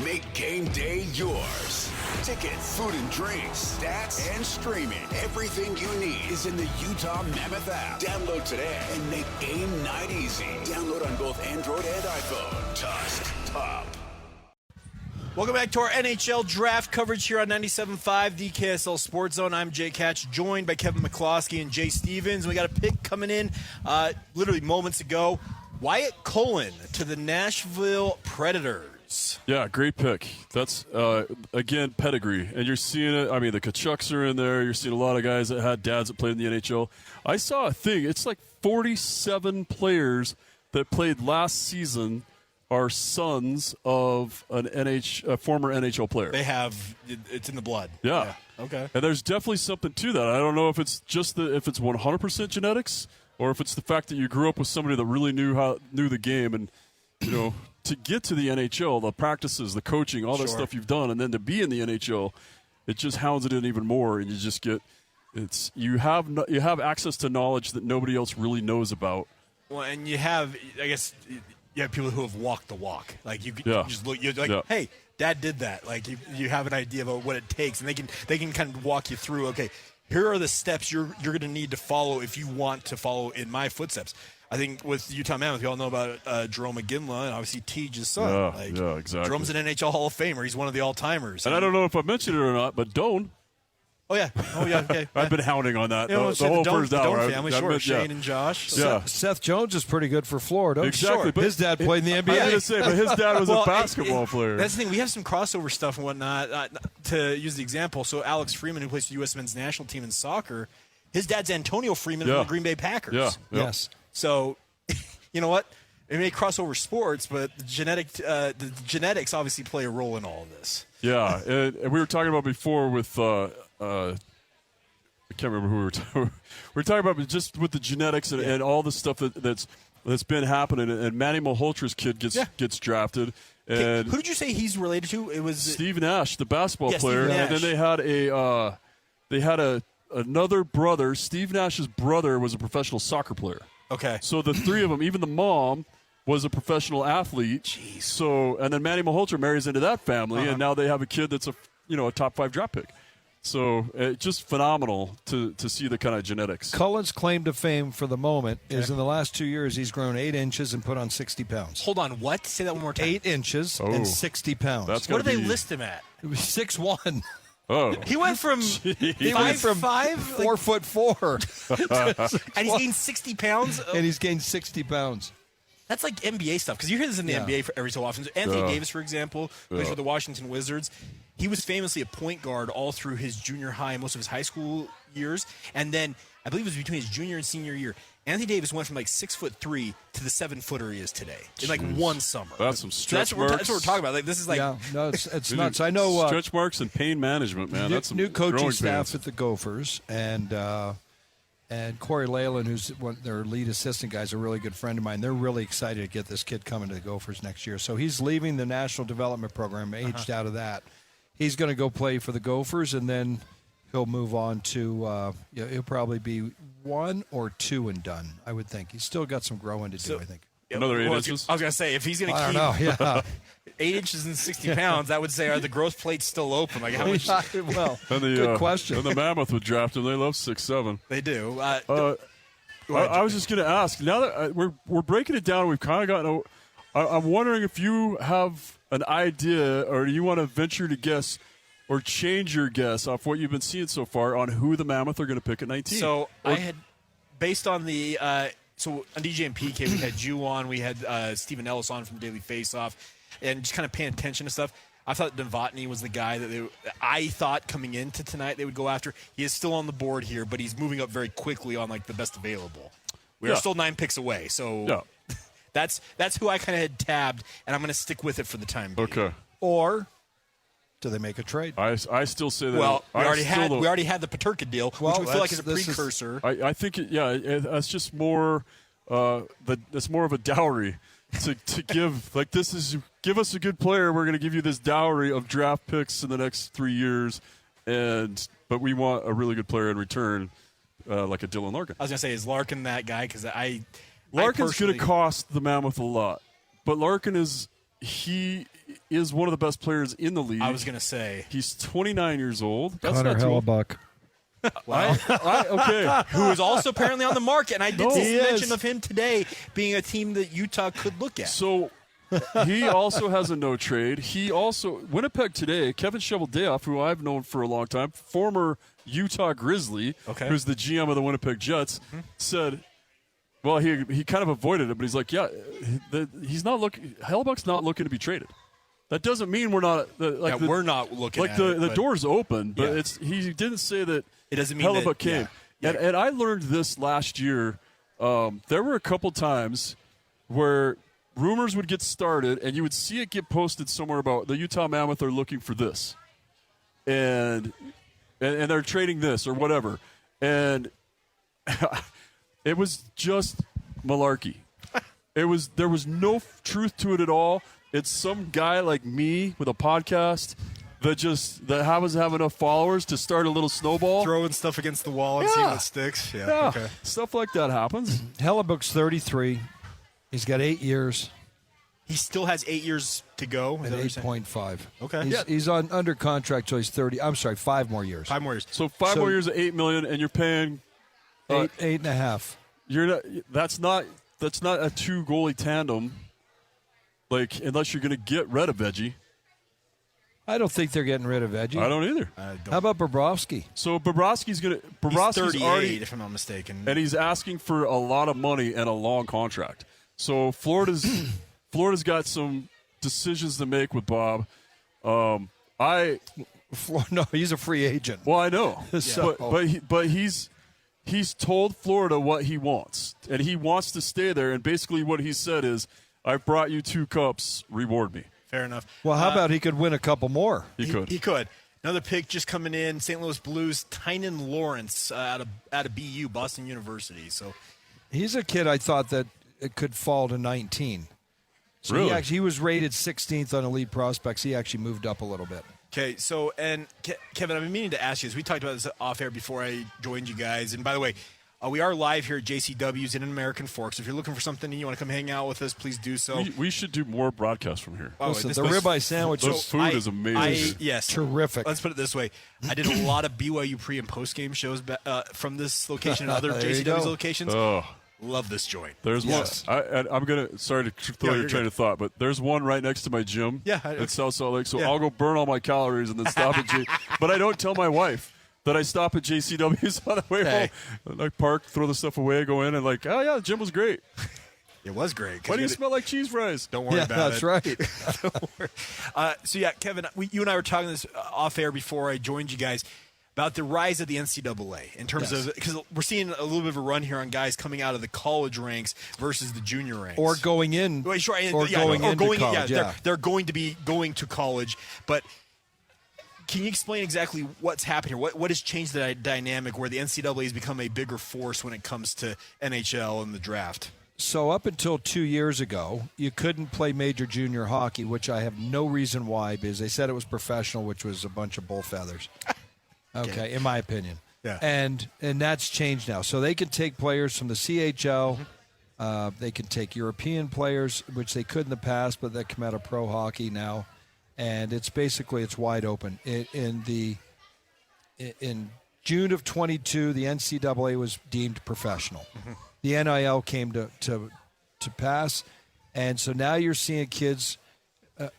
Make game day yours. Tickets, food and drinks, stats, and streaming. Everything you need is in the Utah Mammoth app. Download today and make game night easy. Download on both Android and iPhone. Tusk Top. Welcome back to our NHL draft coverage here on 97.5, the KSL Sports Zone. I'm Jay Catch, joined by Kevin McClosky and Jay Stevens. We got a pick coming in literally moments ago. Wyatt Cullen to the Nashville Predators. Yeah, great pick. That's, again, pedigree. And you're seeing it. I mean, the Kachucks are in there. You're seeing a lot of guys that had dads that played in the NHL. I saw a thing. It's like 47 players that played last season are sons of a former NHL player. They have, it's in the blood. Yeah. Okay. And there's definitely something to that. I don't know if it's just if it's 100% genetics or if it's the fact that you grew up with somebody that really knew the game and, you know, to get to the NHL, the practices, the coaching, all that stuff you've done, and then to be in the NHL, it just hounds it in even more, and you just get you have access to knowledge that nobody else really knows about. Well, and you have, I guess, you have people who have walked the walk. Like you just look, you're like, hey, Dad did that. Like you have an idea about what it takes, and they can kind of walk you through. Okay, here are the steps you're going to need to follow if you want to follow in my footsteps. I think with Utah Mammoth, we all know about Jerome McGinley and obviously Teja's son. Yeah, exactly. Jerome's an NHL Hall of Famer. He's one of the all-timers. And I don't know if I mentioned it or not, but Doan. Oh, yeah. Okay. I've been hounding on that the whole first hour. Doan family, sure. Shane and Josh. Yeah. Seth Jones is pretty good for Florida. Exactly. Sure. But his dad played in the NBA. I was going to say, but his dad was a basketball player. That's the thing. We have some crossover stuff and whatnot. To use the example, so Alex Freeman, who plays for the U.S. men's national team in soccer, his dad's Antonio Freeman from the Green Bay Packers. Yeah. Yes. So, you know what? It may cross over sports, but the genetics obviously play a role in all of this. Yeah, and we were talking about before with I can't remember who we were talking. We were talking about just with the genetics and all the stuff that's been happening. And Manny Malholtra's kid gets drafted. And who did you say he's related to? It was Steve Nash, the basketball player. Steve Nash. And then they had another brother. Steve Nash's brother was a professional soccer player. Okay. So the three of them, even the mom, was a professional athlete. Jeez. So, and then Manny Malhotra marries into that family, and now they have a kid that's a top 5 draft pick. So just phenomenal to see the kind of genetics. Cullen's claim to fame for the moment is in the last 2 years he's grown 8 inches and put on 60 pounds. Hold on, what? Say that one more time. 8 inches and 60 pounds. What do they list him at? 6'1". Oh, he went from 4'4", and he's gained 60 pounds. And he's gained 60 pounds. That's like NBA stuff, because you hear this in the NBA for every so often. Anthony Davis, for example, plays for the Washington Wizards. He was famously a point guard all through his junior high and most of his high school years. And then I believe it was between his junior and senior year, Anthony Davis went from like 6'3" to the 7-footer he is today in like one summer. That's some stretch marks. That's what we're talking about. Like, this is like no, it's nuts. I know stretch marks and pain management, man. That's some new coaching growing staff pains. at the Gophers, and Corey Leyland, who's one of their lead assistant guys, a really good friend of mine. They're really excited to get this kid coming to the Gophers next year. So he's leaving the National Development Program, aged out of that. He's going to go play for the Gophers, and then he'll move on to he'll probably be 1 or 2 and done, I would think. He's still got some growing to do, I think. Another 8 inches? I was going to say, if he's going to keep 8 inches and 60 pounds, I would say, are the growth plates still open? Like, how much? Well, good question. And the Mammoth would draft him. They love 6'7". They do. I was just going to ask, now that we're breaking it down, we've kind of gotten I'm wondering if you have an idea, or do you want to venture to guess or change your guess off what you've been seeing so far on who the Mammoth are going to pick at 19? So I had, based on the so on DJ and PK, we had you on, we had Stephen Ellis on from Daily Faceoff, and just kind of paying attention to stuff. I thought Novotny was the guy that I thought coming into tonight they would go after. He is still on the board here, but he's moving up very quickly on like the best available. We are still 9 picks away, so that's who I kind of had tabbed, and I'm going to stick with it for the time being. Okay. Or do they make a trade? I still say that. Well, we already had the Peterka deal, which we feel like is a precursor. I think that's just more that's more of a dowry to give. Like, this is, give us a good player, we're going to give you this dowry of draft picks in the next 3 years, but we want a really good player in return, like a Dylan Larkin. I was going to say, is Larkin that guy? Because Larkin's going to cost the Mammoth a lot, but Larkin is one of the best players in the league. I was going to say. He's 29 years old. That's Connor not too old. Hellebuck. Wow. Okay. Who is also apparently on the market, and I did see mention of him today being a team that Utah could look at. So he also has a no trade. He also, Winnipeg today, Kevin Shoveldayoff, who I've known for a long time, former Utah Grizzly, who's the GM of the Winnipeg Jets, said, well, he kind of avoided it, but he's like, Hellebuck's not looking to be traded. That doesn't mean we're not we're not looking like at the it, door's open, but he didn't say that it doesn't mean Hellebuck that, came. And I learned this last year. There were a couple times where rumors would get started, and you would see it get posted somewhere about the Utah Mammoth are looking for this, and they're trading this or whatever, and it was just malarkey. There was no truth to it at all. It's some guy like me with a podcast that happens to have enough followers to start a little snowball. Throwing stuff against the wall and seeing what sticks. Yeah. Okay. Stuff like that happens. Hellebuck's 33. He's got 8 years. He still has 8 years to go. At 8.5. Okay. He's under contract till he's 30. I'm sorry, 5 more years. 5 more years. So 5 more years at $8 million, and you're paying eight and a half. That's not a 2-goalie tandem. Like, unless you're going to get rid of Veggie. I don't think they're getting rid of Veggie. I don't either. How about Bobrovsky? So Bobrovsky's He's 38, already, if I'm not mistaken. and he's asking for a lot of money and a long contract. So Florida's got some decisions to make with Bob. No, he's a free agent. Well, I know, So- but he's told Florida what he wants, and he wants to stay there. And basically, what he said is, "I've brought you 2 cups. Reward me." Fair enough. Well, how about he could win a couple more? He could. He could. Another pick just coming in, St. Louis Blues, Tynan Lawrence out of BU, Boston University. So he's a kid I thought that it could fall to 19. So really? he was rated 16th on Elite Prospects. He actually moved up a little bit. Okay, so, and Kevin, I've been meaning to ask you this. We talked about this off air before I joined you guys. And by the way, We are live here at JCW's in American Forks. If you're looking for something and you want to come hang out with us, please do so. We should do more broadcasts from here. Oh, Listen, the ribeye sandwich. The food is amazing. Yes, terrific. Let's put it this way: I did a lot of BYU pre and post game shows from this location and other JCW's locations. Oh. Love this joint. There's one. I'm gonna. Sorry to throw your train of thought, but there's one right next to my gym. In South Salt Lake. So I'll go burn all my calories and then stop at J. But I don't tell my wife that I stop at JCW's on the way home. I park, throw the stuff away, go in, and like, oh yeah, the gym was great. It was great. Why do you smell like cheese fries? Don't worry about it. That's right. Don't worry. So yeah, Kevin, you and I were talking this off air before I joined you guys about the rise of the NCAA in terms of, because we're seeing a little bit of a run here on guys coming out of the college ranks versus the junior ranks, Or going in, going into college. They're going to be going to college, but. Can you explain exactly what's happened here? What has changed the dynamic where the NCAA has become a bigger force when it comes to NHL and the draft? So up until 2 years ago, you couldn't play major junior hockey, which I have no reason why, because they said it was professional, which was a bunch of bull feathers. Okay, in my opinion. Yeah. And that's changed now. So they can take players from the CHL. They can take European players, which they could in the past, but that come out of pro hockey now. And it's wide open. In June of 22, the NCAA was deemed professional. The NIL came to pass, and so now you're seeing kids.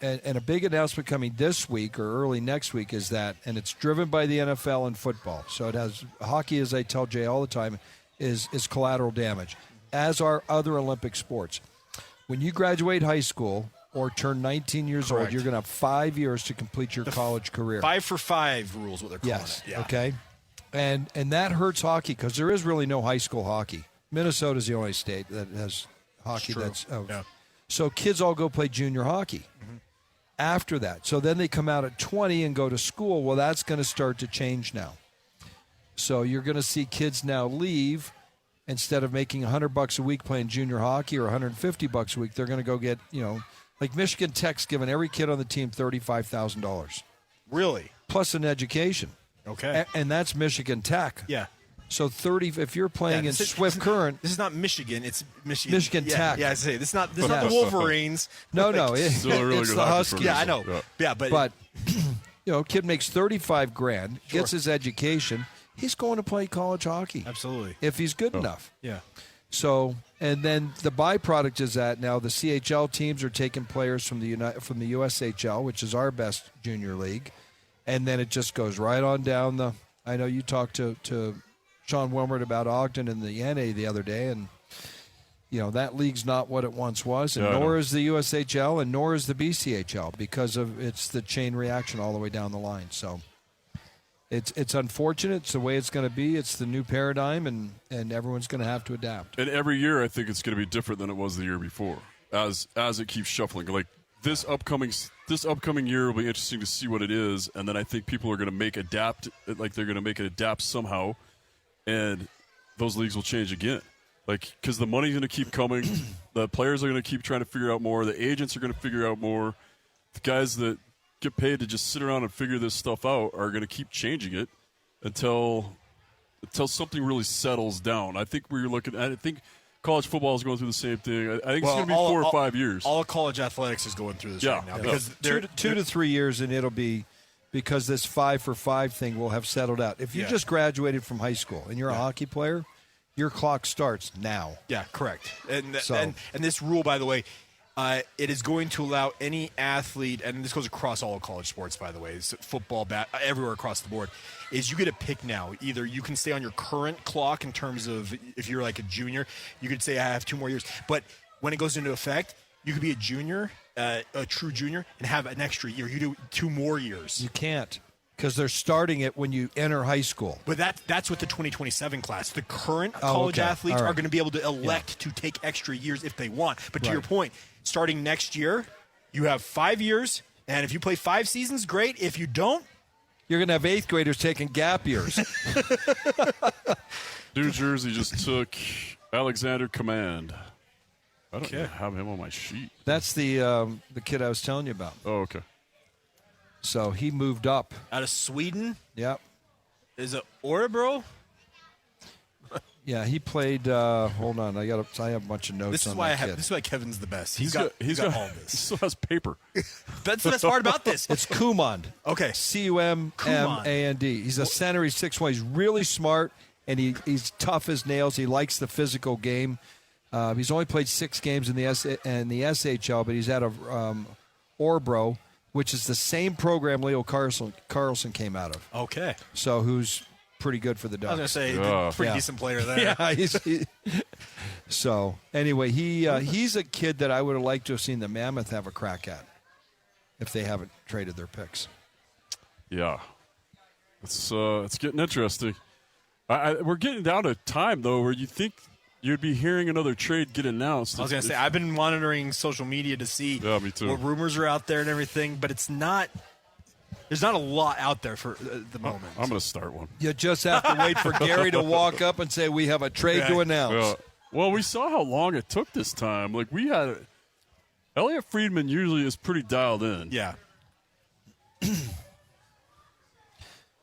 And a big announcement coming this week or early next week is that, and it's driven by the NFL and football. So it has hockey, as I tell Jay all the time, is collateral damage, as are other Olympic sports. When you graduate high school or turn 19 years old, you're going to have 5 years to complete your college career. 5 for 5 rules, what they're calling it. Yeah. Okay. And that hurts hockey because there is really no high school hockey. Minnesota's the only state that has hockey. So kids all go play junior hockey after that. So then they come out at 20 and go to school. Well, that's going to start to change now. So you're going to see kids now leave. Instead of making $100 a week playing junior hockey or $150 a week, they're going to go get, like Michigan Tech's giving every kid on the team $35,000. Really? Plus an education. Okay. And that's Michigan Tech. Yeah. So if you're playing in Swift Current. This is not Michigan, it's Michigan. Michigan Tech. Yeah, I say this is not the Wolverines. No, it's the Huskies. Yeah, I know. Yeah, but kid makes $35,000, gets his education. He's going to play college hockey. Absolutely. If he's good enough. Yeah. So, and then the byproduct is that now the CHL teams are taking players from the USHL, which is our best junior league, and then it just goes right on down the. I know you talked to Sean Wilmert about Ogden and the NA the other day, and that league's not what it once was, and nor is the USHL, and nor is the BCHL because of it's the chain reaction all the way down the line. So. It's unfortunate. It's the way it's going to be. It's the new paradigm, and everyone's going to have to adapt. And every year, I think it's going to be different than it was the year before, as it keeps shuffling. Like this upcoming year will be interesting to see what it is, and then I think people are going to make it adapt somehow, and those leagues will change again. Like because the money's going to keep coming, the players are going to keep trying to figure out more, the agents are going to figure out more, the guys that get paid to just sit around and figure this stuff out are going to keep changing it until something really settles down. I think I think college football is going through the same thing. I think it's going to be 4 or 5 years. All college athletics is going through this right now. Because two to 3 years, and it'll be because this 5 for 5 thing will have settled out. If you just graduated from high school and you're a hockey player, your clock starts now. Yeah, correct. And this rule, by the way, it is going to allow any athlete, and this goes across all college sports, by the way, it's football, everywhere across the board, is you get a pick now. Either you can stay on your current clock in terms of if you're like a junior, you could say I have 2 more years. But when it goes into effect, you could be a junior, a true junior, and have an extra year. You do 2 more years. You can't. Because they're starting it when you enter high school. But that's with the 2027 class. The current college athletes are going to be able to elect to take extra years if they want. But to your point, starting next year, you have 5 years, and if you play 5 seasons, great. If you don't, you're going to have 8th graders taking gap years. New Jersey just took Alexander Command. I don't even have him on my sheet. That's the kid I was telling you about. Oh, okay. So he moved up. Out of Sweden? Yep. Is it Orebro? Yeah, he played. Hold on, I have a bunch of notes. This is on why that kid. This is why Kevin's the best. He's got all this. He still has paper. That's the best part about this. It's Kumand. Okay, Cumand. He's a center. He's 6'1". He's really smart, and he's tough as nails. He likes the physical game. He's only played 6 games in the SHL, but he's out of Orebro, which is the same program Leo Carlson came out of. Okay, so who's pretty good for the Ducks. I was going to say, pretty decent player there. Yeah, so anyway, he's a kid that I would have liked to have seen the Mammoth have a crack at if they haven't traded their picks. Yeah, it's getting interesting. We're getting down to time though, where you think you'd be hearing another trade get announced. I was going to say, I've been monitoring social media to see me too. what rumors are out there and everything, but it's not. There's not a lot out there for the moment. I'm going to start one. You just have to wait for Gary to walk up and say, we have a trade to announce. Yeah. Well, we saw how long it took this time. Like, we had Elliot Friedman usually is pretty dialed in. Yeah.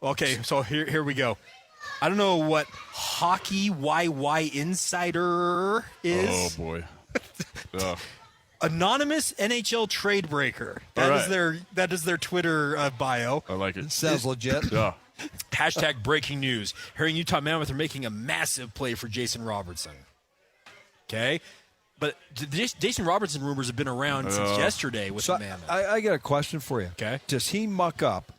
Okay, so here we go. I don't know what Hockey YY Insider is. Oh, boy. Yeah. Anonymous NHL trade breaker. That is their Twitter bio. I like it. Sounds legit. Yeah. Hashtag breaking news. Hearing Utah Mammoth are making a massive play for Jason Robertson. Okay? But the Jason Robertson rumors have been around since yesterday with the Mammoth. I got a question for you. Okay. Does he muck up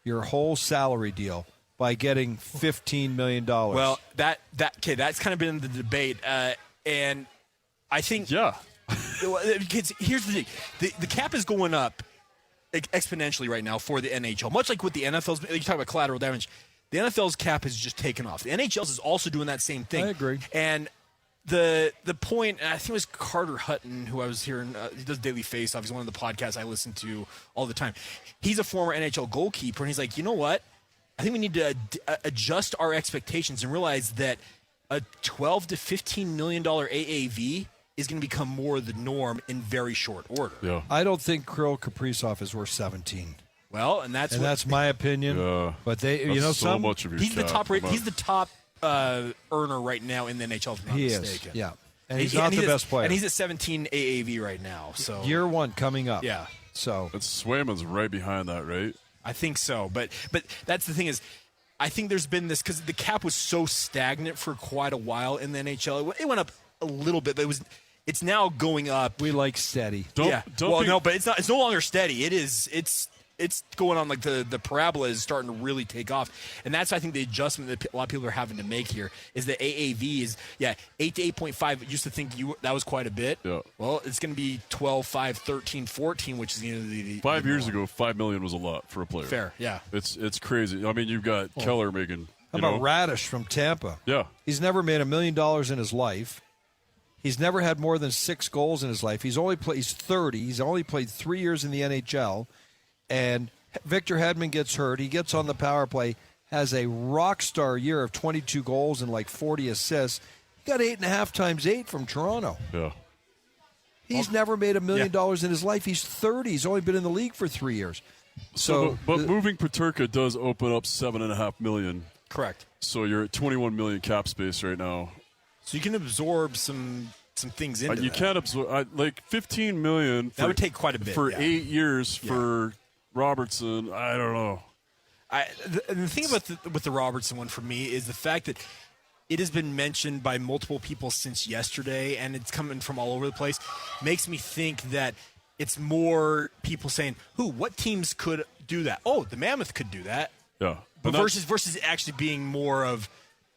your whole salary deal by getting $15 million? Well, that's kind of been the debate. And I think... Yeah. Here's the thing. The cap is going up exponentially right now for the NHL. Much like with the NFL's, you talk about collateral damage, the NFL's cap has just taken off. The NHL's is also doing that same thing. I agree. And the point, and I think it was Carter Hutton, who I was hearing, he does Daily Face-Off. He's one of the podcasts I listen to all the time. He's a former NHL goalkeeper, and he's like, you know what? I think we need to adjust our expectations and realize that a $12 to $15 million AAV is going to become more the norm in very short order. Yeah. I don't think Kirill Kaprizov is worth 17. Well, and that's my opinion. Yeah. But so much of your he's cap. the top rate. He's the top earner right now in the NHL. If I'm not mistaken. Yeah. And he's not the best player. And he's at 17 AAV right now. So year 1 coming up. Yeah. So Swayman's right behind that, right? I think so. But that's the thing is, I think there's been this because the cap was so stagnant for quite a while in the NHL. It went up a little bit, but it's now going up. We like steady. But it's not. It's no longer steady. It's going on like the parabola is starting to really take off, and that's I think the adjustment that a lot of people are having to make here is the AAV is 8 to 8.5. Used to think that was quite a bit. Yeah. Well, it's going to be 12, 5, 13, 14, which is the 5 years ago, $5 million was a lot for a player. Fair, yeah. It's crazy. I mean, you've got Keller making. How about Radish from Tampa? Yeah. He's never made $1 million in his life. He's never had more than 6 goals in his life. He's 30. He's only played 3 years in the NHL. And Victor Hedman gets hurt. He gets on the power play, has a rock star year of 22 goals and like 40 assists. He got 8.5 times 8 from Toronto. Yeah. He's never made $1 million in his life. He's 30. He's only been in the league for 3 years. But moving Peterka does open up $7.5 million. Correct. So you're at $21 million cap space right now. So you can absorb some things into you that. can't absorb like $15 million. That would take quite a bit for 8 years for Robertson. I don't know. The thing about with the Robertson one for me is the fact that it has been mentioned by multiple people since yesterday, and it's coming from all over the place. Makes me think that it's more people saying, what teams could do that? Oh, the Mammoth could do that. Yeah. But versus actually being more of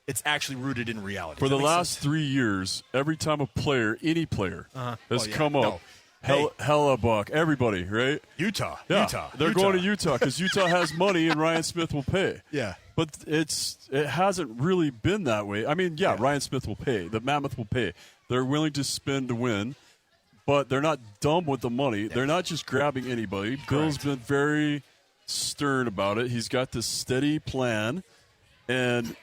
it's actually rooted in reality. For the last 3 years, every time a player, any player, has come up, Hellebuck, everybody, right? Utah. They're going to Utah because Utah has money and Ryan Smith will pay. Yeah. But it hasn't really been that way. I mean, Ryan Smith will pay. The Mammoth will pay. They're willing to spend to win, but they're not dumb with the money. Yeah. They're not just grabbing anybody. Correct. Bill's been very stern about it. He's got this steady plan. And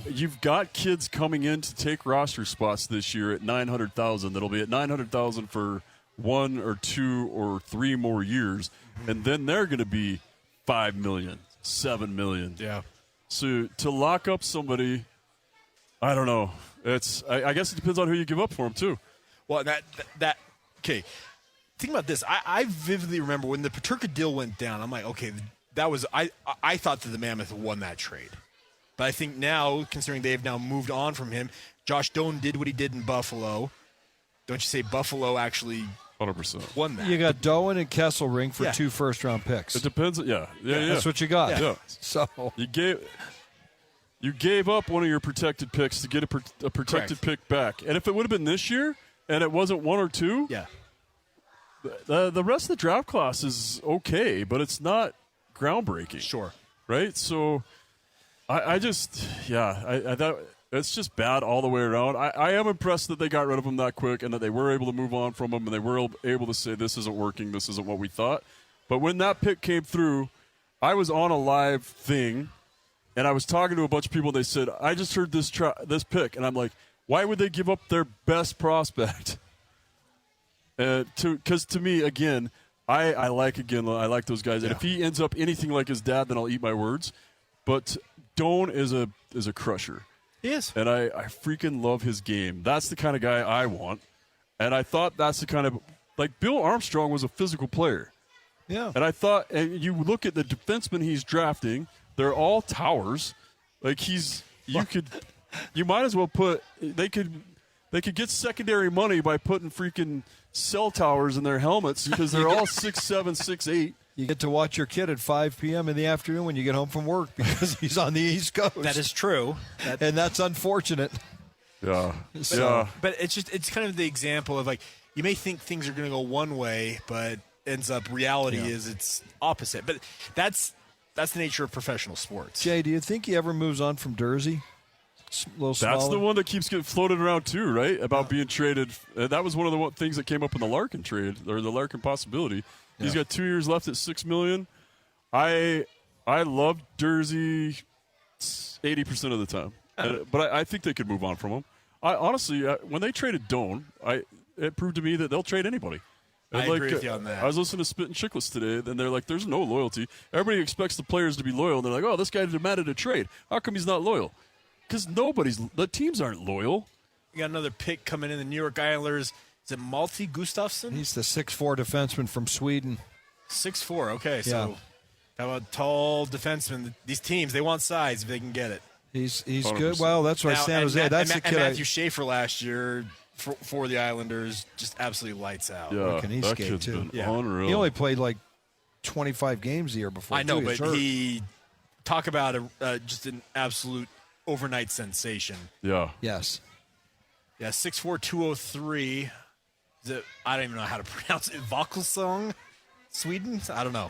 you've got kids coming in to take roster spots this year at $900,000. That'll be at $900,000 for 1 or 2 or 3 more years, and then they're going to be $5 million, $7 million. Yeah. So to lock up somebody I don't know. I guess it depends on who you give up for him too. Well, that okay. Think about this. I vividly remember when the Peterka deal went down. I'm like, okay, that was I thought that the Mammoth won that trade, but I think now, considering they've now moved on from him, Josh Doan did what he did in Buffalo. Don't you say Buffalo actually 100% won that? You got Doan and Kesselring for 2 first-round picks. It depends. Yeah. That's what you got. Yeah. So you gave up one of your protected picks to get a protected pick back, and if it would have been this year and it wasn't 1 or 2, the rest of the draft class is okay, but it's not groundbreaking. Sure. Right? So I thought it's just bad all the way around. I am impressed that they got rid of him that quick and that they were able to move on from him and they were able to say this isn't working, this isn't what we thought. But when that pick came through, I was on a live thing and I was talking to a bunch of people. They said, I just heard this pick. And I'm like, why would they give up their best prospect? Because to me, again, I like those guys. And if he ends up anything like his dad, then I'll eat my words. But Doan is a crusher. He is. And I freaking love his game. That's the kind of guy I want. And I thought that's the kind of – like Bill Armstrong was a physical player. Yeah. And I thought – and you look at the defensemen he's drafting, they're all towers. Like you might as well put – they could get secondary money by putting freaking cell towers in their helmets because they're all 6'7", 6'8". You get to watch your kid at 5 p.m. in the afternoon when you get home from work because he's on the East Coast. That is true. And that's unfortunate. Yeah. But it's kind of the example of like you may think things are going to go one way, but ends up reality is it's opposite. But that's the nature of professional sports. Jay, do you think he ever moves on from Jersey? That's the one that keeps getting floated around too, right? About being traded. That was one of the things that came up in the Larkin trade or the Larkin possibility. He's got 2 years left at $6 million. I love Jersey 80% of the time, but I think they could move on from him. I honestly, when they traded Doan, it proved to me that they'll trade anybody. I agree with you on that. I was listening to Spit and Chicklets today, and they're like, "There's no loyalty. Everybody expects the players to be loyal." And they're like, "Oh, this guy demanded a trade. How come he's not loyal?" Because the teams aren't loyal. You got another pick coming in, the New York Islanders. Is it Malte Gustafsson? He's the 6'4" defenseman from Sweden. 6'4", okay. So how about tall defenseman? These teams, they want size if they can get it. He's good. Well, that's why San Jose. That's the kid. And Matthew Schaefer last year for the Islanders just absolutely lights out. Yeah, can he skate too? Unreal. He only played like 25 games the year before. I know, but he talk about just an absolute overnight sensation. Yeah. Yes. Yeah, 6'4", 203. I don't even know how to pronounce it. Vokelsong, Sweden? I don't know.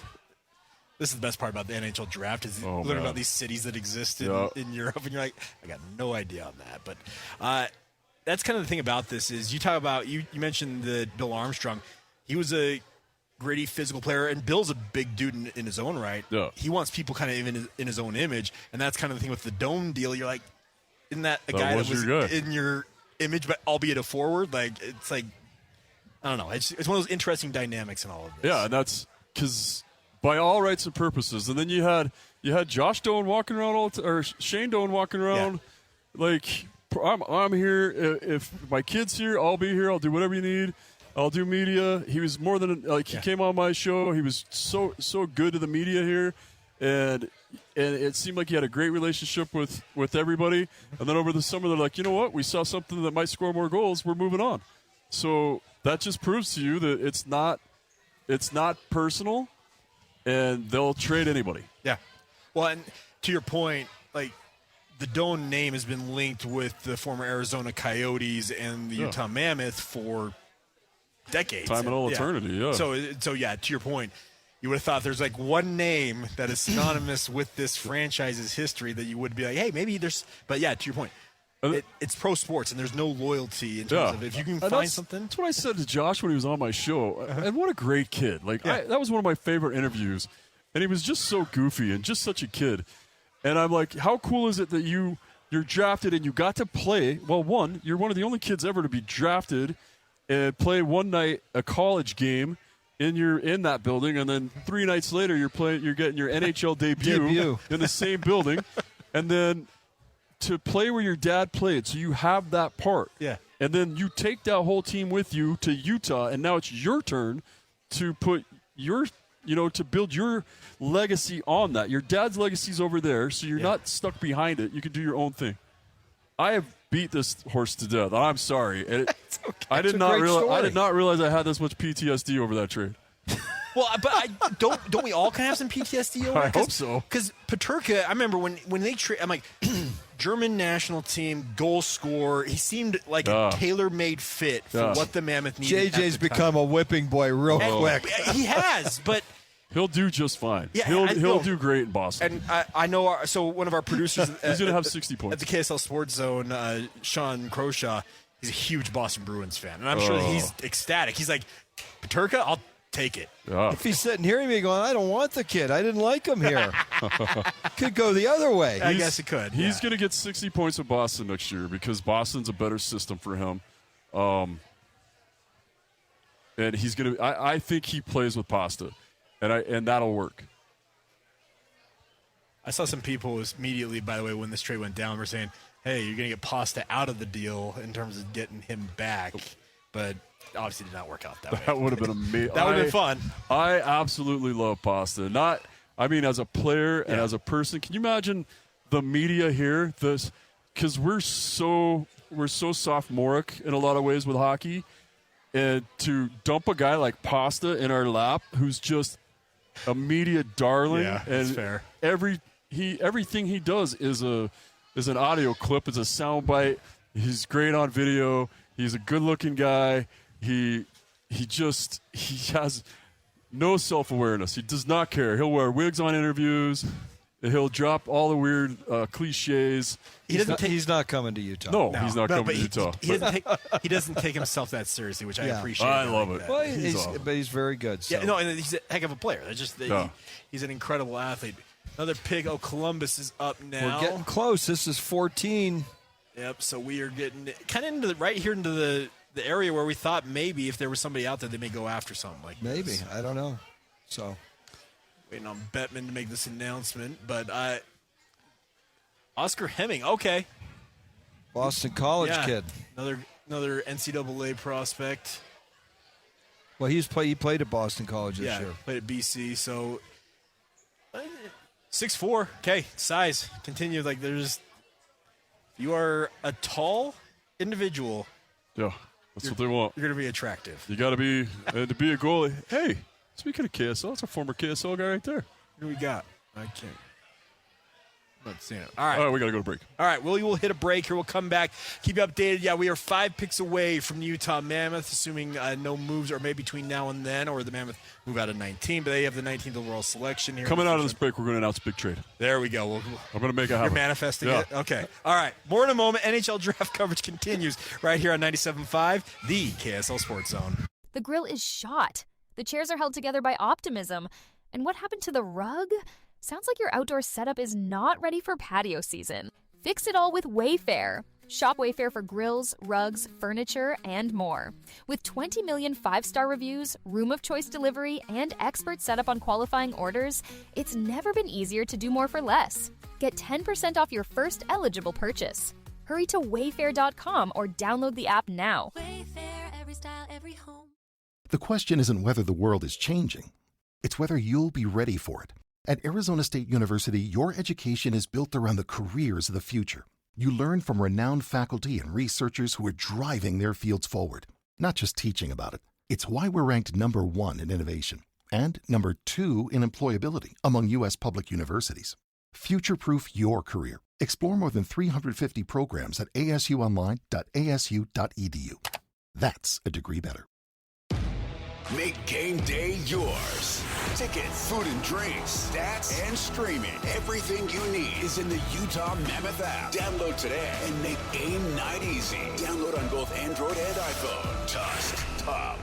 This is the best part about the NHL draft is learning about these cities that exist in Europe, and you're like, I got no idea on that. But that's kind of the thing about this is you talk about you mentioned Bill Armstrong. He was a gritty physical player, and Bill's a big dude in his own right. Yeah. He wants people kind of in his own image, and that's kind of the thing with the Dome deal. You're like, isn't that a guy that was in your image, but albeit a forward? Like it's like I don't know. It's one of those interesting dynamics in all of this. Yeah, and that's because by all rights and purposes, and then you had Josh Doan walking around or Shane Doan walking around like I'm here. If my kid's here, I'll be here. I'll do whatever you need. I'll do media. He was more than he came on my show. He was so good to the media here, and it seemed like he had a great relationship with everybody. And then over the summer, they're like, you know what? We saw something that might score more goals. We're moving on. So that just proves to you that it's not personal, and they'll trade anybody. Yeah. Well, and to your point, like the Doan name has been linked with the former Arizona Coyotes and the Utah Mammoth for decades. Time and all eternity, yeah. So yeah, to your point, you would have thought there's like one name that is synonymous with this franchise's history that you would be like, hey, maybe there's – but yeah, to your point, it's pro sports and there's no loyalty in terms of if you can find something. That's what I said to Josh when he was on my show. And what a great kid. Like that was one of my favorite interviews. And he was just so goofy and just such a kid. And I'm like, how cool is it that you're drafted and you got to play – well, one, you're one of the only kids ever to be drafted – and play one night a college game in that building, and then 3 nights later you're getting your NHL debut in the same building, and then to play where your dad played, so you have that part. Yeah. And then you take that whole team with you to Utah, and now it's your turn to put your, to build your legacy on that. Your dad's legacy's over there, so you're not stuck behind it. You can do your own thing. I have beat this horse to death. I'm sorry. Okay. I did not realize I had this much PTSD over that trade. Well, but don't we all kind of have some PTSD over it? I hope so. Because Peterka, I remember when they I'm like, German national team, goal scorer. He seemed like a tailor-made fit for what the Mammoth needed. JJ's become a whipping boy real quick. He has, but he'll do just fine. Yeah, he'll do great in Boston. And I know. So one of our producers, he's going to have 60 points at the KSL Sports Zone. Sean Croshaw, he's a huge Boston Bruins fan, and I'm sure he's ecstatic. He's like, Peterka, I'll take it. If he's sitting hearing me going, I don't want the kid. I didn't like him here. Could go the other way. I guess it could. He's going to get 60 points with Boston next year because Boston's a better system for him. And he's going to. I think he plays with Pasta, and that'll work. I saw some people immediately, by the way, when this trade went down, were saying, "Hey, you're going to get Pasta out of the deal in terms of getting him back," but obviously did not work out that way. That would have been amazing. That would have been fun. I absolutely love Pasta. As a player and as a person. Can you imagine the media here? Because we're so sophomoric in a lot of ways with hockey, and to dump a guy like Pasta in our lap, who's just a media darling. Yeah, and that's fair. Everything he does is an audio clip. It's a soundbite. He's great on video. He's a good-looking guy. He has no self-awareness. He does not care. He'll wear wigs on interviews. He'll drop all the weird cliches. He's not coming to Utah. No, he's not coming to Utah. He doesn't take himself that seriously, which I appreciate. I love it. Well, but he's very good. So. Yeah, no, and he's a heck of a player. He's an incredible athlete. Another pick. Columbus is up now. We're getting close. This is 14. Yep. So we are getting kind of into the area where we thought maybe if there was somebody out there, they may go after something like maybe. this. I don't know. So waiting on Bettman to make this announcement, but Oscar Hemming, okay, Boston College kid, another NCAA prospect. Well, he played at Boston College this year. Played at BC. So 6'4", okay, size. Continue you are a tall individual. Yeah. That's what they want. You're going to be attractive. You got to be, and to be a goalie. Hey, speaking of KSL, that's a former KSL guy right there. Who we got? I can't. I'm not seeing it. All right. We got to go to break. All right. We will hit a break here. We'll come back. Keep you updated. Yeah, we are 5 picks away from the Utah Mammoth, assuming no moves are made between now and then, or the Mammoth move out of 19. But they have the 19th overall selection here. Coming out of this break, we're going to announce a big trade. There we go. I'm going to make it happen. You're manifesting it? Okay. All right. More in a moment. NHL draft coverage continues right here on 97.5, the KSL Sports Zone. The grill is shot. The chairs are held together by optimism. And what happened to the rug? Sounds like your outdoor setup is not ready for patio season. Fix it all with Wayfair. Shop Wayfair for grills, rugs, furniture, and more. With 20 million 5-star reviews, room of choice delivery, and expert setup on qualifying orders, it's never been easier to do more for less. Get 10% off your first eligible purchase. Hurry to wayfair.com or download the app now. Wayfair, every style, every home. The question isn't whether the world is changing. It's whether you'll be ready for it. At Arizona State University, your education is built around the careers of the future. You learn from renowned faculty and researchers who are driving their fields forward, not just teaching about it. It's why we're ranked #1 in innovation and #2 in employability among U.S. public universities. Future-proof your career. Explore more than 350 programs at asuonline.asu.edu. That's a degree better. Make game day yours. Tickets, food and drinks, stats, and streaming. Everything you need is in the Utah Mammoth app. Download today and make game night easy. Download on both Android and iPhone. Tusk Top.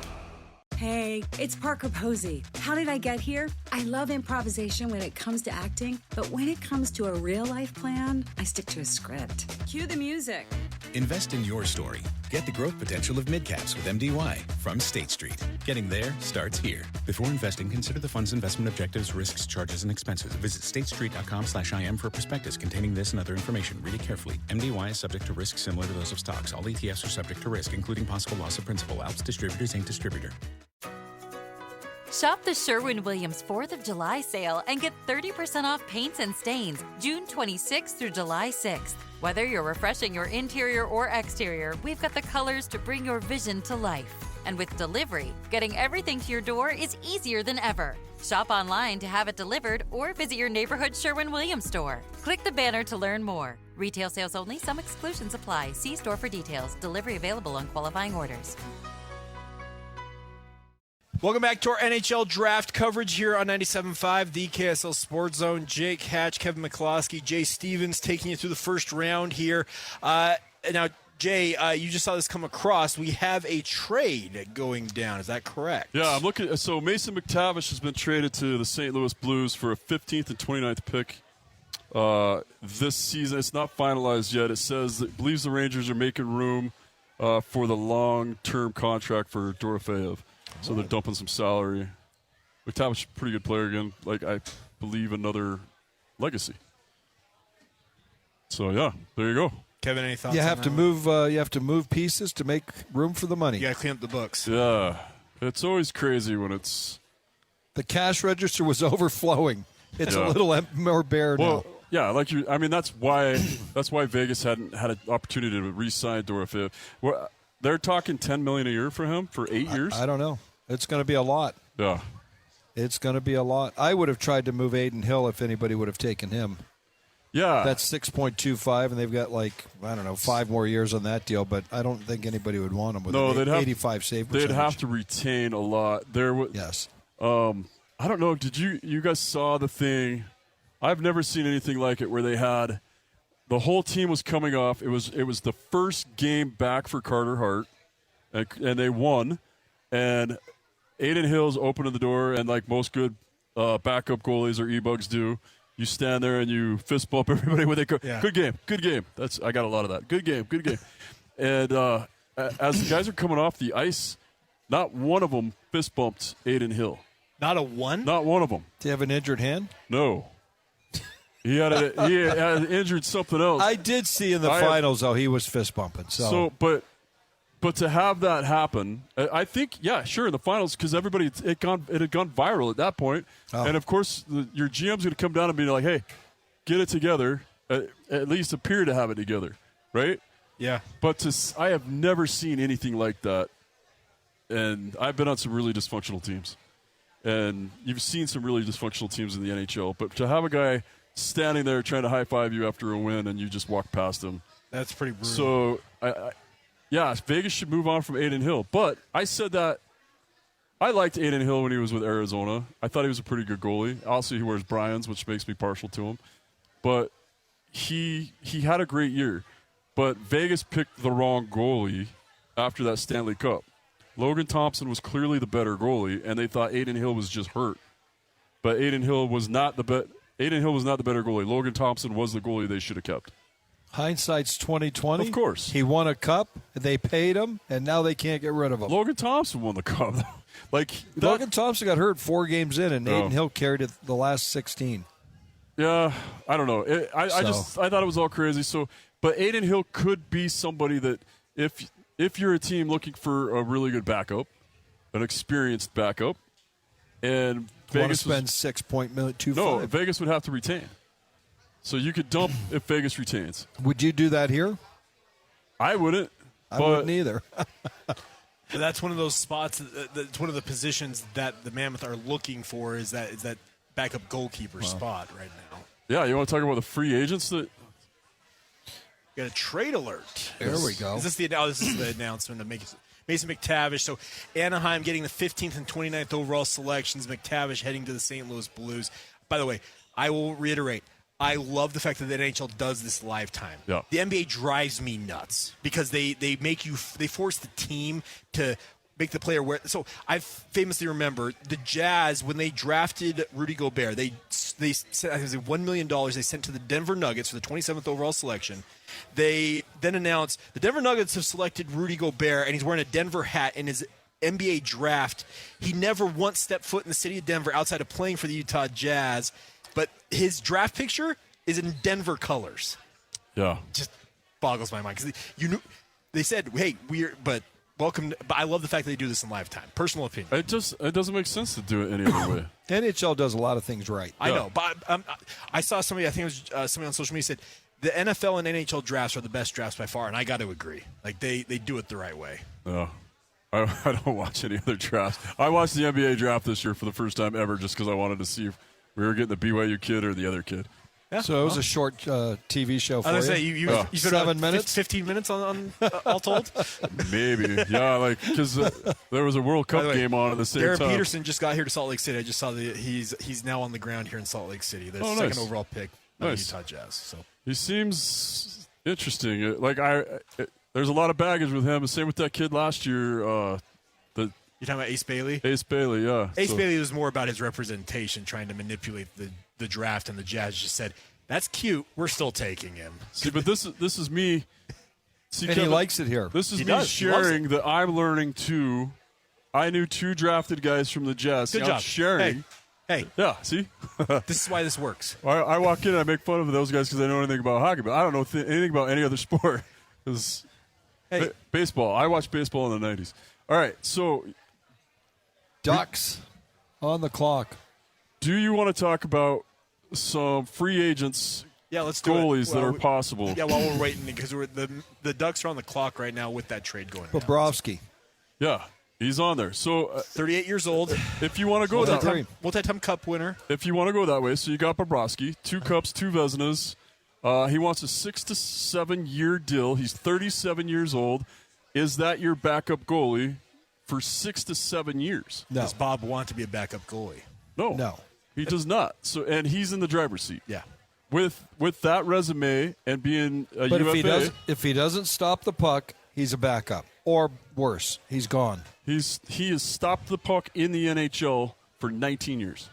Hey, it's Parker Posey. How did I get here? I love improvisation when it comes to acting, but when it comes to a real-life plan, I stick to a script. Cue the music. Invest in your story. Get the growth potential of midcaps with MDY from State Street. Getting there starts here. Before investing, consider the fund's investment objectives, risks, charges, and expenses. Visit statestreet.com/IM for a prospectus containing this and other information. Read it carefully. MDY is subject to risks similar to those of stocks. All ETFs are subject to risk, including possible loss of principal. Alps Distributors, Inc. Distributor. Shop the Sherwin-Williams 4th of July sale and get 30% off paints and stains June 26th through July 6th. Whether you're refreshing your interior or exterior, we've got the colors to bring your vision to life. And with delivery, getting everything to your door is easier than ever. Shop online to have it delivered or visit your neighborhood Sherwin-Williams store. Click the banner to learn more. Retail sales only. Some exclusions apply. See store for details. Delivery available on qualifying orders. Welcome back to our NHL draft coverage here on 97.5, the KSL Sports Zone. Jake Hatch, Kevin McClosky, Jay Stevens taking you through the first round here. Now, Jay, you just saw this come across. We have a trade going down. Is that correct? Yeah, I'm looking. So Mason McTavish has been traded to the St. Louis Blues for a 15th and 29th pick this season. It's not finalized yet. It says that it believes the Rangers are making room for the long-term contract for Dorofeyev. So they're dumping some salary. McTavish is a pretty good player again. Like, I believe another legacy. So, yeah, there you go. Kevin, any thoughts? You have to move. You have to move pieces to make room for the money. You got to clean up the books. Yeah, it's always crazy when it's the cash register was overflowing. It's a little more bare now. Yeah, like you. I mean, that's why Vegas hadn't had an opportunity to re-sign Dorofeyev. They're talking $10 million a year for him for 8 years. I don't know. It's going to be a lot. Yeah, it's going to be a lot. I would have tried to move Aiden Hill if anybody would have taken him. Yeah. That's 6.25, and they've got, 5 more years on that deal, but I don't think anybody would want him with an 85 save percentage. They'd have to retain a lot. Yes. I don't know. Did you guys saw the thing? I've never seen anything like it where they had the whole team was coming off. It was the first game back for Carter Hart, and they won. And Aiden Hill's opening the door, and like most good backup goalies or e-bugs do, you stand there and you fist bump everybody when they go. Yeah. Good game. I got a lot of that. Good game. And as the guys are coming off the ice, not one of them fist bumped Aiden Hill. Not a one? Not one of them. Do you have an injured hand? No. He had injured something else. I did see in the finals, though, he was fist bumping. But to have that happen, I think, yeah, sure, in the finals, because it had gone viral at that point. Oh. And, of course, your GM's going to come down and be like, hey, get it together, at least appear to have it together, right? Yeah. But I have never seen anything like that. And I've been on some really dysfunctional teams. And you've seen some really dysfunctional teams in the NHL. But to have a guy standing there trying to high-five you after a win and you just walk past him. That's pretty brutal. So, yeah, Vegas should move on from Aiden Hill. But I said that I liked Aiden Hill when he was with Arizona. I thought he was a pretty good goalie. Also, he wears Bryans, which makes me partial to him. But he had a great year. But Vegas picked the wrong goalie after that Stanley Cup. Logan Thompson was clearly the better goalie, and they thought Aiden Hill was just hurt. But Aiden Hill was not the better goalie. Logan Thompson was the goalie they should have kept. Hindsight's 20/20. Of course. He won a cup, they paid him, and now they can't get rid of him. Logan Thompson won the cup. Logan Thompson got hurt 4 games in, and Aiden Hill carried it the last 16. Yeah, I don't know. I thought it was all crazy. So, but Aiden Hill could be somebody that if you're a team looking for a really good backup, an experienced backup, and Vegas spend $6.25. No, Vegas would have to retain. So you could dump if Vegas retains. Would you do that here? I wouldn't. I wouldn't either. That's one of those spots. That's one of the positions that the Mammoth are looking for. Is that backup goalkeeper spot right now? Yeah, you want to talk about the free agents that? Got a trade alert. There we go. This is the announcement of Mason McTavish. So Anaheim getting the 15th and 29th overall selections. McTavish heading to the St. Louis Blues. By the way, I will reiterate, I love the fact that the NHL does this live time. Yeah. The NBA drives me nuts because they force the team to make the player wear. So I famously remember the Jazz when they drafted Rudy Gobert. They sent, I think it was $1 million. They sent to the Denver Nuggets for the 27th overall selection. They then announced the Denver Nuggets have selected Rudy Gobert, and he's wearing a Denver hat in his NBA draft. He never once stepped foot in the city of Denver outside of playing for the Utah Jazz, but his draft picture is in Denver colors. Yeah, just boggles my mind because they said, "Hey, but welcome." But I love the fact that they do this in live time. Personal opinion. It doesn't make sense to do it any other way. NHL does a lot of things right. I know, but I saw somebody. I think it was somebody on social media said the NFL and NHL drafts are the best drafts by far, and I got to agree. Like they do it the right way. Yeah. I don't watch any other drafts. I watched the NBA draft this year for the first time ever just because I wanted to see if we were getting the BYU kid or the other kid. Yeah. So it was a short TV show for you. I was going to say, you spent 7 minutes? 15 minutes on all told? Maybe. Yeah, because there was a World Cup game on at the same time. Darren Peterson just got here to Salt Lake City. I just saw he's now on the ground here in Salt Lake City. The second overall pick of the Utah Jazz. So he seems interesting. There's a lot of baggage with him. Same with that kid last year. You're talking about Ace Bailey? Ace Bailey, yeah. Ace Bailey was more about his representation, trying to manipulate the draft, and the Jazz just said, "That's cute. We're still taking him." See, but this is me. See, and Kevin, he likes it here. This is me sharing that I'm learning too. I knew 2 drafted guys from the Jazz. Good job. I'm sharing. Hey. Yeah, see? This is why this works. I walk in and I make fun of those guys because I know anything about hockey, but I don't know anything about any other sport. Because baseball. I watched baseball in the 90s. All right, so Ducks on the clock. Do you want to talk about some free agents? Yeah, let's do goalies that are possible. Yeah, while we're waiting, because the Ducks are on the clock right now with that trade going on. Bobrovsky. Yeah, he's on there. So 38 years old. If you want to go that way, multi-time Cup winner. If you want to go that way, so you got Bobrovsky, 2 Cups, 2 Vezinas. He wants a 6 to 7 year deal. He's 37 years old. Is that your backup goalie for 6 to 7 years? No. Does Bob want to be a backup goalie? No. He does not. So, and he's in the driver's seat. Yeah. With that resume and being a but UFA, if he doesn't stop the puck, he's a backup. Or worse, he's gone. He has stopped the puck in the NHL for 19 years.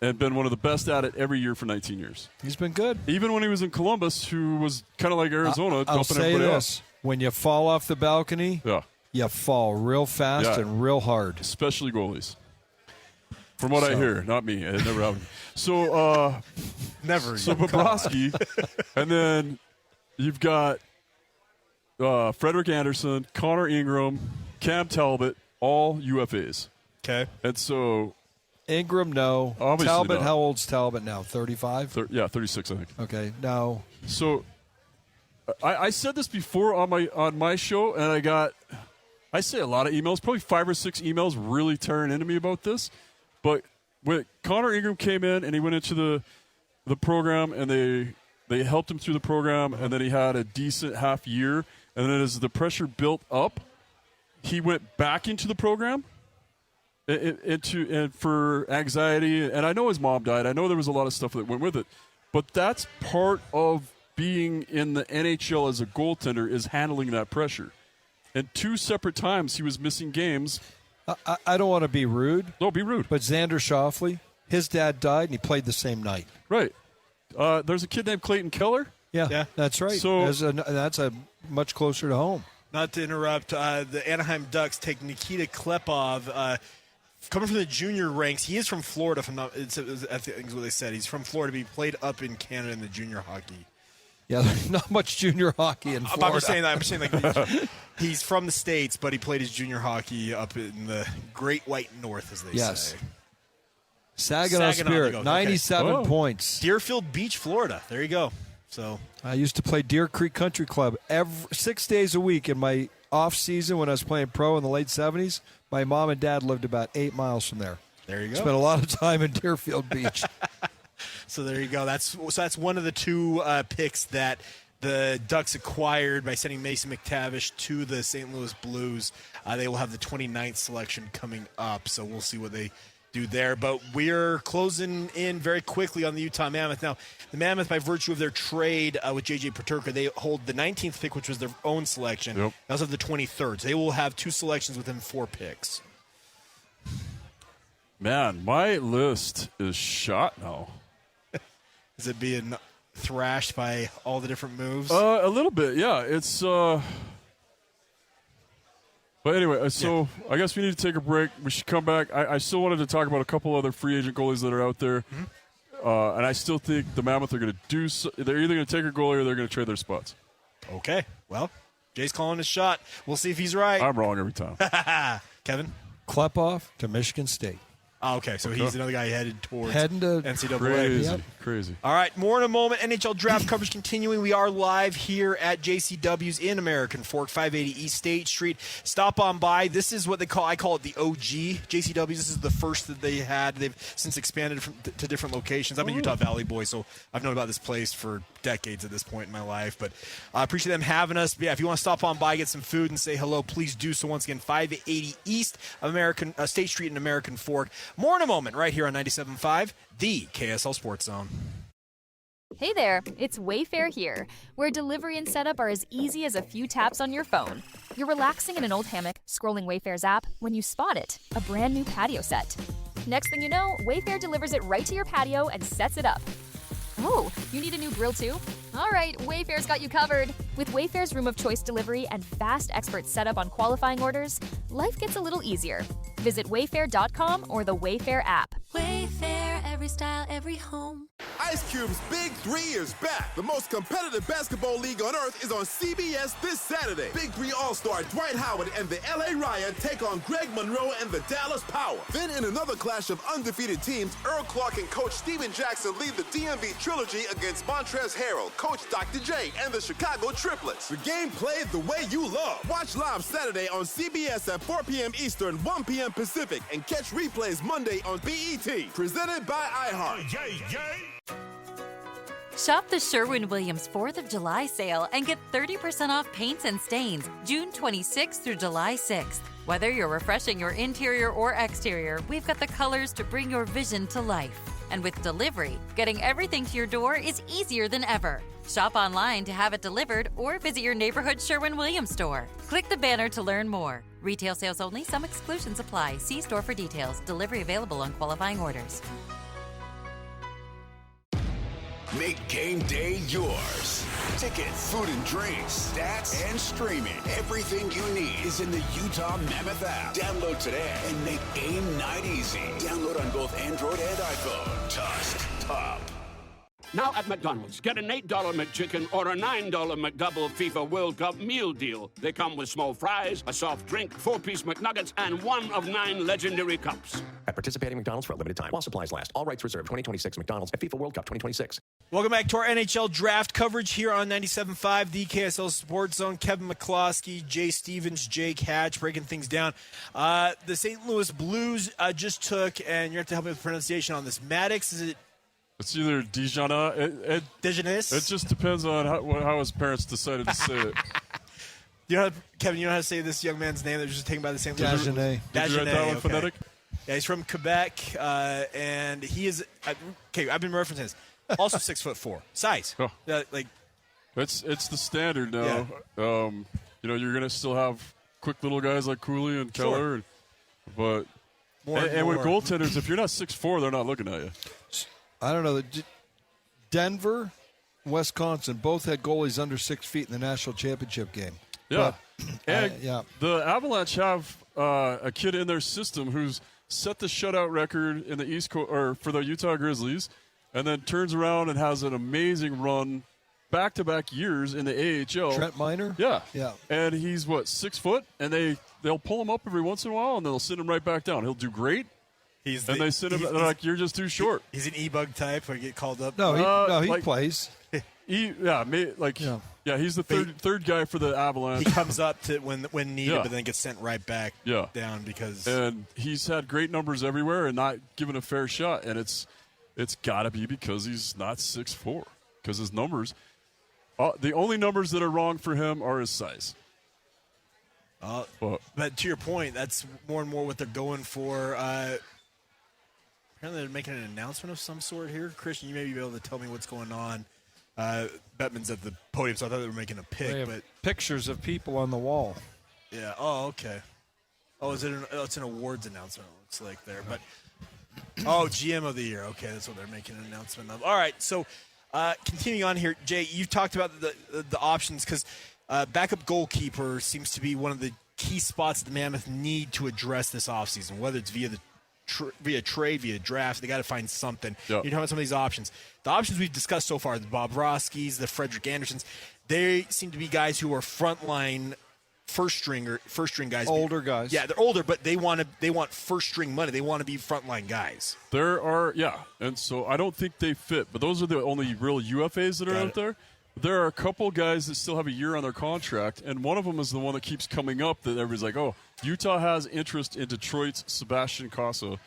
And been one of the best at it every year for 19 years. He's been good. Even when he was in Columbus, who was kind of like Arizona, I'll dumping say everybody this. When you fall off the balcony, you fall real fast and real hard. Especially goalies. From what I hear. Not me. It never happened. So, never. So Bobrovsky. And then you've got Frederik Andersen, Connor Ingram, Cam Talbot, all UFAs. Okay. And so Ingram, no. Obviously Talbot, not. how old's Talbot now? 35? 36, I think. Okay, no. So I said this before on my show, and I say a lot of emails, probably 5 or 6 emails really tearing into me about this. But when Connor Ingram came in and he went into the program, and they helped him through the program, and then he had a decent half year, and then as the pressure built up, he went back into the program. And for anxiety, and I know his mom died. I know there was a lot of stuff that went with it, but that's part of being in the NHL as a goaltender is handling that pressure. And 2 separate times he was missing games. I don't want to be rude. No, be rude. But Xander Schauffele, his dad died, and he played the same night. Right. There's a kid named Clayton Keller. Yeah, that's right. So that's a much closer to home. Not to interrupt, the Anaheim Ducks take Nikita Klepov. Coming from the junior ranks, he is from Florida. I think is what they said. He's from Florida, but he played up in Canada in the junior hockey. Yeah, not much junior hockey in Florida. I'm saying like he's from the States, but he played his junior hockey up in the Great White North, as they say. Saginaw Spirit, 97 points. Deerfield Beach, Florida. There you go. So I used to play Deer Creek Country Club 6 days a week in my off season when I was playing pro in the late 70s. My mom and dad lived about 8 miles from there. There you go. Spent a lot of time in Deerfield Beach. So there you go. That's one of the 2 picks that the Ducks acquired by sending Mason McTavish to the St. Louis Blues. They will have the 29th selection coming up, so we'll see what they do there. But we're closing in very quickly on the Utah Mammoth. Now, the Mammoth, by virtue of their trade with J.J. Peterka, they hold the 19th pick, which was their own selection. Yep. They also have the 23rd. So they will have 2 selections within 4 picks. Man, my list is shot now. Is it being thrashed by all the different moves? A little bit, yeah. It's But anyway, so I guess we need to take a break. We should come back. I still wanted to talk about a couple other free agent goalies that are out there. And I still think the Mammoth are going to do they're either going to take a goalie or they're going to trade their spots. Okay. Well, Jay's calling his shot. We'll see if he's right. I'm wrong every time. Kevin? Klepov to Michigan State. Oh, okay, so he's another guy heading to NCAA. Crazy. All right, more in a moment. NHL draft coverage continuing. We are live here at JCW's in American Fork, 580 East State Street. Stop on by. This is what I call it the OG JCW's. This is the first that they had. They've since expanded to different locations. I'm a Utah Valley boy, so I've known about this place for decades at this point in my life. But I appreciate them having us. But yeah, if you want to stop on by, get some food, and say hello, please do so. Once again, 580 East American State Street in American Fork. More in a moment, right here on 97.5, the KSL Sports Zone. Hey there, it's Wayfair here, where delivery and setup are as easy as a few taps on your phone. You're relaxing in an old hammock, scrolling Wayfair's app, when you spot it, a brand new patio set. Next thing you know, Wayfair delivers it right to your patio and sets it up. Oh, you need a new grill too? All right, Wayfair's got you covered. With Wayfair's Room of Choice delivery and fast expert setup on qualifying orders, life gets a little easier. Visit wayfair.com or the Wayfair app. Wayfair, every style, every home. Ice Cube's Big 3 is back. The most competitive basketball league on earth is on CBS this Saturday. Big 3 All-Star Dwight Howard and the LA Riot take on Greg Monroe and the Dallas Power. Then in another clash of undefeated teams, Earl Clark and Coach Steven Jackson lead the DMV Trilogy against Montrezl Harrell, Coach Dr. J, and the Chicago Triplets. The game played the way you love. Watch live Saturday on CBS at 4 p.m. Eastern, 1 p.m. Pacific, and catch replays Monday on BET. Presented by iHeart. Shop the Sherwin-Williams 4th of July sale and get 30% off paints and stains June 26th through July 6th. Whether you're refreshing your interior or exterior, we've got the colors to bring your vision to life. And with delivery, getting everything to your door is easier than ever. Shop online to have it delivered or visit your neighborhood Sherwin-Williams store. Click the banner to learn more. Retail sales only. Some exclusions apply. See store for details. Delivery available on qualifying orders. Make game day yours. Tickets, food and drinks, stats, and streaming. Everything you need is in the Utah Mammoth app. Download today and make game night easy. Download on both Android and iPhone. Tusk Top. Now at McDonald's, get an $8 McChicken or a $9 McDouble FIFA World Cup meal deal. They come with small fries, a soft drink, 4-piece McNuggets, and 1 of 9 legendary cups. At participating McDonald's for a limited time while supplies last. All rights reserved. 2026 McDonald's at FIFA World Cup 2026. Welcome back to our NHL draft coverage here on 97.5, the KSL Sports Zone. Kevin McClosky, Jay Stevens, Jake Hatch breaking things down. The St. Louis Blues just took, and you have to help me with the pronunciation on this. Maddox, is it? It's either Dijonais. Dijonais? It just depends on how his parents decided to say it. Kevin, you know how to say this young man's name that was just taken by the St. Louis? Dagenet. Did you write that one phonetic? Yeah, he's from Quebec, and he is okay. I've been referencing this. Also 6'4" size. Oh. Like it's the standard now. Yeah. You're gonna still have quick little guys like Cooley and Keller, but and with goaltenders, if you're not 6'4", they're not looking at you. I don't know. Denver, Wisconsin both had goalies under 6 feet in the national championship game. Yeah, but, the Avalanche have a kid in their system who's set the shutout record in the East Coast or for the Utah Grizzlies, and then turns around and has an amazing run back-to-back years in the AHL. Trent Miner? Yeah. Yeah. And he's, 6 foot? And they'll pull him up every once in a while, and they'll send him right back down. He'll do great. They send him, they're like, you're just too short. He's an E-bug type where you get called up. No, he plays. He's the third guy for the Avalanche. He comes up to when needed, but then gets sent right back down because. And he's had great numbers everywhere and not given a fair shot. And it's got to be because he's not 6'4", because his numbers. The only numbers that are wrong for him are his size. But to your point, that's more and more what they're going for. Apparently they're making an announcement of some sort here. Christian, you may be able to tell me what's going on. Bettman's at the podium, so I thought they were making a pick. They have but pictures of people on the wall. Yeah. Oh, okay. Oh, it's an awards announcement, it looks like there. But GM of the year. Okay, that's what they're making an announcement of. All right, so continuing on here, Jay, you talked about the options because backup goalkeeper seems to be one of the key spots that the Mammoth need to address this offseason, whether it's via trade, via draft. They got to find something. Yep. You're talking about some of these options. The options we've discussed so far, the Bob Roskis, the Frederick Andersons, they seem to be guys who are frontline first string guys. Older guys. Yeah, they're older, but they want first string money. They want to be frontline guys. And so I don't think they fit, but those are the only real UFAs that are out there. There are a couple guys that still have a year on their contract, and one of them is the one that keeps coming up that everybody's like, oh, Utah has interest in Detroit's Sebastian Cossa,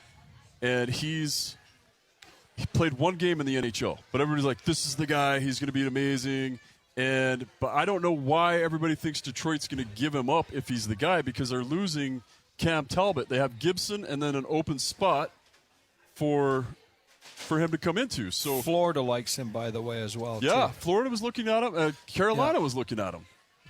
and he played one game in the NHL, but everybody's like, this is the guy, he's going to be amazing. But I don't know why everybody thinks Detroit's going to give him up if he's the guy, because they're losing Cam Talbot. They have Gibson and then an open spot for him to come into. So Florida likes him, by the way, as well. Yeah, too. Florida was looking at him. Carolina was looking at him.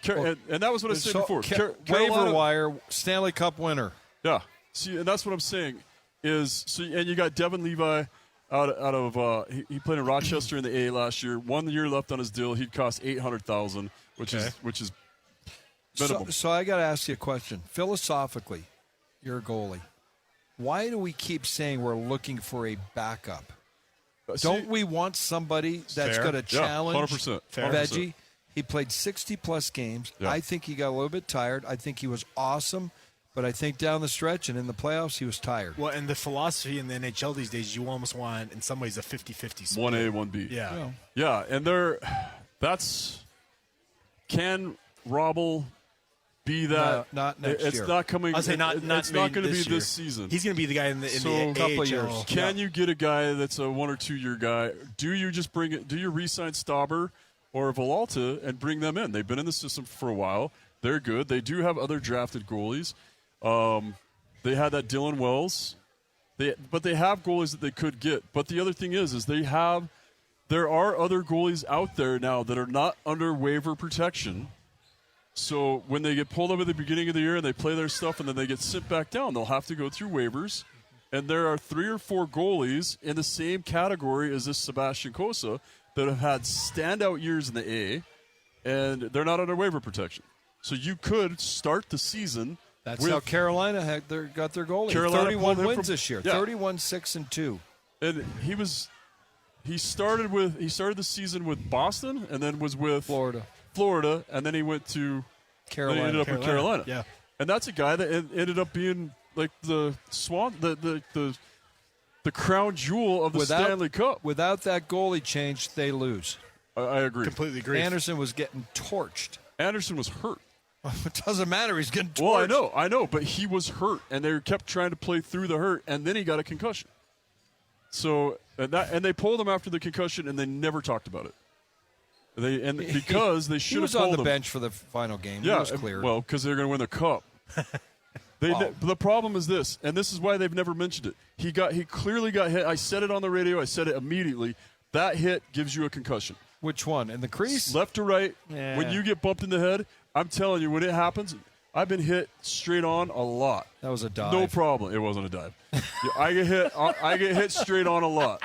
And that was what I said before. Waiver wire, Stanley Cup winner. Yeah. See, and that's what I'm saying is and you got Devin Levi out of he played in Rochester in the A last year. 1 year left on his deal. He'd cost $800,000, which is minimum. So I got to ask you a question. Philosophically, you're a goalie. Why do we keep saying we're looking for a backup? Don't we want somebody that's going to challenge 100%. Veggie? He played 60-plus games. Yeah. I think he got a little bit tired. I think he was awesome, but I think down the stretch and in the playoffs, he was tired. Well, and the philosophy in the NHL these days, you almost want, in some ways, a 50-50 split. 1A, 1B. Yeah. Yeah, and can Robble be that? No, not next year. It's not coming. I'll say not it's not going to be year. this season. He's going to be the guy in the couple AHL. years. Can you get a guy that's a 1 or 2 year guy? Do you just bring it? Do you re-sign Stauber or Villalta and bring them in? They've been in the system for a while. They're good. They do have other drafted goalies. They had that Dylan Wells. But they have goalies that they could get. But the other thing is there are other goalies out there now that are not under waiver protection. So when they get pulled up at the beginning of the year and they play their stuff and then they get sent back down, they'll have to go through waivers. And there are 3 or 4 goalies in the same category as this Sebastian Cossa that have had standout years in the A, and they're not under waiver protection. So you could start the season. That's how Carolina got their goalie. Carolina 31 wins this year. Yeah. 31-6-2. And he started the season with Boston and then was with Florida, and then he went to Carolina. Then he ended up with Carolina. Yeah. And that's a guy that ended up being like the swan, the crown jewel of the Stanley Cup. Without that goalie change, they lose. I agree. Completely agree. Anderson was getting torched. Anderson was hurt. It doesn't matter. He's getting torched. Well, I know, but he was hurt, and they kept trying to play through the hurt, and then he got a concussion. So and they pulled him after the concussion, and they never talked about it. Because they should have pulled him. He was on the him. bench for the final game. Yeah, he was cleared. Well, because they're going to win the cup. The problem is this, and this is why they've never mentioned it. He clearly got hit. I said it on the radio. I said it immediately. That hit gives you a concussion. Which one? In the crease? Left to right. Yeah. When you get bumped in the head, I'm telling you, when it happens, I've been hit straight on a lot. That was a dive. No problem. It wasn't a dive. I get hit straight on a lot.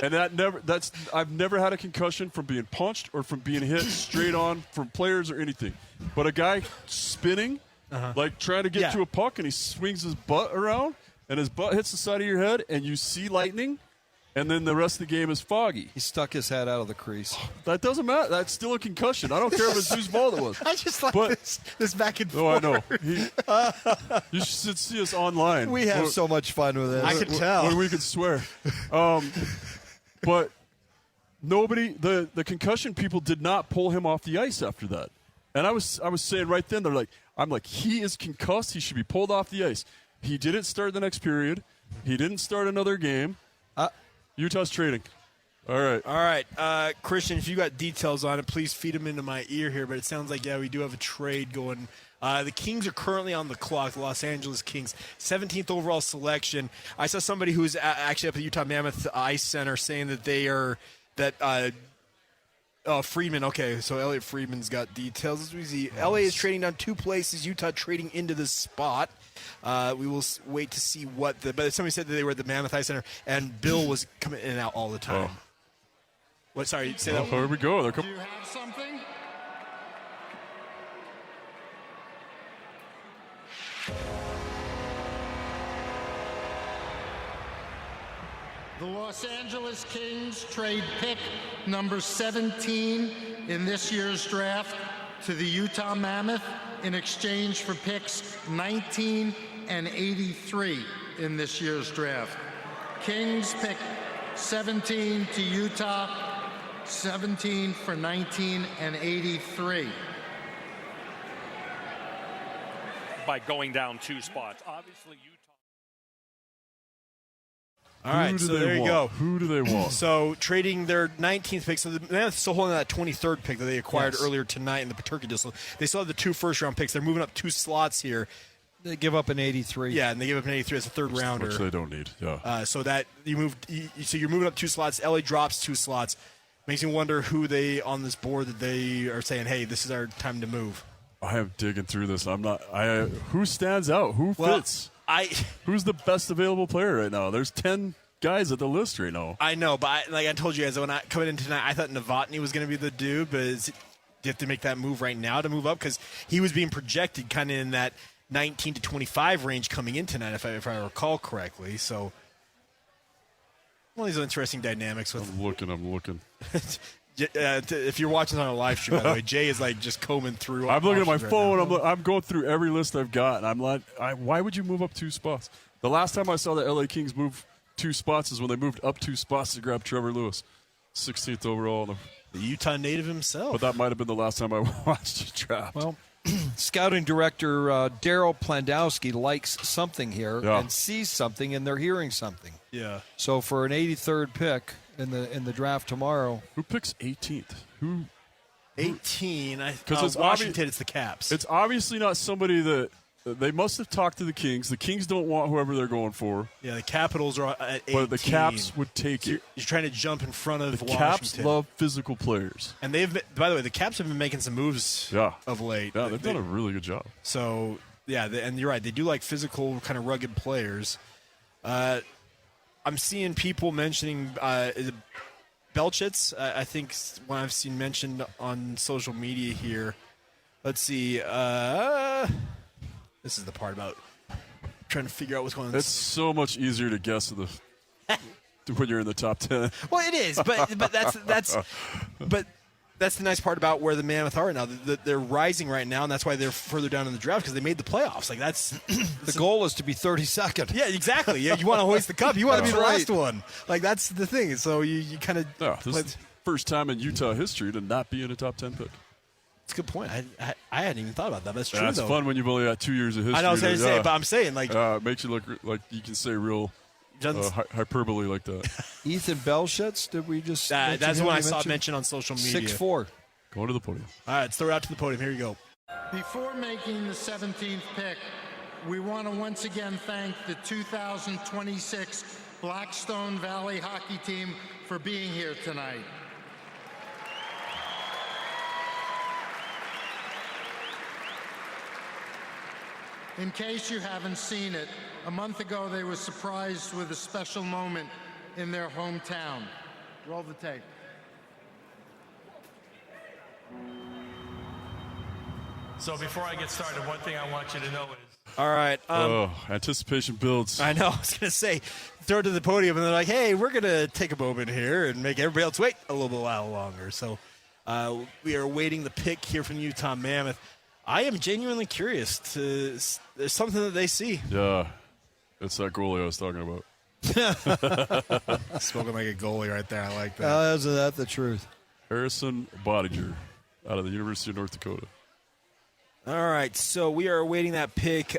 And I've never had a concussion from being punched or from being hit straight on from players or anything. But a guy spinning, like trying to get to a puck, and he swings his butt around, and his butt hits the side of your head, and you see lightning, and then the rest of the game is foggy. He stuck his head out of the crease. That doesn't matter. That's still a concussion. I don't care if it's whose fault it was. I just like this back and forth. forth. I know. You should see us online. We have so much fun with this. I can tell. When we could swear. But nobody, the concussion people did not pull him off the ice after that. And I was saying right then, I'm like, he is concussed. He should be pulled off the ice. He didn't start the next period. He didn't start another game. Utah's trading. All right. Christian, if you got details on it, please feed them into my ear here. But it sounds like, we do have a trade going The Kings are currently on the clock, the Los Angeles Kings, 17th overall selection. I saw somebody who's actually up at the Utah Mammoth Ice Center saying that Friedman. Okay, so Elliot Friedman's got details. As we see, LA is trading down 2 places. Utah trading into this spot. We will wait to see but somebody said that they were at the Mammoth Ice Center, and Bill was coming in and out all the time. What? Sorry, say that. Here we go. Do you have something? The Los Angeles Kings trade pick number 17 in this year's draft to the Utah Mammoth in exchange for picks 19 and 83 in this year's draft. Kings pick 17 to Utah, 17 for 19 and 83. By going down 2 spots. Obviously, Utah. All right, so there you go. Who do they want? So trading their 19th pick. So the Mammoth still holding that 23rd pick that they acquired earlier tonight in the Peterka deal. So they still have the 2 first-round picks. They're moving up 2 slots here. They give up an 83. Yeah, and they give up an 83 as a third-rounder. Which they don't need, yeah. So that you're moving up 2 slots. LA drops 2 slots. Makes me wonder who they on this board that they are saying, hey, this is our time to move. I am digging through this. Who stands out? Who fits? Who's the best available player right now? There's 10 guys at the list right now. I know, but like I told you guys, when I coming in tonight, I thought Novotny was going to be the dude, but do you have to make that move right now to move up? Because he was being projected kind of in that 19 to 25 range coming in tonight, if I recall correctly. So, one of these interesting dynamics with. I'm looking. If you're watching on a live stream, by the way, Jay is like just combing through. I'm looking at my phone. I'm going through every list I've got, and I'm like, why would you move up 2 spots? The last time I saw the LA Kings move 2 spots is when they moved up 2 spots to grab Trevor Lewis, 16th overall. The Utah native himself. But that might have been the last time I watched the draft. Well, scouting director Daryl Plandowski likes something here and sees something, and they're hearing something. Yeah. So for an 83rd pick in the draft tomorrow, who picks 18th? Who? 18. Because it's Washington. It's the Caps. It's obviously not somebody that. They must have talked to the Kings. The Kings don't want whoever they're going for. Yeah, the Capitals are at 18. But the Caps would take it. You're trying to jump in front of Washington. Caps love physical players. And by the way, the Caps have been making some moves of late. Yeah, they've done a really good job. So, yeah, and you're right. They do like physical, kind of rugged players. I'm seeing people mentioning Belchetz. I think when I've seen mentioned on social media here. Let's see. This is the part about trying to figure out what's going on. It's so much easier to guess when you're in the top 10. Well, it is, but that's the nice part about where the Mammoth are now. They're rising right now, and that's why they're further down in the draft because they made the playoffs. Like that's the goal is to be 32nd. Yeah, exactly. Yeah, you want to hoist the cup. You want to be the last one. Like that's the thing. So you kind of. This is the first time in Utah history to not be in a top 10 pick. That's a good point. I hadn't even thought about that. That's true, That's fun when you've only got 2 years of history. I know what I was saying, but I'm saying, like... it makes you look like you can say real hyperbole like that. Ethan Belchetz, did we just... that's what I saw mentioned on social media. 6'4". Going to the podium. All right, let's throw it out to the podium. Here you go. Before making the 17th pick, we want to once again thank the 2026 Blackstone Valley hockey team for being here tonight. In case you haven't seen it, a month ago they were surprised with a special moment in their hometown. Roll the tape. So before I get started, one thing I want you to know is... All right. Anticipation builds. I know. I was going to say, throw it to the podium, and they're like, hey, we're going to take a moment here and make everybody else wait a little while longer. So we are awaiting the pick here from Utah Mammoth. I am genuinely curious. There's something that they see. Yeah. It's that goalie I was talking about. Spoken like a goalie right there. I like that. Isn't that the truth? Harrison Bodiger out of the University of North Dakota. All right, so we are awaiting that pick.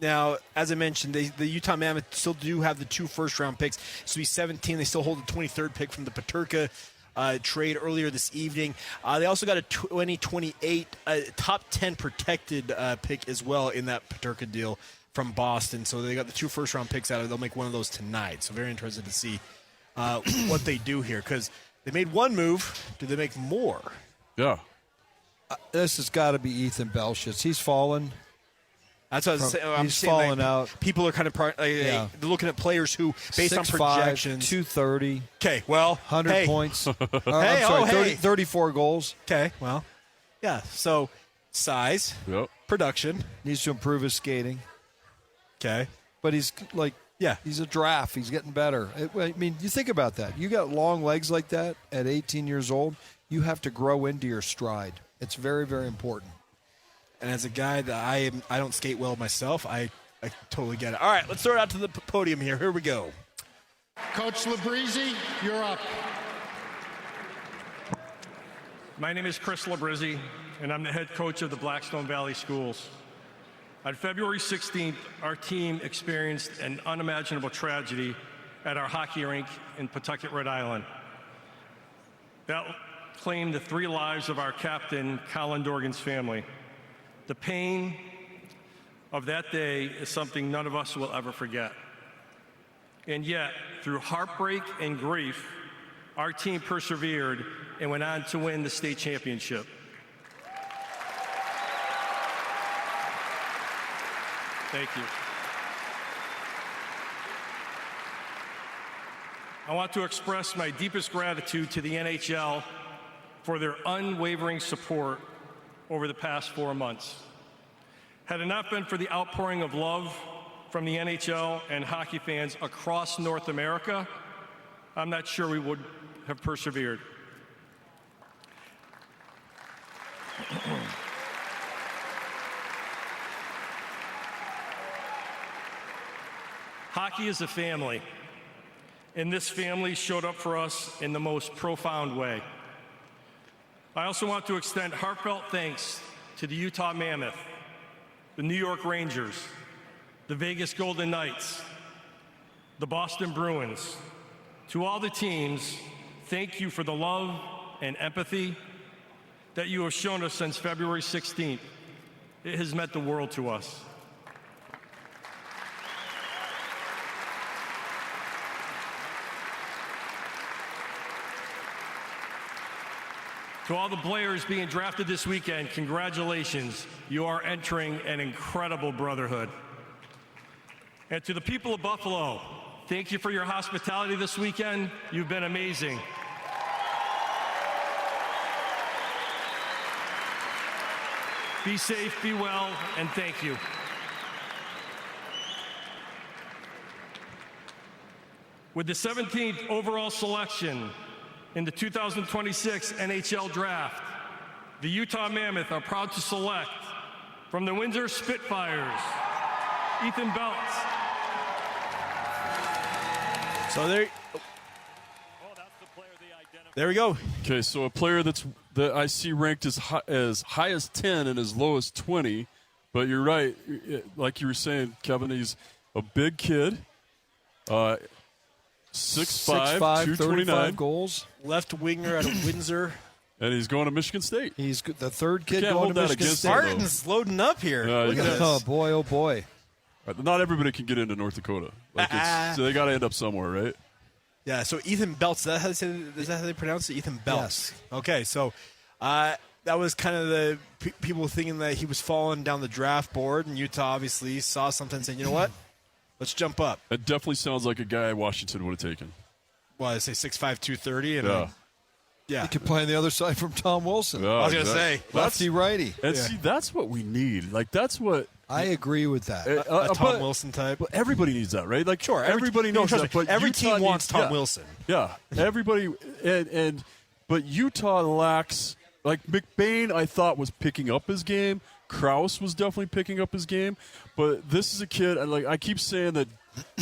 Now, as I mentioned, the Utah Mammoth still do have the 2 first-round picks. So he's 17. They still hold the 23rd pick from the Peterka. trade earlier this evening. They also got a 2028 top 10 protected pick as well in that Peterka deal from Boston. So they got the 2 first-round picks out of it. They'll make one of those tonight. So very interested to see what they do here, because they made one move. Do they make more? Yeah. This has got to be Ethan Belchetz. He's fallen. That's what I'm saying. Fallen out. People are kind of they're looking at players who, based on 6'5", projections, 230. Okay, well, 100 points. Hey, I'm sorry, 34 goals. Okay, well, yeah. So size, production, needs to improve his skating. Okay, but he's he's a draft. He's getting better. I mean, you think about that. You got long legs like that at 18 years old. You have to grow into your stride. It's very, very important. And as a guy that I don't skate well myself, I totally get it. All right, let's throw it out to the podium here. Here we go. Coach Labrizzi, you're up. My name is Chris Labrizzi, and I'm the head coach of the Blackstone Valley Schools. On February 16th, our team experienced an unimaginable tragedy at our hockey rink in Pawtucket, Rhode Island. That claimed the 3 lives of our captain, Colin Dorgan's family. The pain of that day is something none of us will ever forget. And yet, through heartbreak and grief, our team persevered and went on to win the state championship. Thank you. I want to express my deepest gratitude to the NHL for their unwavering support over the past 4 months. Had it not been for the outpouring of love from the NHL and hockey fans across North America, I'm not sure we would have persevered. Hockey is a family, and this family showed up for us in the most profound way. I also want to extend heartfelt thanks to the Utah Mammoth, the New York Rangers, the Vegas Golden Knights, the Boston Bruins. To all the teams, thank you for the love and empathy that you have shown us since February 16th. It has meant the world to us. To all the players being drafted this weekend, congratulations. You are entering an incredible brotherhood. And to the people of Buffalo, thank you for your hospitality this weekend. You've been amazing. Be safe, be well, and thank you. With the 17th overall selection in the 2026 NHL Draft, the Utah Mammoth are proud to select from the Windsor Spitfires, Ethan Belchetz. So there we go. Okay, so a player that I see ranked as high as 10 and as low as 20, but you're right. Like you were saying, Kevin, he's a big kid. 6'5", 229 goals. Left winger out of Windsor. And he's going to Michigan State. He's the third kid going to Michigan State. Spartans loading up here. Look at this. Oh, boy, oh, boy. Not everybody can get into North Dakota. So they got to end up somewhere, right? Yeah, so Ethan Belchetz, is that how they pronounce it? Ethan Belchetz. Yes. Okay, so that was kind of the people thinking that he was falling down the draft board, and Utah obviously saw something and said, you know what? Let's jump up. It definitely sounds like a guy Washington would have taken. Well, I say 6'5", 230. And He could play on the other side from Tom Wilson. I was going to say. Lefty-righty. And see, that's what we need. Like, that's what... I agree with that. A Tom Wilson type. But everybody needs that, right? Like, sure, everybody needs that. But every Utah team wants Tom Wilson. Yeah, everybody. But Utah lacks... Like, McBain, I thought, was picking up his game. Krause was definitely picking up his game. But this is a kid, I keep saying that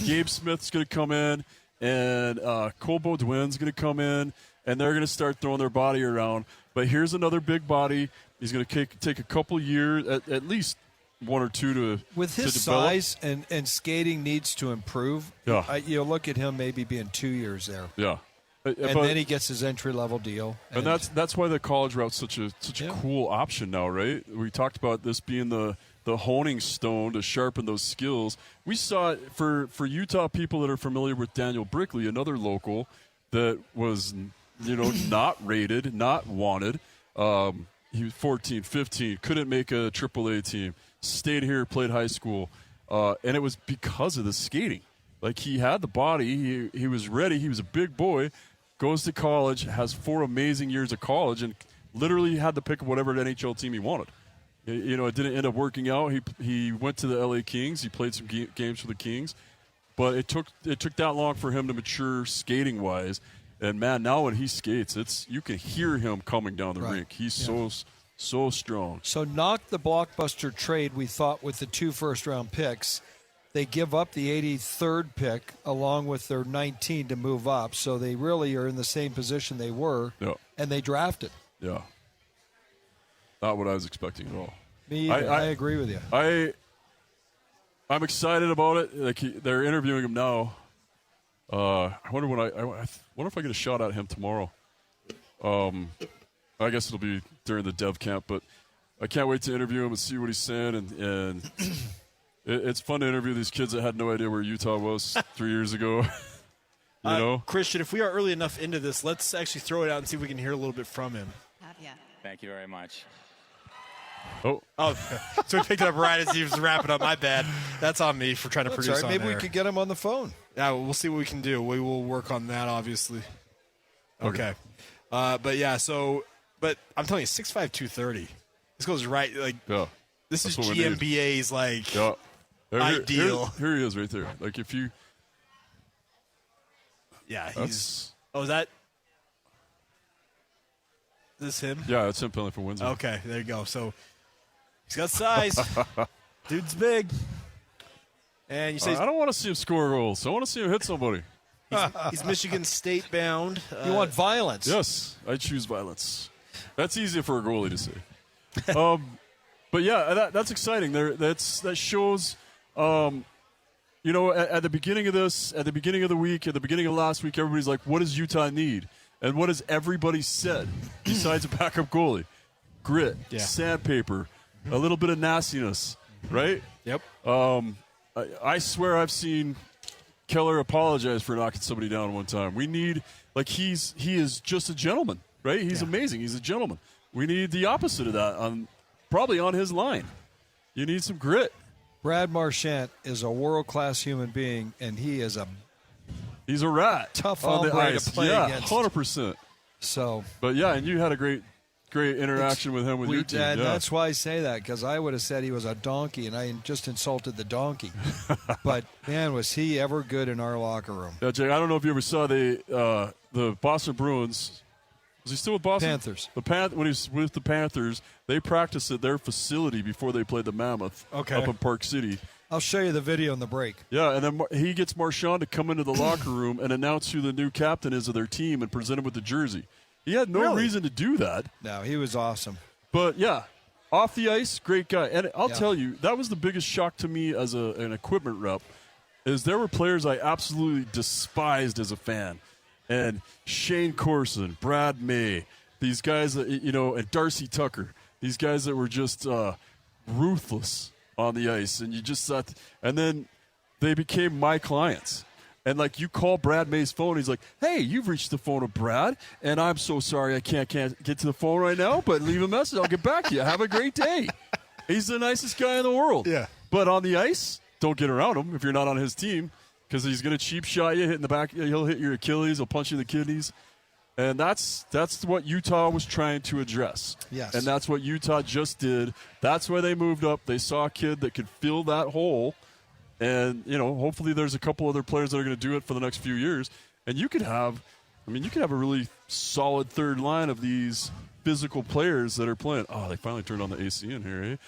Gabe Smith's going to come in and Cole Baudouin's going to come in, and they're going to start throwing their body around. But here's another big body. He's going to take a couple years, at least one or two to with his to develop. size and skating needs to improve. Yeah. You look at him maybe being 2 years there. Yeah. And then he gets his entry-level deal. And that's why the college route's such a cool option now, right? We talked about this being the honing stone to sharpen those skills. We saw it for Utah people that are familiar with Daniel Brickley, another local that was, not rated, not wanted. He was 14, 15, couldn't make a AAA team, stayed here, played high school, and it was because of the skating. Like, he had the body, he was ready, he was a big boy, goes to college, has 4 amazing years of college, and literally had the pick of whatever NHL team he wanted. It didn't end up working out. He went to the LA Kings. He played some games for the Kings, but it took that long for him to mature skating wise. And man, now when he skates, you can hear him coming down the rink. He's so strong. So knock the blockbuster trade we thought with the 2 first-round picks. They give up the 83rd pick along with their 19 to move up. So they really are in the same position they were, and they drafted. Yeah. Not what I was expecting at all. Me either. I agree with you. I'm excited about it. Like they're interviewing him now. I wonder if I get a shot at him tomorrow. I guess it'll be during the dev camp, but I can't wait to interview him and see what he's saying. And it's fun to interview these kids that had no idea where Utah was 3 years ago. you know, Christian, if we are early enough into this, let's actually throw it out and see if we can hear a little bit from him. Thank you very much. Oh, so we picked it up right as he was wrapping up. My bad. That's on me for trying to produce on Maybe air. we could get him on the phone. Yeah, we'll see what we can do. We will work on that, obviously. Okay. But I'm telling you, 6'5", 230. This goes right, this is GMBA's, ideal. Here he is right there. Like, if you... Yeah, he's... Oh, is that... Is this him? Yeah, that's him playing for Windsor. Okay, there you go. So he's got size. Dude's big. And you say I don't want to see him score goals. I want to see him hit somebody. He's Michigan State bound. You want violence? Yes, I choose violence. That's easy for a goalie to say. But yeah, that's exciting. That shows. At the beginning of this, at the beginning of the week, at the beginning of last week, everybody's like, "What does Utah need?" And what has everybody said besides a backup goalie? Grit, sandpaper, a little bit of nastiness, right? Yep. I swear I've seen Keller apologize for knocking somebody down one time. We need, he is just a gentleman, right? He's amazing. He's a gentleman. We need the opposite of that probably on his line. You need some grit. Brad Marchand is a world-class human being, and he's a rat. Tough on the hombre ice. to play against. 100%. So, but yeah, and you had a great interaction with him with your team. And that's why I say that, because I would have said he was a donkey, and I just insulted the donkey. But man, was he ever good in our locker room? Yeah, Jay. I don't know if you ever saw the Boston Bruins. Was he still with Boston? Panthers. When he was with the Panthers, they practiced at their facility before they played the Mammoth up in Park City. I'll show you the video in the break. Yeah, and then he gets Marchand to come into the locker room and announce who the new captain is of their team and present him with the jersey. He had no reason to do that. No, he was awesome. But, yeah, off the ice, great guy. And I'll tell you, that was the biggest shock to me as an equipment rep, is there were players I absolutely despised as a fan. And Shane Corson, Brad May, these guys that, and Darcy Tucker, these guys that were just ruthless on the ice, and you just thought, and then they became my clients. And you call Brad May's phone, he's like, "Hey, you've reached the phone of Brad, and I'm so sorry I can't get to the phone right now, but leave a message, I'll get back to you. Have a great day." He's the nicest guy in the world. Yeah. But on the ice, don't get around him if you're not on his team, because he's going to cheap shot you, hit in the back, he'll hit your Achilles, he'll punch you in the kidneys. And that's what Utah was trying to address. Yes. And that's what Utah just did. That's why they moved up. They saw a kid that could fill that hole. And, hopefully there's a couple other players that are going to do it for the next few years. And you could have a really solid third line of these physical players that are playing. Oh, they finally turned on the AC in here,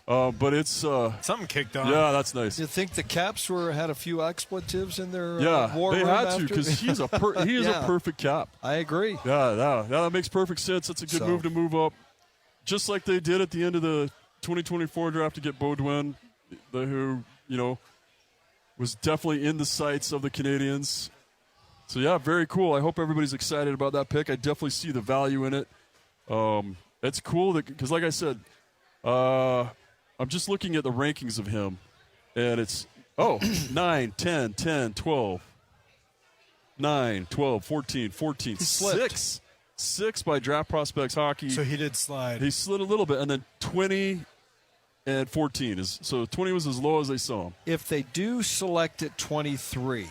eh? But it's something kicked on. Yeah, that's nice. You think the Caps had a few expletives in their war they room had after? to, because he is a perfect cap. I agree. Yeah, that makes perfect sense. That's a good move to move up, just like they did at the end of the 2024 draft to get Beaudoin, who was definitely in the sights of the Canadians. So, yeah, very cool. I hope everybody's excited about that pick. I definitely see the value in it. It's cool because, like I said, I'm just looking at the rankings of him, and it's, 9, 10, 10, 12, 9, 12, 14, 14, 6 by Draft Prospects Hockey. So he did slide. He slid a little bit, and then 20 and 14. So 20 was as low as they saw him. If they do select at 23,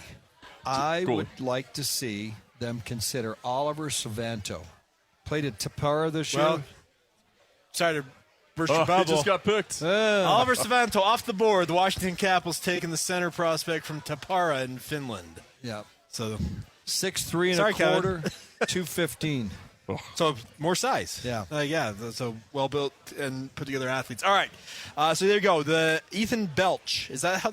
I would like to see them consider Oliver Savanto. Played at Tapara this year. Sorry to burst your bubble. He just got picked. Oliver Savanto off the board. The Washington Capitals taking the center prospect from Tapara in Finland. Yeah. So 6'3" and Sorry, a quarter, 215. So more size. Yeah. So well built and put together athletes. All right. So there you go. The Ethan Belch. Is that how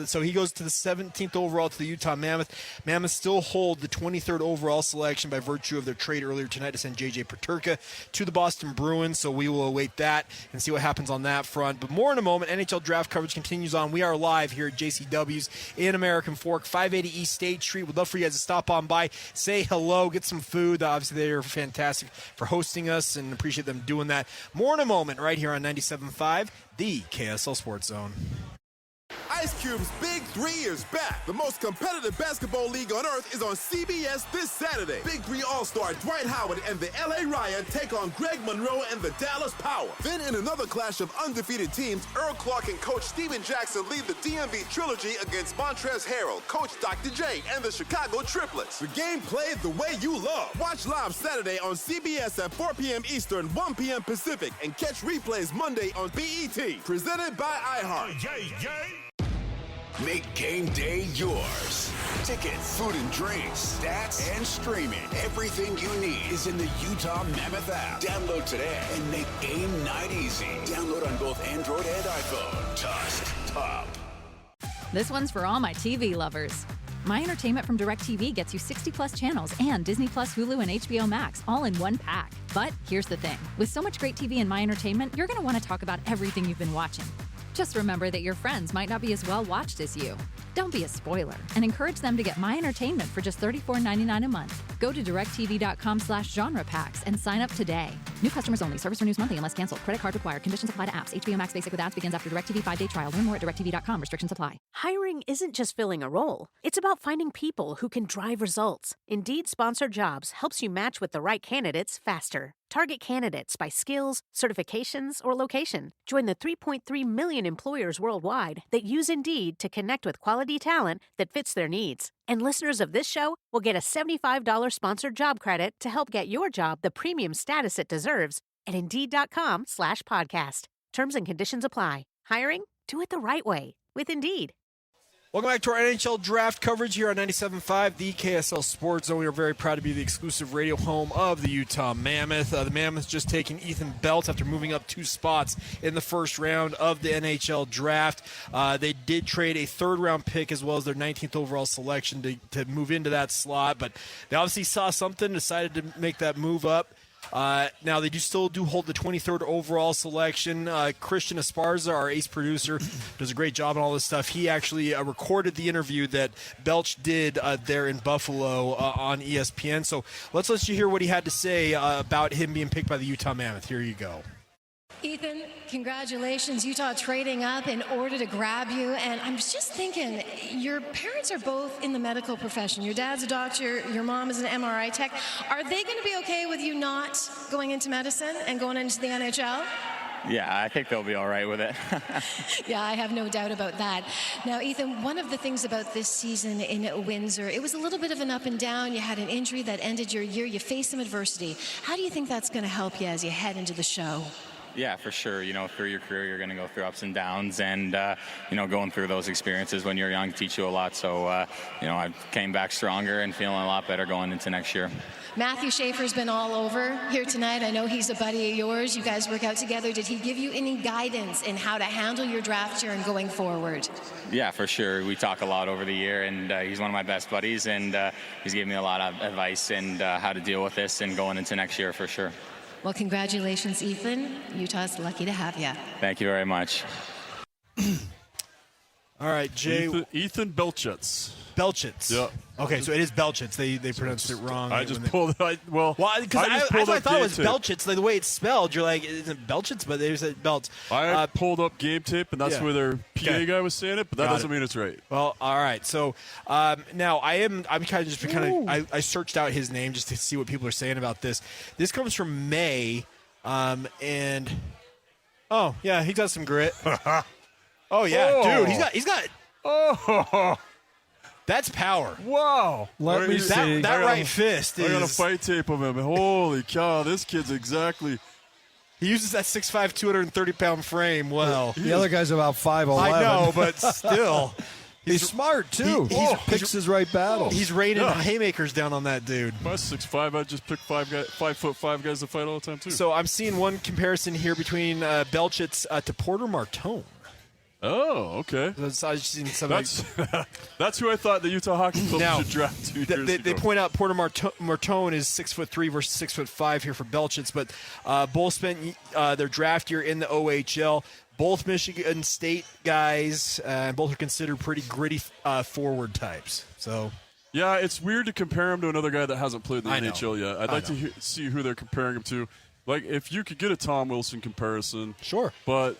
so he goes to the 17th overall to the Utah Mammoth. Mammoth still hold the 23rd overall selection by virtue of their trade earlier tonight to send J.J. Peterka to the Boston Bruins. So we will await that and see what happens on that front. But more in a moment. NHL draft coverage continues on. We are live here at JCW's in American Fork, 580 East State Street. We'd love for you guys to stop on by, say hello, get some food. Obviously, they are fantastic for hosting us and appreciate them doing that. More in a moment right here on 97.5, the KSL Sports Zone. Ice Cube's Big 3 is back. The most competitive basketball league on earth is on CBS this Saturday. Big 3 All-Star Dwight Howard and the LA Riot take on Greg Monroe and the Dallas Power. Then in another clash of undefeated teams, Earl Clark and Coach Steven Jackson lead the DMV Trilogy against Montrezl Harrell, Coach Dr. J, and the Chicago Triplets. The game played the way you love. Watch live Saturday on CBS at 4 p.m. Eastern, 1 p.m. Pacific, and catch replays Monday on BET. Presented by iHeart. Make game day yours. Tickets, food and drinks, stats, and streaming. Everything you need is in the Utah Mammoth app. Download today and make game night easy. Download on both Android and iPhone. Tusk Top. This one's for all my TV lovers. My Entertainment from DirecTV gets you 60-plus channels and Disney Plus, Hulu, and HBO Max all in one pack. But here's the thing. With so much great TV in My Entertainment, you're going to want to talk about everything you've been watching. Just remember that your friends might not be as well watched as you. Don't be a spoiler and encourage them to get My Entertainment for just $34.99 a month. Go to directtv.com/genre packs and sign up today. New customers only. Service renews monthly unless canceled. Credit card required. Conditions apply to apps. HBO Max Basic with ads begins after DirecTV 5-day trial. Learn more at directtv.com. Restrictions apply. Hiring isn't just filling a role. It's about finding people who can drive results. Indeed Sponsored Jobs helps you match with the right candidates faster. Target candidates by skills, certifications, or location. Join the 3.3 million employers worldwide that use Indeed to connect with quality talent that fits their needs. And listeners of this show will get a $75 sponsored job credit to help get your job the premium status it deserves at Indeed.com/podcast. Terms and conditions apply. Hiring? Do it the right way with Indeed. Welcome back to our NHL draft coverage here on 97.5, the KSL Sports Zone. We are very proud to be the exclusive radio home of the Utah Mammoth. The Mammoth just taking Ethan Belchetz after moving up 2 spots in the first round of the NHL draft. They did trade a third-round pick as well as their 19th overall selection to move into that slot, but they obviously saw something, decided to make that move up. Now, they still hold the 23rd overall selection. Christian Esparza, our ace producer, does a great job on all this stuff. He actually recorded the interview that Belch did there in Buffalo on ESPN. So let's let you hear what he had to say about him being picked by the Utah Mammoth. Here you go. Ethan, congratulations. Utah trading up in order to grab you. And I'm just thinking, your parents are both in the medical profession. Your dad's a doctor, your mom is an MRI tech. Are they going to be okay with you not going into medicine and going into the NHL? Yeah, I think they'll be all right with it. Yeah, I have no doubt about that. Now, Ethan, one of the things about this season in Windsor, it was a little bit of an up and down. You had an injury that ended your year. You faced some adversity. How do you think that's going to help you as you head into the show? Yeah, for sure. Through your career, you're going to go through ups and downs, and going through those experiences when you're young teach you a lot. So, I came back stronger and feeling a lot better going into next year. Matthew Schaefer's been all over here tonight. I know he's a buddy of yours. You guys work out together. Did he give you any guidance in how to handle your draft year and going forward? Yeah, for sure. We talk a lot over the year, and he's one of my best buddies, and he's given me a lot of advice and how to deal with this and going into next year for sure. Well, congratulations, Ethan. Utah's lucky to have you. Thank you very much. All right, Jay. Ethan Belchetz. Belchetz. Yeah. Okay, so it is Belchetz. They pronounced it wrong. I just pulled. Because I thought it was Belchetz. The way it's spelled, you're like, isn't Belchetz? But there's a Belts. I pulled up game tape, and that's where their PA guy was saying it. But that doesn't mean it's right. Well, all right. So now I'm kind of I searched out his name just to see what people are saying about this. This comes from May, and oh yeah, he got some grit. Oh yeah, dude, he's got. Oh. That's power. Wow. Let me see. That right fist is... I got a fight tape of him. Holy cow, this kid's exactly... He uses that 6'5", 230-pound frame well. The other guy's about 5'11". I know, but still. He's smart, too. He picks his right battle. He's raining haymakers down on that dude. If I was 6'5", I'd just pick 5'5" guys to fight all the time, too. So I'm seeing one comparison here between Belchetz to Porter Martone. Oh, okay. That's who I thought the Utah Hockey Club should draft 2 years ago. They point out Porter Martone is 6'3" versus 6'5" here for Belchetz, but both spent their draft year in the OHL. Both Michigan State guys, both are considered pretty gritty forward types. So, yeah, it's weird to compare him to another guy that hasn't played in the NHL yet. I'd like to see who they're comparing him to. Like, if you could get a Tom Wilson comparison, sure, but.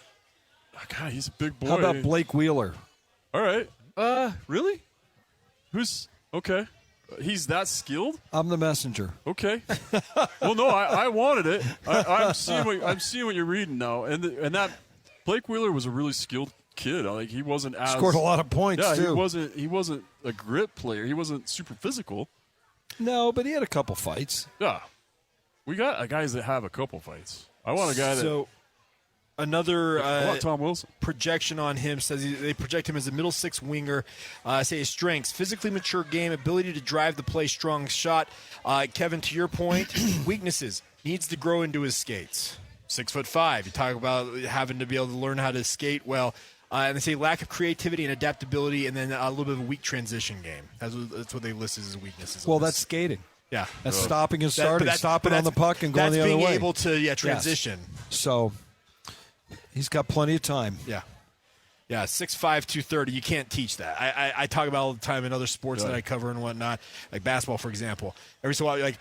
God, he's a big boy. How about Blake Wheeler? All right. Really? Who's okay? He's that skilled? I'm the messenger. Okay. Well, no, I wanted it. I'm seeing what you're reading now, and that Blake Wheeler was a really skilled kid. Like he wasn't as scored a lot of points. Yeah, too. He wasn't a grit player. He wasn't super physical. No, but he had a couple fights. Yeah, we got guys that have a couple fights. I want a guy that. Another Tom Wilson projection on him says they project him as a middle six winger. Say his strengths: physically mature game, ability to drive the play, strong shot. Kevin, to your point, weaknesses: needs to grow into his skates. 6'5". You talk about having to be able to learn how to skate well. And they say lack of creativity and adaptability, and then a little bit of a weak transition game. That's what they list as weaknesses. Well, that's skating. Yeah, that's stopping and starting, stopping on the puck and going the other way. That's being able to transition. Yes. So. He's got plenty of time. Yeah. 6'5", 230. You can't teach that. I talk about all the time in other sports that I cover and whatnot, like basketball, for example. Every so while, you're like,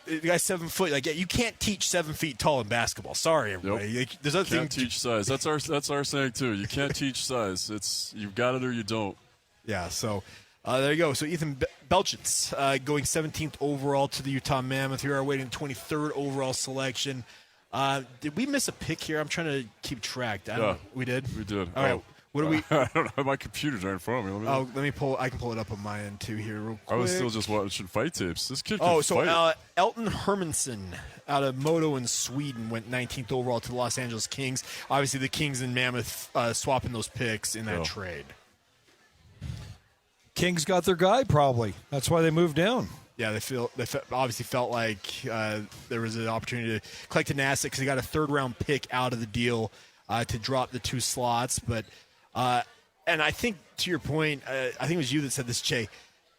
the guy's 7 foot. Like, you can't teach 7 feet tall in basketball. Sorry, everybody. Nope. There's other can't teach size. That's our saying too. You can't teach size. It's you've got it or you don't. Yeah. So. There you go. So Ethan Belchetz going 17th overall to the Utah Mammoth. Here are waiting 23rd overall selection. Did we miss a pick here? I'm trying to keep track. We did? We did. All right. What do we? I don't know. My computer's right in front of me. Let me pull. I can pull it up on my end too here real quick. I was still just watching fight tapes. This kid can fight. Elton Hermansson out of Modo in Sweden went 19th overall to the Los Angeles Kings. Obviously, the Kings and Mammoth swapping those picks in that trade. Kings got their guy probably. That's why they moved down. Yeah, they obviously felt like there was an opportunity to collect an asset because they got a third-round pick out of the deal to drop the 2 slots. But and I think, to your point, I think it was you that said this, Jay.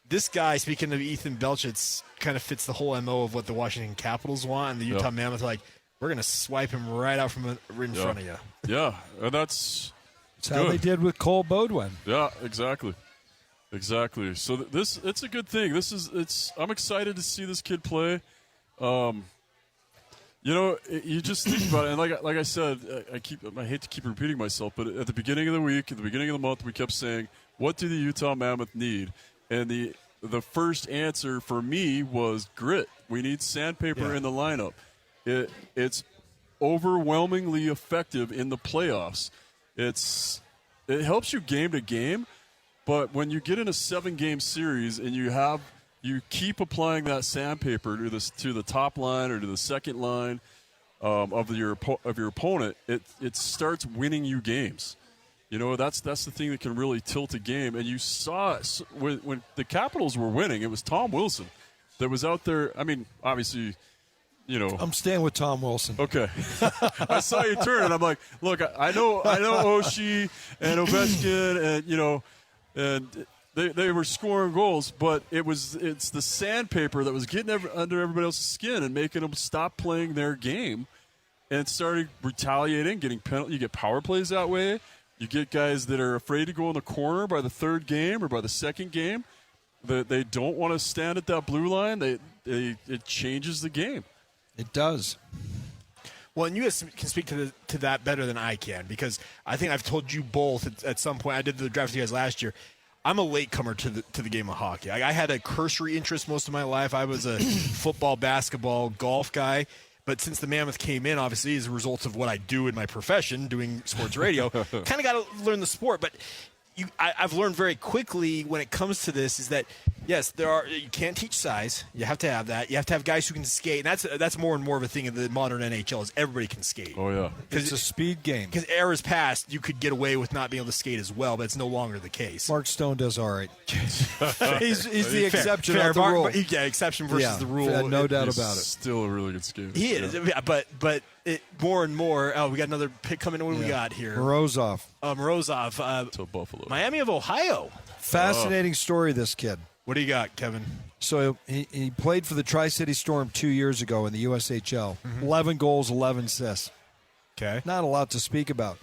This guy, speaking of Ethan Belchetz, kind of fits the whole MO of what the Washington Capitals want. And the Utah Mammoth are like, we're going to swipe him right out from in front of you. Yeah, and that's how they did with Cole Beaudoin. Yeah, exactly. Exactly. So it's a good thing. I'm excited to see this kid play. You just think about it, and like I said, I hate to keep repeating myself, but at the beginning of the week, at the beginning of the month, we kept saying, "What do the Utah Mammoth need?" And the first answer for me was grit. We need sandpaper in the lineup. It's overwhelmingly effective in the playoffs. It helps you game to game. But when you get in a 7-game series and you keep applying that sandpaper to the top line or to the second line of your opponent, it starts winning you games. That's the thing that can really tilt a game. And you saw it when the Capitals were winning. It was Tom Wilson that was out there. I mean, obviously, I'm staying with Tom Wilson. Okay. I saw you turn, and I'm like, look, I know Oshie and Ovechkin, and they were scoring goals, but it's the sandpaper that was getting under everybody else's skin and making them stop playing their game and started retaliating, getting penalty. You get power plays that way, You get guys that are afraid to go in the corner by the third game or by the second game. They don't want to stand at that blue line. It changes the game. It does. Well, and you guys can speak to that better than I can, because I think I've told you both at some point. I did the draft with you guys last year. I'm a latecomer to the game of hockey. I had a cursory interest most of my life. I was a football, basketball, golf guy. But since the Mammoth came in, obviously, as a result of what I do in my profession, doing sports radio, kind of got to learn the sport. But I've learned very quickly when it comes to this is that, yes, you can't teach size. You have to have that. You have to have guys who can skate. And that's more and more of a thing in the modern NHL is everybody can skate. Oh, yeah. It's a speed game. Because eras past, you could get away with not being able to skate as well, but it's no longer the case. Mark Stone does all right. he's the exception of the rule. Yeah, exception versus the rule. No doubt about it. Still a really good skater. He is. Yeah, but more and more. Oh, we got another pick coming in. What do we got here? Morozov. To Buffalo. Miami of Ohio. Fascinating story, this kid. What do you got, Kevin? So he played for the Tri-City Storm 2 years ago in the USHL. 11 goals, 11 assists. Okay. Not a lot to speak about.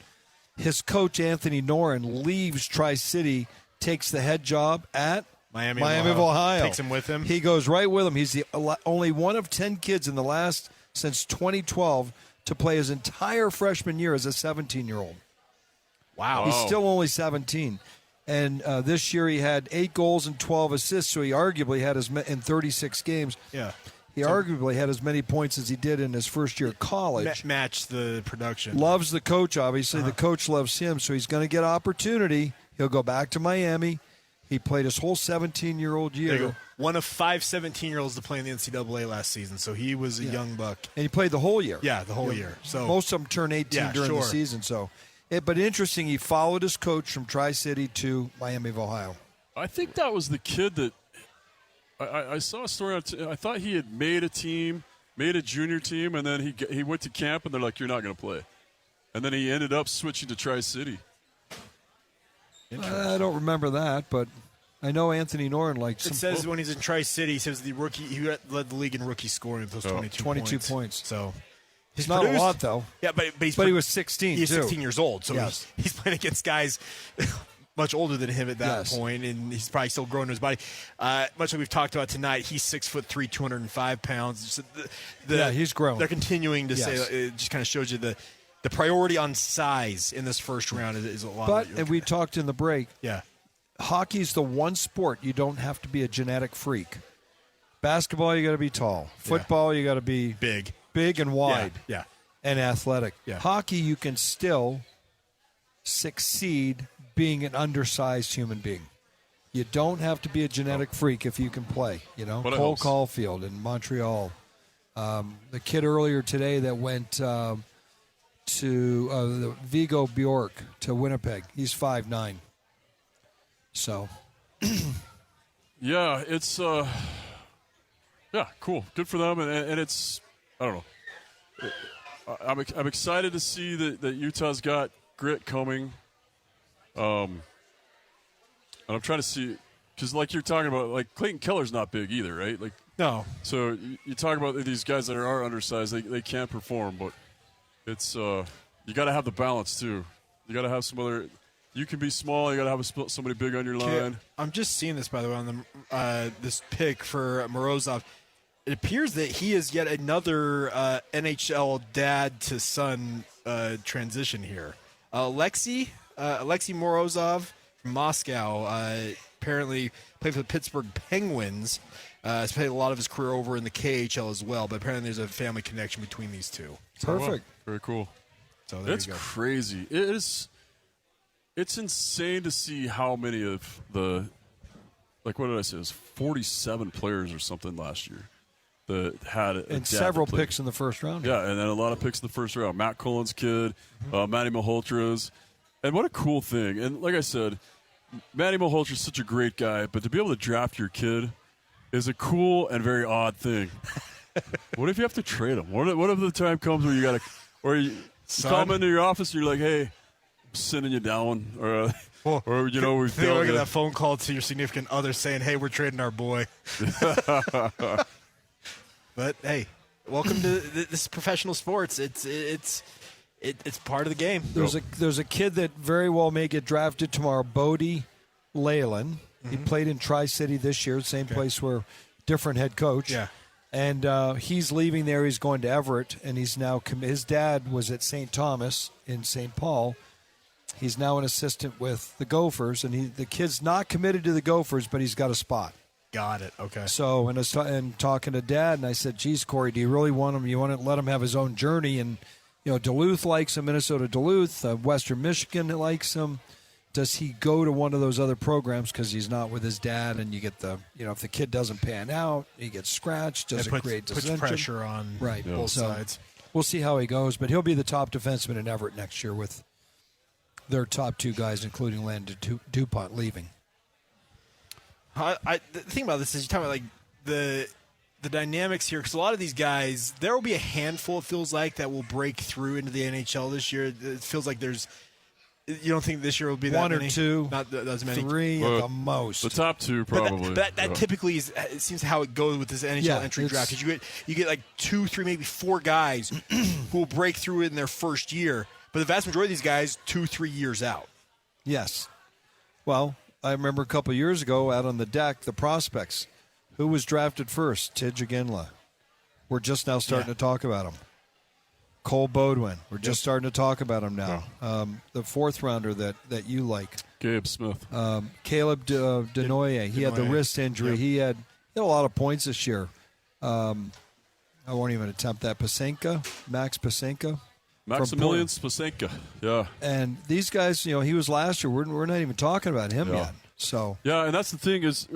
His coach, Anthony Noren, leaves Tri-City, takes the head job at Miami of Ohio. Takes him with him. He goes right with him. He's the only one of 10 kids in the last, since 2012, to play his entire freshman year as a 17-year-old. Wow. He's still only 17. And this year he had 8 goals and 12 assists, so he arguably had in 36 games. Yeah. He arguably had as many points as he did in his first year of college. Match the production. Loves the coach, obviously. The coach loves him, so he's going to get opportunity. He'll go back to Miami. He played his whole 17-year-old year. There you go. One of 5 17-year-olds to play in the NCAA last season, so he was a young buck. And he played the whole year. Yeah, the whole year. So most of them turn 18 during the season. So, but interesting, he followed his coach from Tri-City to Miami of Ohio. I think that was the kid that I saw a story. I thought he had made a junior team, and then he went to camp, and they're like, "You're not going to play," and then he ended up switching to Tri-City. I don't remember that, but I know Anthony Noren likes. It says when he's in Tri-City, he says he led the league in rookie scoring with those 22 points. So he's not a lot, though. Yeah, but he was 16. He's too. 16 years old, so he's playing against guys much older than him at that point, and he's probably still growing his body. Much like we've talked about tonight, he's 6'3", 205 pounds. So he's grown. They're continuing to say it just kind of shows you the priority on size in this first round is a lot. But and we talked in the break. Yeah, hockey's the one sport you don't have to be a genetic freak. Basketball, you got to be tall. Football, you got to be big and wide. Yeah, and athletic. Yeah. Hockey, you can still succeed being an undersized human being. You don't have to be a genetic freak if you can play. You know, Cole Caulfield in Montreal. The kid earlier today that went to the Vigo Bjork to Winnipeg. He's 5'9". So, yeah, it's cool, good for them, and it's I don't know. I'm excited to see that Utah's got grit coming. And I'm trying to see, because like you're talking about, like Clayton Keller's not big either, right? Like no. So you talk about these guys that are undersized, they can't perform, but it's you got to have the balance too. You got to have some other. You can be small. You got to have somebody big on your line. I'm just seeing this, by the way, on the this pick for Morozov. It appears that he is yet another NHL dad to son transition here. Alexei Morozov from Moscow apparently played for the Pittsburgh Penguins. Has played a lot of his career over in the KHL as well, but apparently there's a family connection between these two. Perfect. Very cool. So it's crazy. It's insane to see how many of the, like, what did I say? It was 47 players or something last year that had and several picks in the first round. Yeah, and then a lot of picks in the first round. Matt Cullen's kid, Matty Malholtra's. And what a cool thing. And like I said, Matty Malholtra's such a great guy, but to be able to draft your kid is a cool and very odd thing. What if you have to trade him? What if the time comes where you got to, or you come into your office and you're like, hey, I'm sending you down, or you know, we've got that phone call to your significant other saying, hey, we're trading our boy. But hey, welcome to this professional sports. It's it's part of the game. There's a kid that very well may get drafted tomorrow, Bodie Leyland. He played in Tri-City this year, same place where different head coach. Yeah. And he's leaving there. He's going to Everett, and he's now his dad was at St. Thomas in St. Paul. He's now an assistant with the Gophers, and the kid's not committed to the Gophers, but he's got a spot. Got it. Okay. So, and talking to Dad, and I said, "Geez, Corey, do you really want him? You want to let him have his own journey?" And Duluth likes him, Minnesota Duluth, Western Michigan likes him. Does he go to one of those other programs because he's not with his dad, and you get the, if the kid doesn't pan out, he gets scratched, does it create dissension? Puts pressure on both sides. We'll see how he goes, but he'll be the top defenseman in Everett next year with their top two guys, including Landon DuPont, leaving. The thing about this is you're talking about the dynamics here, because a lot of these guys, there will be a handful, it feels like, that will break through into the NHL this year. It feels like you don't think this year will be that one many? Or two, not as many, three at the most. The top two probably. But that typically it seems how it goes with this NHL entry draft. Because you get like 2, 3, maybe 4 guys who will break through in their first year, but the vast majority of these guys 2, 3 years out. Yes. Well, I remember a couple of years ago out on the deck, the prospects. Who was drafted first? Tidge Aginla. We're just now starting to talk about him. Cole Bodwin. We're just starting to talk about him now. The fourth rounder that you like. Gabe Smith. Caleb Denoye. He had the wrist injury. Yep. He had a lot of points this year. I won't even attempt that. Max Pasenka. Maximilian Spasenka. Yeah. And these guys, he was last year. We're not even talking about him yet. So. Yeah, and that's the thing is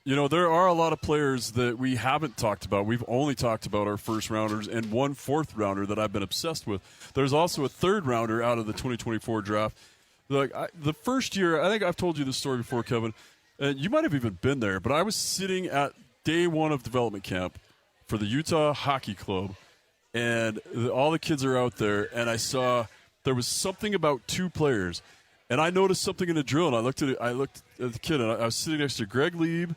there are a lot of players that we haven't talked about. We've only talked about our first rounders and one fourth rounder that I've been obsessed with. There's also a third rounder out of the 2024 draft. The first year, I think I've told you this story before, Kevin, and you might have even been there, but I was sitting at day one of development camp for the Utah Hockey Club, and all the kids are out there, and I saw there was something about 2 players, and I noticed something in the drill, and I looked at the kid, and I was sitting next to Greg Lieb,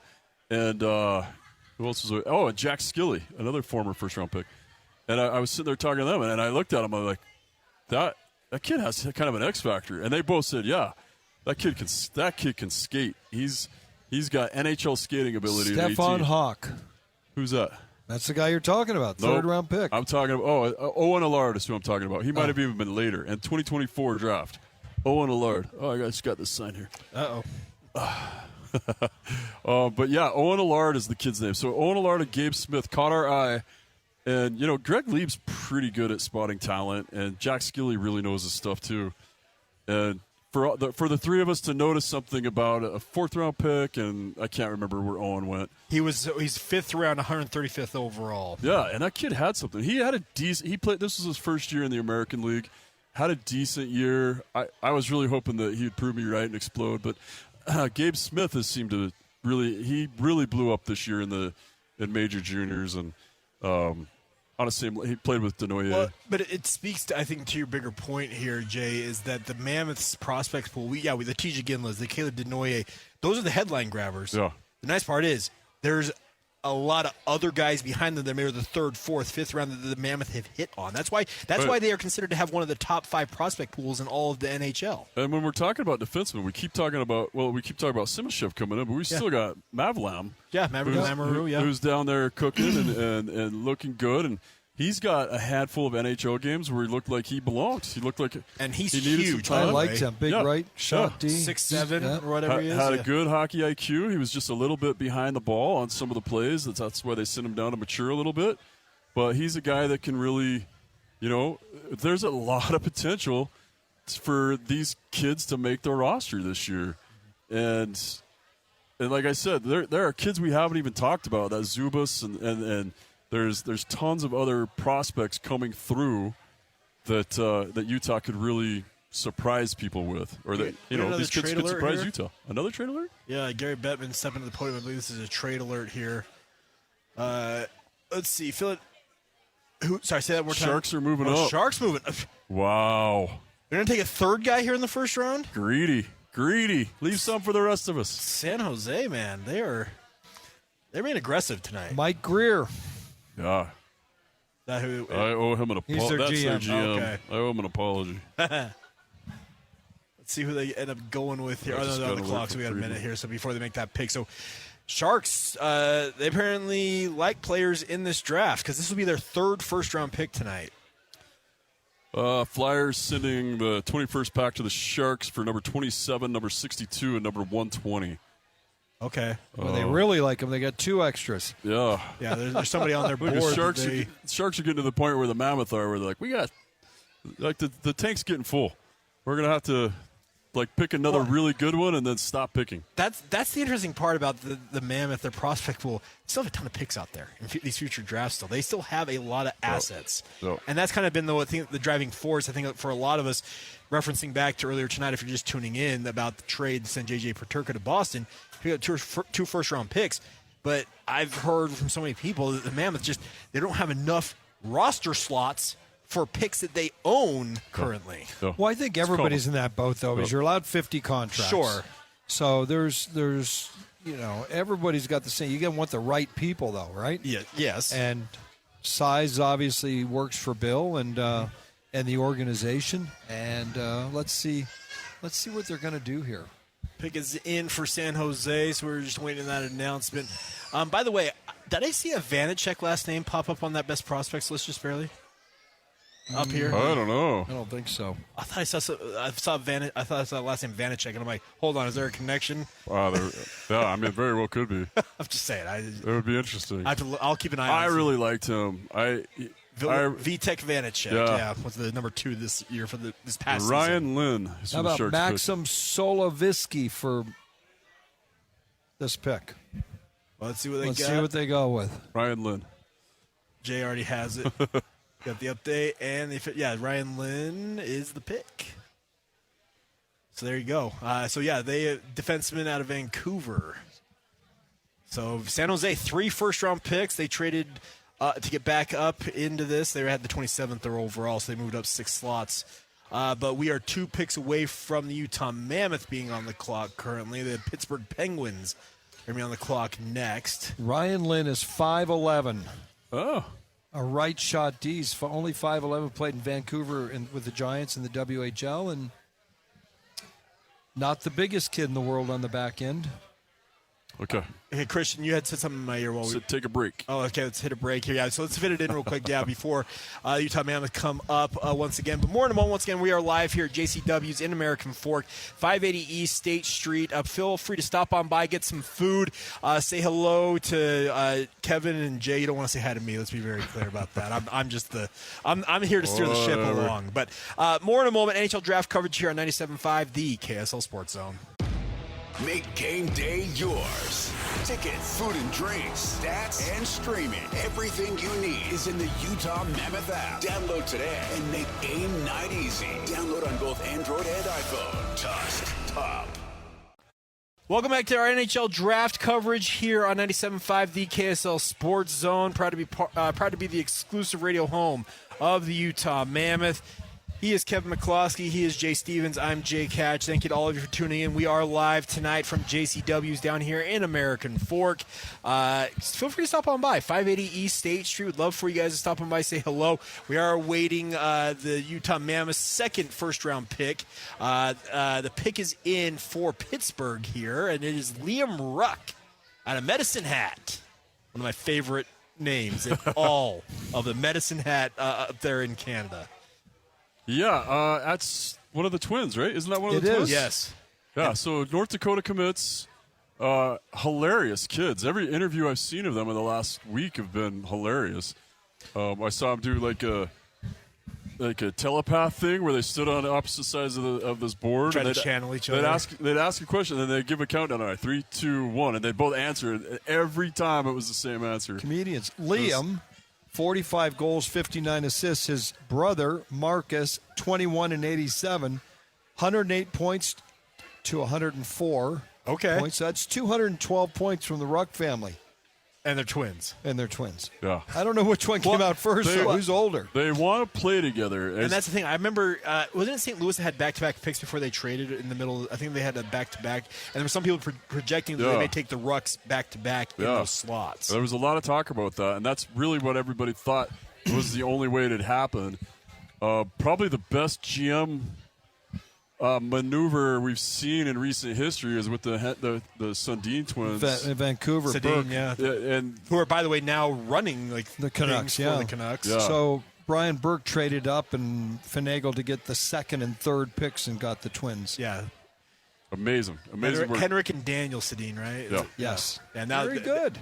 and who else was there? Oh, and Jack Skilly, another former first-round pick. And I was sitting there talking to them, and I looked at him. I was like, that kid has kind of an X factor. And they both said, yeah, that kid can skate. He's got NHL skating ability. Stefan Hawk. Who's that? That's the guy you're talking about, third-round pick. I'm talking about, Owen Allard is who I'm talking about. He might have even been later. And 2024 draft, Owen Allard. Oh, I just got this sign here. Uh-oh. But yeah, Owen Allard is the kid's name. So Owen Allard and Gabe Smith caught our eye, and Greg Lieb's pretty good at spotting talent, and Jack Skilly really knows his stuff too. And for the three of us to notice something about a fourth-round pick, and I can't remember where Owen went. He's fifth round, 135th overall. Yeah, and that kid had something. He had a decent. He played. This was his first year in the American League. Had a decent year. I was really hoping that he'd prove me right and explode, but Gabe Smith has seemed to he really blew up this year in major juniors, and honestly, he played with Denoye. Well, but it speaks to, I think, to your bigger point here, Jay, is that the Mammoth's prospects pool, the Tidge Aginlas, the Caleb Denoye, those are the headline grabbers. Yeah. The nice part is there's a lot of other guys behind them that maybe the third, fourth, fifth round that the Mammoth have hit on. That's why they are considered to have one of the top 5 prospect pools in all of the NHL. And when we're talking about defensemen, we keep talking about Simashev coming in, but we still got Mavlam. Yeah, Mavlam, who's down there cooking and looking good, and he's got a handful of NHL games where he looked like he belonged. He looked like he's he needed huge. Some time. I liked him. Big right shot D. 6'7" or whatever he is. Had a good hockey IQ. He was just a little bit behind the ball on some of the plays. That's why they sent him down to mature a little bit. But he's a guy that can really, there's a lot of potential for these kids to make their roster this year. And like I said, there are kids we haven't even talked about. That Zubas and There's tons of other prospects coming through that Utah could really surprise people with, or that these kids could surprise here? Utah. Another trade alert? Yeah, Gary Bettman stepping to the podium. I believe this is a trade alert here. Let's see, Say that one more time. Sharks are moving up. Sharks moving. Wow. They're gonna take a third guy here in the first round. Greedy. Leave some for the rest of us. San Jose, man, they're being aggressive tonight. Mike Greer. Yeah. That who? I owe him an He's apology. their That's their GM. GM. Okay. I owe him an apology. Let's see who they end up going with here. Yeah, Oh, just no, the gotta clock, wait so for we got a Friedman. minute here. So before they make that pick. So Sharks, they apparently like players in this draft because this will be their third first-round pick tonight. Flyers sending the 21st pack to the Sharks for number 27, number 62, and number 120. Okay. Well, they really like him. They got 2 extras. Yeah. Yeah, there's somebody on their board. Because that Sharks are getting to the point where the Mammoth are, where they're like, we got, like the tank's getting full. We're gonna have to, like, pick another really good one and then stop picking. That's the interesting part about the Mammoth, their prospect pool. They still have a ton of picks out there in these future drafts. Still, they still have a lot of assets, So. and that's kind of been the driving force. I think for a lot of us, referencing back to earlier tonight, if you're just tuning in about the trade to send JJ Peterka to Boston, he got 2 first-round picks. But I've heard from so many people that the Mammoth they don't have enough roster slots for picks that they own currently. So. Well, I think everybody's in that boat, though, because you're allowed 50 contracts. Sure. So there's everybody's got the same. You got to want the right people, though, right? Yeah. Yes. And size obviously works for Bill and the organization. And let's see what they're going to do here. Pick is in for San Jose, so we're just waiting on that announcement. By the way, did I see a Vanacek last name pop up on that best prospects list just barely? Up here? I don't know. I don't think so. I thought I saw last name Vanacek, and I'm like, hold on, is there a connection? Wow, yeah, I mean, very well could be. I'm just saying. It would be interesting. I'll keep an eye on it. I really liked him. Vitek Vanacek, Yeah. was the number 2 this year for this past season. Ryan Lynn. is How who the about Sharks Maxim Solovisky for this pick? Well, let's see what they Let's got. see what they go with. picked. Ryan Lynn. Jay already has it. Got the update, and Ryan Lynn is the pick. So there you go. They defenseman out of Vancouver. So San Jose, 3 first-round picks. They traded to get back up into this. They had the 27th overall, so they moved up 6 slots. But we are 2 picks away from the Utah Mammoth being on the clock currently. The Pittsburgh Penguins are going to be on the clock next. Ryan Lynn is 5'11". Oh. A right shot D. He's only 5'11", played in Vancouver with the Giants in the WHL, and not the biggest kid in the world on the back end. Okay. Hey, Christian, you had said something in my ear while we take a break. Oh, okay. Let's hit a break here. Yeah, so let's fit it in real quick. Yeah, before Utah Mammoth come up once again. But more in a moment. Once again, we are live here at JCW's in American Fork, 580 East State Street. Feel free to stop on by, get some food, say hello to Kevin and Jay. You don't want to say hi to me. Let's be very clear about that. I'm here to steer the ship along. But more in a moment. NHL draft coverage here on 97.5, the KSL Sports Zone. Make game day yours. Tickets, food and drinks, stats, and streaming. Everything you need is in the Utah Mammoth app. Download today and make game night easy. Download on both Android and iPhone. Tusk Top. Welcome back to our NHL draft coverage here on 97.5, the KSL Sports Zone. Proud to be the exclusive radio home of the Utah Mammoth. He is Kevin McClosky. He is Jay Stevens. I'm Jay Catch. Thank you to all of you for tuning in. We are live tonight from JCW's down here in American Fork. Feel free to stop on by. 580 East State Street. Would love for you guys to stop on by, say hello. We are awaiting the Utah Mammoth's second first-round pick. The pick is in for Pittsburgh here, and it is Liam Ruck out of Medicine Hat. One of my favorite names in all of the Medicine Hat up there in Canada. Yeah, that's one of the Twins, right? Isn't that one of the Twins? Yes. Yeah, so North Dakota commits. Hilarious kids. Every interview I've seen of them in the last week have been hilarious. I saw them do like a telepath thing where they stood on opposite sides of this board. Try to channel each other. They'd ask a question, and then they'd give a countdown. All right, 3, 2, 1, and they'd both answer it. Every time it was the same answer. Comedians. Liam, 45 goals, 59 assists. His brother, Marcus, 21 and 87, 108 points to 104 points. That's 212 points from the Ruck family. And they're twins. Yeah. I don't know which one came out first. Who's older? They want to play together. And that's the thing. I remember, wasn't it St. Louis that had back-to-back picks before they traded in the middle? I think they had a back-to-back. And there were some people projecting that they may take the Rucks back-to-back in those slots. There was a lot of talk about that, and that's really what everybody thought was the only way it had happened. Probably the best GM maneuver we've seen in recent history is with the Sundin twins. Vancouver, Sedin, Burke. and who are, by the way, now running like the Canucks. for the Canucks. Yeah. So Brian Burke traded up and finagled to get the second and third picks and got the Twins. Yeah. Amazing work. Henrik and Daniel Sedin, right? Yeah. Yes. And now very good.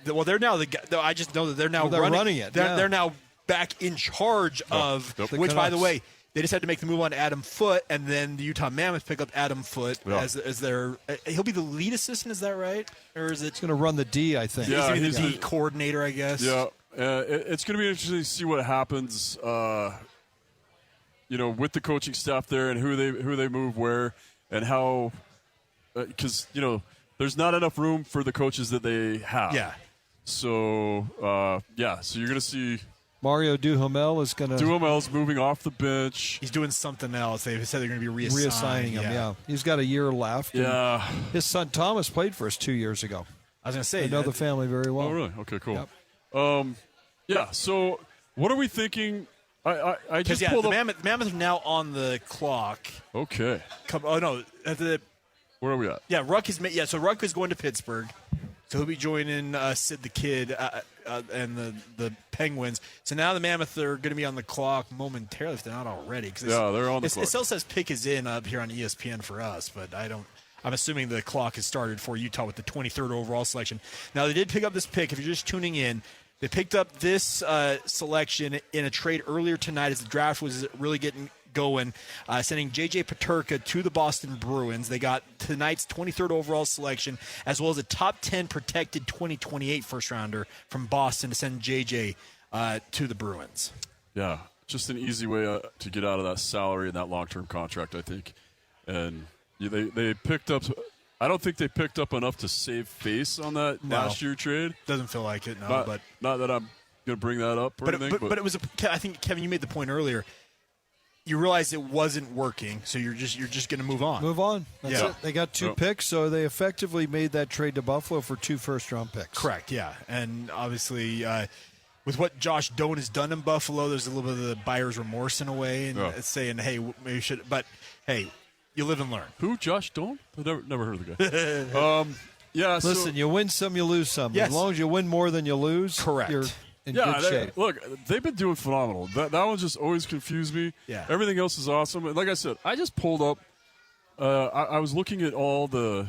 Well, they're now I just know that they're now running it. They're now back in charge of which, by the way, they just had to make the move on Adam Foote, and then the Utah Mammoth pick up Adam Foote as their. He'll be the lead assistant. Is that right? Or is it? He's going to run the D, I think. Yeah, he's the D coordinator, I guess. Yeah, it's going to be interesting to see what happens. With the coaching staff there and who they move where and how, because there's not enough room for the coaches that they have. Yeah. So so you're going to see. Mario Duhamel is going to. Duhamel's moving off the bench. He's doing something else. They said they're going to be reassigning him. Yeah, he's got a year left. Yeah, his son Thomas played for us 2 years ago. I was going to say, I know the family very well. Oh, really? Okay, cool. Yep. So what are we thinking? I just pulled the up. Mammoth are now on the clock. Okay. Where are we at? Yeah, Ruck is. Yeah, so Ruck is going to Pittsburgh. So he'll be joining Sid the Kid and the Penguins. So now the Mammoth are going to be on the clock momentarily if they're not already. They're on the clock. It still says pick is in up here on ESPN for us, but I'm assuming the clock has started for Utah with the 23rd overall selection. Now, they did pick up this pick. If you're just tuning in, they picked up this selection in a trade earlier tonight as the draft was really getting going, sending J.J. Peterka to the Boston Bruins. They got tonight's 23rd overall selection, as well as a top 10 protected 2028 first-rounder from Boston to send J.J. To the Bruins. Yeah, just an easy way to get out of that salary and that long-term contract, I think. And they picked up – I don't think they picked up enough to save face on that last year trade. Doesn't feel like it, no. But not that I'm going to bring that up or anything. But it was I think, Kevin, you made the point earlier. You realized it wasn't working, so you're just going to move on. Move on. That's it. They got 2 picks, so they effectively made that trade to Buffalo for 2 first-round picks. Correct, yeah. And obviously, with what Josh Doan has done in Buffalo, there's a little bit of the buyer's remorse in a way, and saying, hey, maybe you should. But, hey, you live and learn. Who? Josh Doan? I've never heard of the guy. Listen, you win some, you lose some. Yes. As long as you win more than you lose, correct. You're in good shape. Look, they've been doing phenomenal. That one just always confused me. Yeah. Everything else is awesome. And like I said, I just pulled up. I was looking at all the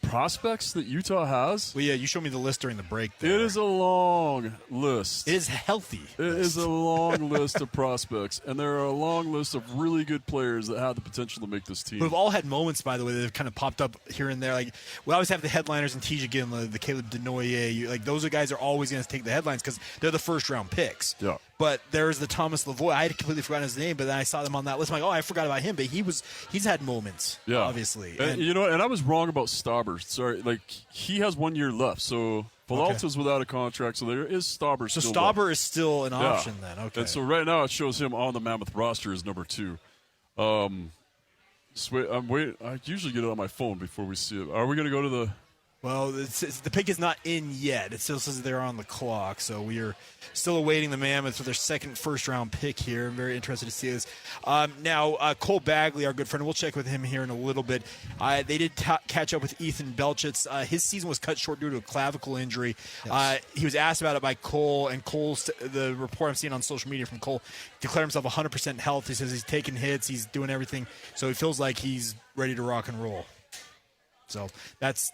prospects that Utah has. Well, yeah, you showed me the list during the break there. It is a long list. It is healthy. It is a long list of prospects, and there are a long list of really good players that have the potential to make this team. We've all had moments, by the way, that have kind of popped up here and there. Like, we always have the headliners in Tija Ginla, the Caleb Denoyer. Those guys are always going to take the headlines because they're the first-round picks. Yeah. But there's the Thomas Lavoie. I had completely forgotten his name, but then I saw them on that list. I'm like, I forgot about him. But he's had moments, obviously. And I was wrong about Stauber. Sorry, he has 1 year left, so Villalta's without a contract, so there is Stauber. So still Stauber left. is still an option then. Okay. And so right now it shows him on the Mammoth roster as number 2. I'm waiting. I usually get it on my phone before we see it. Are we going to go to the? Well, the pick is not in yet. It still says they're on the clock, so we are still awaiting the Mammoth for their second first-round pick here. I'm very interested to see this. Now, Cole Bagley, our good friend, we'll check with him here in a little bit. They did catch up with Ethan Belchetz. His season was cut short due to a clavicle injury. Yes. He was asked about it by Cole, and the report I'm seeing on social media from Cole declared himself 100% healthy. He says he's taking hits, he's doing everything, so he feels like he's ready to rock and roll. So that's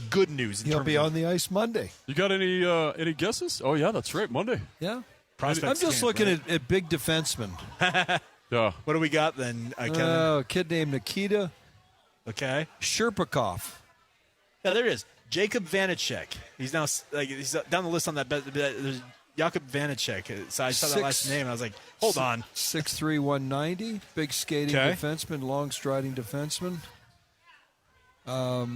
good news. He'll be on the ice Monday. You got any guesses? Oh, yeah, that's right, Monday. Yeah. Prospects I'm just looking at big defensemen. Yeah. What do we got then, Kevin? A kid named Nikita. Okay. Sherpakov. Yeah, there it is. Jacob Vanacek. He's now he's down the list on that. There's Jakub Vanacek. So I saw that last name, and I was like, hold on. 6'3", 190. Big skating defenseman, long striding defenseman. I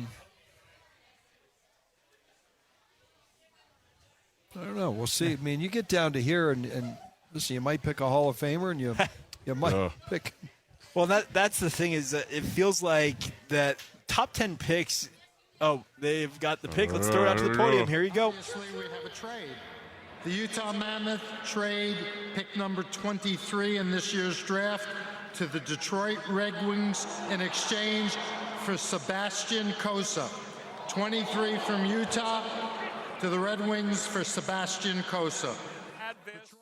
don't know. We'll see. I mean, you get down to here, and listen, you might pick a Hall of Famer, and you might pick. Well, that's the thing is that it feels like that top 10 picks. Oh, they've got the pick. Let's throw it out to the podium. Here you go. Obviously, we have a trade. The Utah Mammoth trade pick number 23 in this year's draft to the Detroit Red Wings in exchange for Sebastian Kosa. 23 from Utah to the Red Wings for Sebastian Kosa.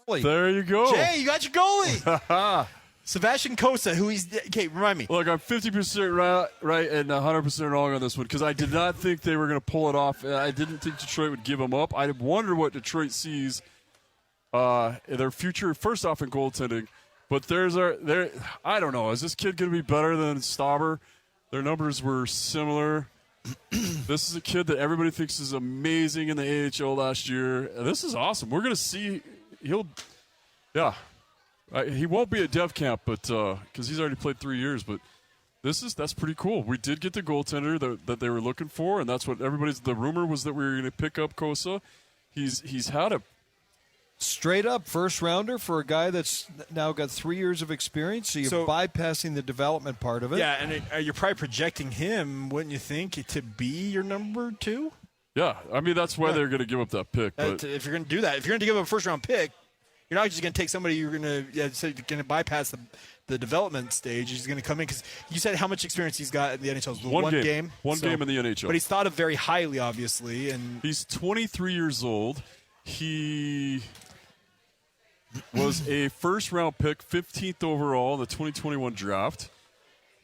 There you go. Jay, you got your goalie. Sebastian Kosa, who he's – okay, remind me. Look, I'm 50% right and 100% wrong on this one because I did not think they were going to pull it off. I didn't think Detroit would give him up. I wonder what Detroit sees in their future, first off, in goaltending. But I don't know. Is this kid going to be better than Stauber? Their numbers were similar. This is a kid that everybody thinks is amazing in the AHL last year. This is awesome. We're going to see – he won't be at Dev Camp, but because he's already played 3 years. But that's pretty cool. We did get the goaltender that they were looking for, and that's what the rumor was that we were going to pick up Kosa. He's had a straight up first rounder for a guy that's now got 3 years of experience. So you're bypassing the development part of it. Yeah, and you're probably projecting him, wouldn't you think, to be your number 2? Yeah, I mean that's why they're going to give up that pick. But if you're going to do that, if you're going to give up a first round pick. You're not just going to take somebody you're going to bypass the development stage. He's going to come in because you said how much experience he's got in the NHL. One game. One game in the NHL. But he's thought of very highly, obviously. And he's 23 years old. He was a first-round pick, 15th overall in the 2021 draft.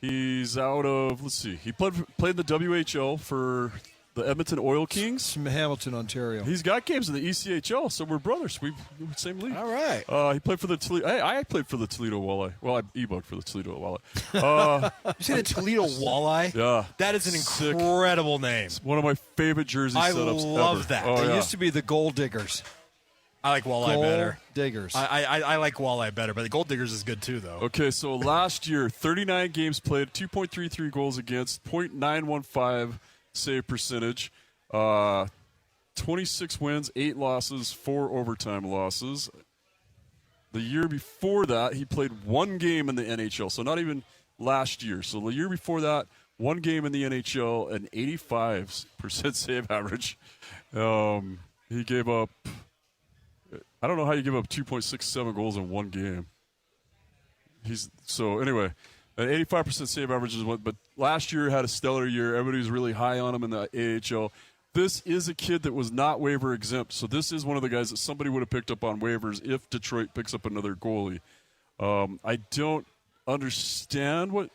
He's out of, he played in the WHL for the Edmonton Oil Kings. From Hamilton, Ontario. He's got games in the ECHL, so we're brothers. We're same league. All right. He played for the Toledo. I played for the Toledo Walleye. Well, I e-booked for the Toledo Walleye. You say the Toledo Walleye? Yeah. That is an incredible name. It's one of my favorite jersey setups I love ever. that. They used to be the Gold Diggers. I like Walleye better. Diggers. I like Walleye better, but the Gold Diggers is good too, though. Okay, so last year, 39 games played, 2.33 goals against, .915 save percentage. 26 wins, 8 losses, 4 overtime losses. The year before that, he played 1 game in the NHL, so not even last year. So the year before that, 1 game in the NHL, an 85% save average. He gave up, I don't know how you give up 2.67 goals in 1 game. Anyway, an 85% save average is what, but last year had a stellar year. Everybody was really high on him in the AHL. This is a kid that was not waiver exempt, so this is one of the guys that somebody would have picked up on waivers if Detroit picks up another goalie. I don't understand what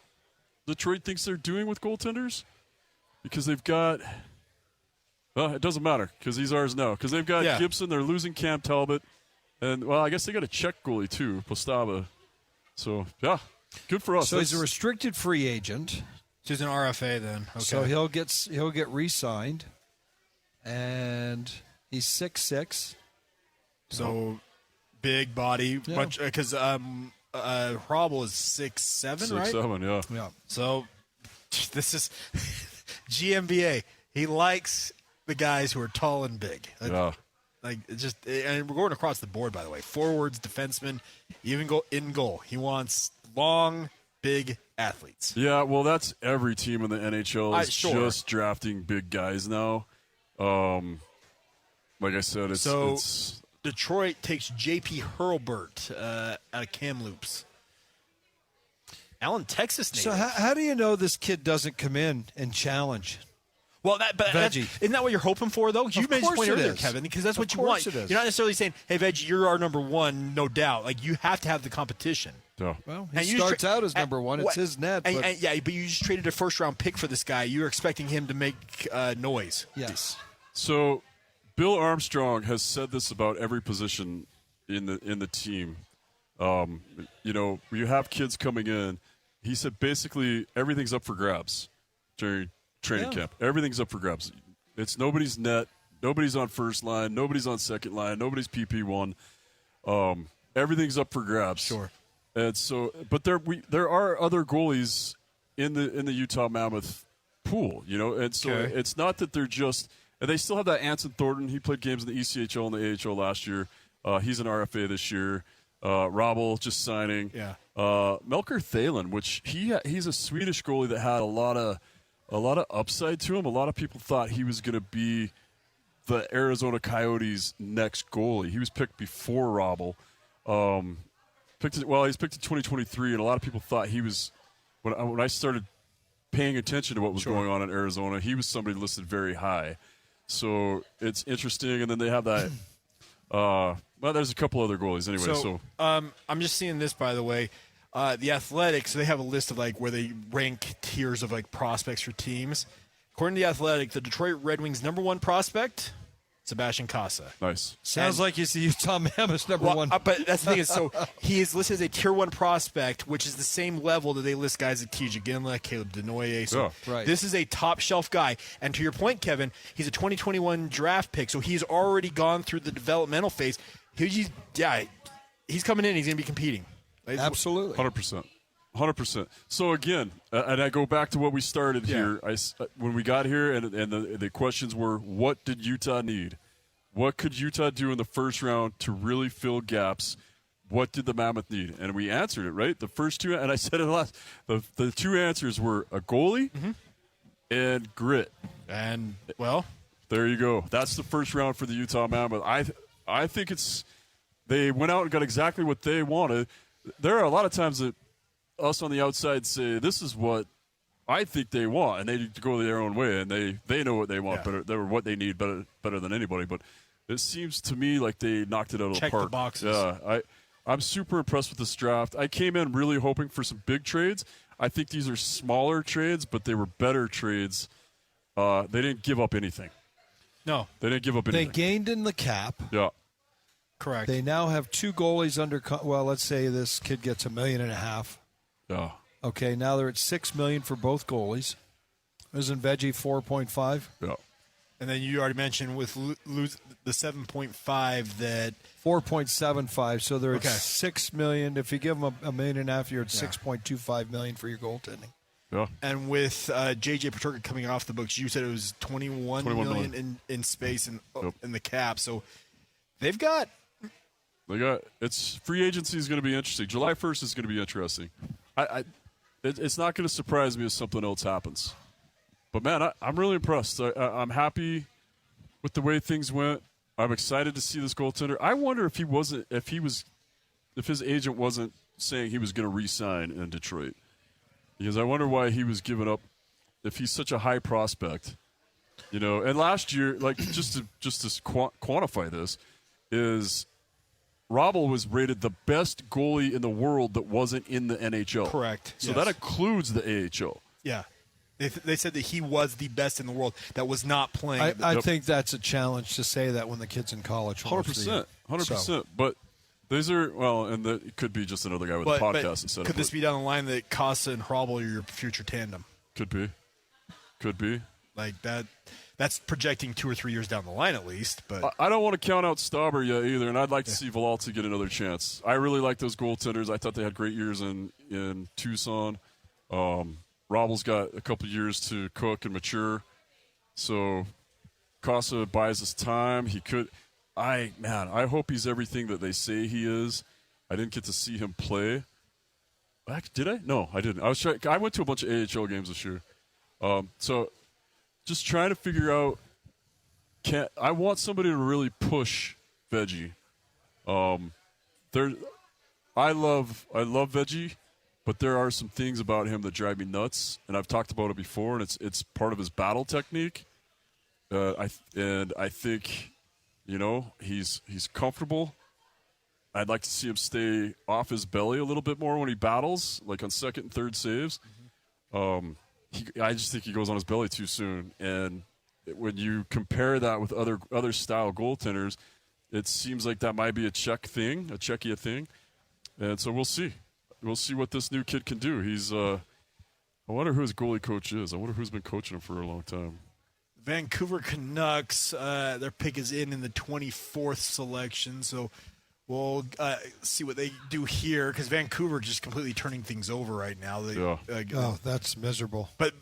Detroit thinks they're doing with goaltenders because they've got it doesn't matter because he's ours now because they've got Gibson, they're losing Cam Talbot, and, well, I guess they got a Czech goalie too, Postava. So, yeah, good for us. So he's a restricted free agent. So he's an RFA then. Okay. So he'll get re-signed. And he's 6'6". So big body, much because Hrabel is 6'7", right? 6'7", yeah. So this is GMBA. He likes the guys who are tall and big. And we're going across the board, by the way. Forwards, defensemen, even in goal. He wants long, big athletes. Yeah, well, that's every team in the NHL is just drafting big guys now. Like I said, it's Detroit takes J.P. Hurlburt out of Kamloops. Allen, Texas native. So how do you know this kid doesn't come in and challenge? Well, isn't that what you're hoping for, though? You made this point earlier, is. Kevin, because that's what you want. You're not necessarily saying, hey, Veggie, you're our number one, no doubt. Like, you have to have the competition. Yeah. Well, he starts out as number one. It's his net. But you just traded a first-round pick for this guy. You're expecting him to make noise. Yes. So Bill Armstrong has said this about every position in the team. You have kids coming in. He said basically everything's up for grabs during training camp. Everything's up for grabs. It's nobody's net. Nobody's on first line. Nobody's on second line. Nobody's PP1. Everything's up for grabs. Sure. And so, but there are other goalies in the Utah Mammoth pool, and so it's not that they're just. And they still have that Anson Thornton. He played games in the ECHL and the AHL last year. He's an RFA this year. Robel just signing. Yeah. Melker Thalen, which he's a Swedish goalie that had a lot of upside to him. A lot of people thought he was going to be the Arizona Coyotes' next goalie. He was picked before Robble. He's picked in 2023, and a lot of people thought he was when I started paying attention to what was going on in Arizona, he was somebody listed very high. So it's interesting, and then they have that. There's a couple other goalies anyway. So I'm just seeing this, by the way. The Athletic, so they have a list of where they rank tiers of prospects for teams. According to the Athletic, the Detroit Red Wings' number one prospect, Sebastian Casa. Nice. Sounds like he's the Utah Mammoth's number one. But that's the thing is, so he is listed as a tier one prospect, which is the same level that they list guys like TJ Ginla, Caleb Denoye. So this is a top shelf guy. And to your point, Kevin, he's a 2021 draft pick, so he's already gone through the developmental phase. He's coming in. He's going to be competing. Absolutely. 100%. So, again, and I go back to what we started here. When we got here and the questions were, what did Utah need? What could Utah do in the first round to really fill gaps? What did the Mammoth need? And we answered it, right? The first two, and I said it last, the two answers were a goalie and grit. And, there you go. That's the first round for the Utah Mammoth. I think they went out and got exactly what they wanted. There are a lot of times that us on the outside say, this is what I think they want, and they need to go their own way, and they know what they want better. They were what they need better than anybody. But it seems to me like they knocked it out of the park. Check the boxes. Yeah, I'm super impressed with this draft. I came in really hoping for some big trades. I think these are smaller trades, but they were better trades. They didn't give up anything. No. They didn't give up anything. They gained in the cap. Yeah. Correct. They now have two goalies under. Let's say this kid gets $1.5 million. Yeah. Okay, now they're at $6 million for both goalies. Isn't Veggie 4.5? Yeah. And then you already mentioned with the 7.5 that 4.75. So they're at $6 million. If you give them $1.5 million, you're at $6.25 million for your goaltending. Yeah. And with J.J. Peterka coming off the books, you said it was $21 million in space in the cap. So they've got. It's free agency is going to be interesting. July 1st is going to be interesting. It's not going to surprise me if something else happens. But man, I'm really impressed. I'm happy with the way things went. I'm excited to see this goaltender. I wonder if his agent wasn't saying he was going to re-sign in Detroit, because I wonder why he was giving up. If he's such a high prospect, And last year, just to quantify this, is Robble was rated the best goalie in the world that wasn't in the NHL. Correct. So that includes the AHL. Yeah. They said that he was the best in the world that was not playing. I think that's a challenge to say that when the kid's in college. 100%. 100%. But these are, and it could be just another guy with a podcast instead of. Could this be down the line that Casa and Robble are your future tandem? Could be. Like that. That's projecting 2 or 3 years down the line at least. But I don't want to count out Stauber yet either, and I'd like to see Villalta get another chance. I really like those goaltenders. I thought they had great years in Tucson. Robble's got a couple years to cook and mature. So Casa buys us time. He could – I hope he's everything that they say he is. I didn't get to see him play. Did I? No, I didn't. I went to a bunch of AHL games this year. So – just trying to figure out. I want somebody to really push Veggie. I love Veggie, but there are some things about him that drive me nuts, and I've talked about it before, and it's part of his battle technique. I think, he's comfortable. I'd like to see him stay off his belly a little bit more when he battles, like on second and third saves. I just think he goes on his belly too soon, and when you compare that with other style goaltenders, it seems like that might be a Czechia thing, and so we'll see. We'll see what this new kid can do. He's I wonder who his goalie coach is. I wonder who's been coaching him for a long time. Vancouver Canucks, their pick is in the 24th selection, so we'll see what they do here, because Vancouver just completely turning things over right now. That's miserable. But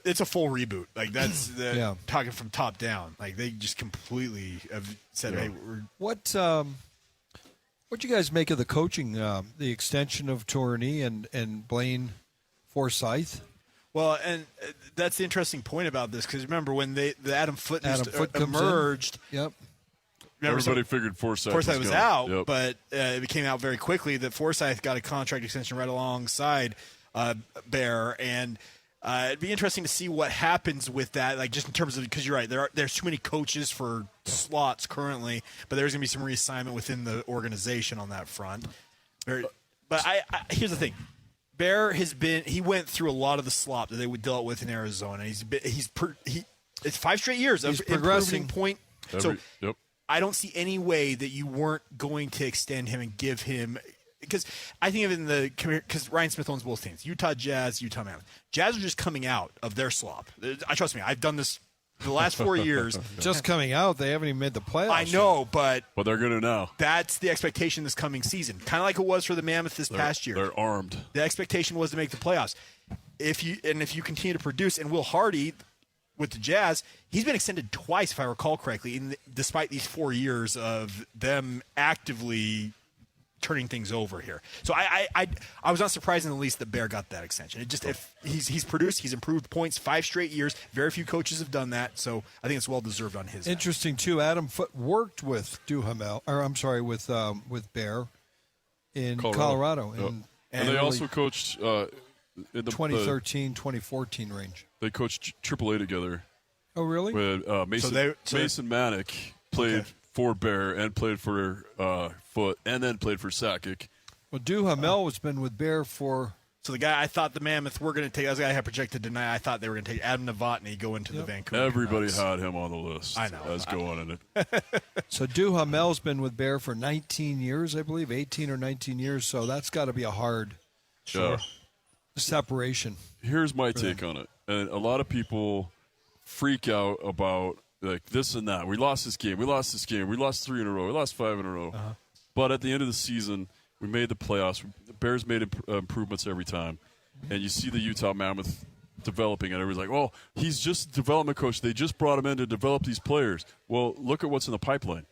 it's a full reboot. Like that's talking from top down. Like they just completely have said, "Hey, what you guys make of the coaching, the extension of Tourney and Blaine Forsyth? Well, and that's the interesting point about this, because remember when the Adam Foote emerged. Yep. Everybody figured Forsythe was out, yep. but it came out very quickly that Forsythe got a contract extension right alongside Bear, and it'd be interesting to see what happens with that, like just in terms of, because you're right, there's too many coaches for slots currently, but there's going to be some reassignment within the organization on that front. But here's the thing. Bear he went through a lot of the slop that they would dealt with in Arizona. It's 5 straight years of improving point. Yep. I don't see any way that you weren't going to extend him and give him, because I think of it because Ryan Smith owns both teams, Utah Jazz, Utah Mammoth. Jazz are just coming out of their slop. Trust me, I've done this the last 4 years. Just coming out, they haven't even made the playoffs. I know, but they're going to now. That's the expectation this coming season. Kind of like it was for the Mammoth this past year. They're armed. The expectation was to make the playoffs. If you continue to produce, and Will Hardy with the Jazz, he's been extended twice, if I recall correctly, despite these 4 years of them actively turning things over here. So I was not surprised in the least that Bear got that extension. It just, if he's produced, he's improved points 5 straight years. Very few coaches have done that, so I think it's well deserved on his Interesting end. too. Adam Foote worked with with Bear in Colorado. Yep. And they also coached in the 2013-2014 range. They coached AAA together. Oh, really? With Mason Manick played for Bear and played for Foote, and then played for Sakic. Well, Duhamel has been with Bear for. So the guy I thought the Mammoth were going to take, as I had projected tonight, I thought they were going to take Adam Novotny, go into the Vancouver. Everybody Canucks. had him on the list. I know. As going in it. So Duhamel's been with Bear for 19 years, I believe, 18 or 19 years. So that's got to be a hard separation. Here's my take on it. And a lot of people freak out about like this and that. We lost this game. We lost 3 in a row. We lost 5 in a row. Uh-huh. But at the end of the season, we made the playoffs. The Bears made improvements every time. And you see the Utah Mammoth developing, and everybody's like, oh, he's just a development coach. They just brought him in to develop these players. Well, look at what's in the pipeline.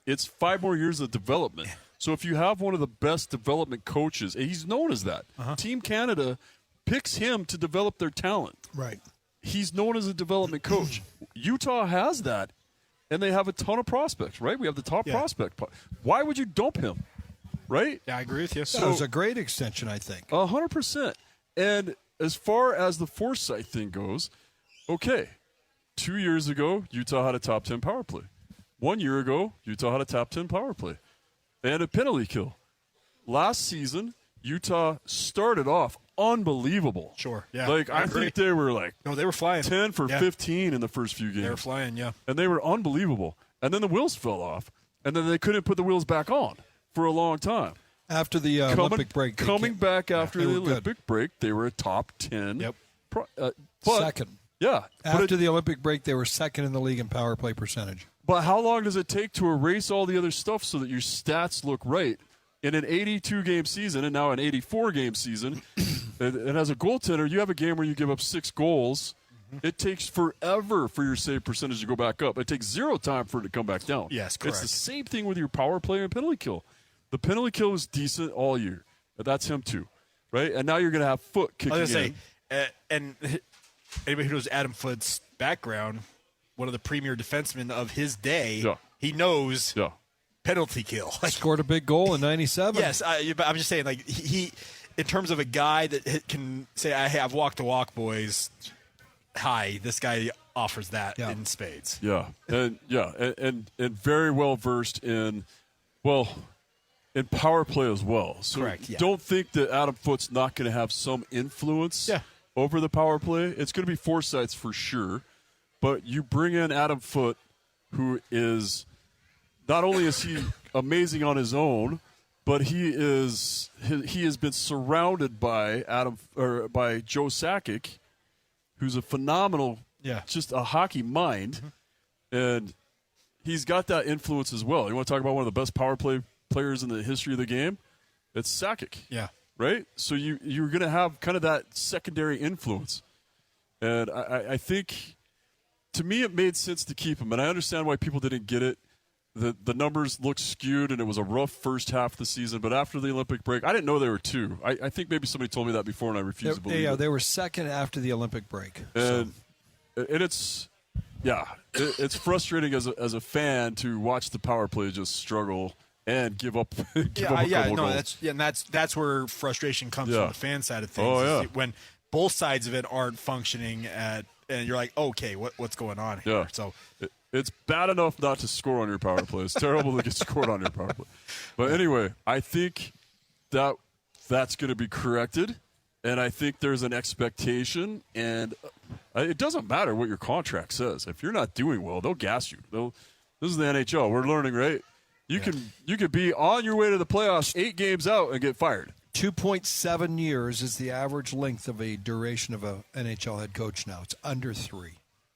It's 5 more years of development. So if you have one of the best development coaches, and he's known as that, Team Canada picks him to develop their talent. Right. He's known as a development coach. Utah has that, and they have a ton of prospects, right? We have the top prospect. Why would you dump him, right? Yeah, I agree with you. So it was a great extension, I think. 100%. And as far as the Forsythe thing goes, okay, 2 years ago, Utah had a top 10 power play. 1 year ago, Utah had a top 10 power play and a penalty kill. Last season, Utah started off unbelievable. Sure. Yeah. Like, I think they were like they were flying 10 for 15 in the first few games. They were flying, yeah. And they were unbelievable. And then the wheels fell off, and then they couldn't put the wheels back on for a long time. After the Olympic break. Coming back after the Olympic break, they were a top 10. Yep. Second. Yeah. After the Olympic break, they were second in the league in power play percentage. But how long does it take to erase all the other stuff so that your stats look right? In an 82-game season and now an 84-game season, and as a goaltender, you have a game where you give up 6 goals. It takes forever for your save percentage to go back up. It takes 0 time for it to come back down. Yes, correct. It's the same thing with your power play and penalty kill. The penalty kill was decent all year. But that's him too, right? And now you're going to have Foote kicking in. I was going to say, and anybody who knows Adam Foote's background, one of the premier defensemen of his day, he knows penalty kill. Scored a big goal in 97. Yes, but I'm just saying, like, he in terms of a guy that can say, hey, I've walked the walk, boys. Hi, this guy offers that in spades. Yeah, and very well versed in power play as well. So correct. Yeah. Don't think that Adam Foote's not going to have some influence over the power play. It's going to be Forsythe's for sure, but you bring in Adam Foote, who is not only is he amazing on his own, but he has been surrounded by by Joe Sakic, who's a phenomenal, just a hockey mind, and he's got that influence as well. You want to talk about one of the best power play players in the history of the game? It's Sakic. Yeah. Right? So you're going to have kind of that secondary influence. And I think, to me, it made sense to keep him. And I understand why people didn't get it. the numbers looked skewed, and it was a rough first half of the season. But after the Olympic break, I didn't know they were 2. I think maybe somebody told me that before, and I refused to believe it. They were second after the Olympic break. And it's frustrating as a fan to watch the power play just struggle and give up. That's where frustration comes from the fan side of things. Oh, yeah. When both sides of it aren't functioning and you're like, okay, what's going on here? Yeah. So it's bad enough not to score on your power play. It's terrible to get scored on your power play. But anyway, I think that's going to be corrected, and I think there's an expectation, and it doesn't matter what your contract says. If you're not doing well, they'll gas you. This is the NHL. We're learning, right? You could be on your way to the playoffs 8 games out and get fired. 2.7 years is the average length of a duration of a NHL head coach now. It's under 3.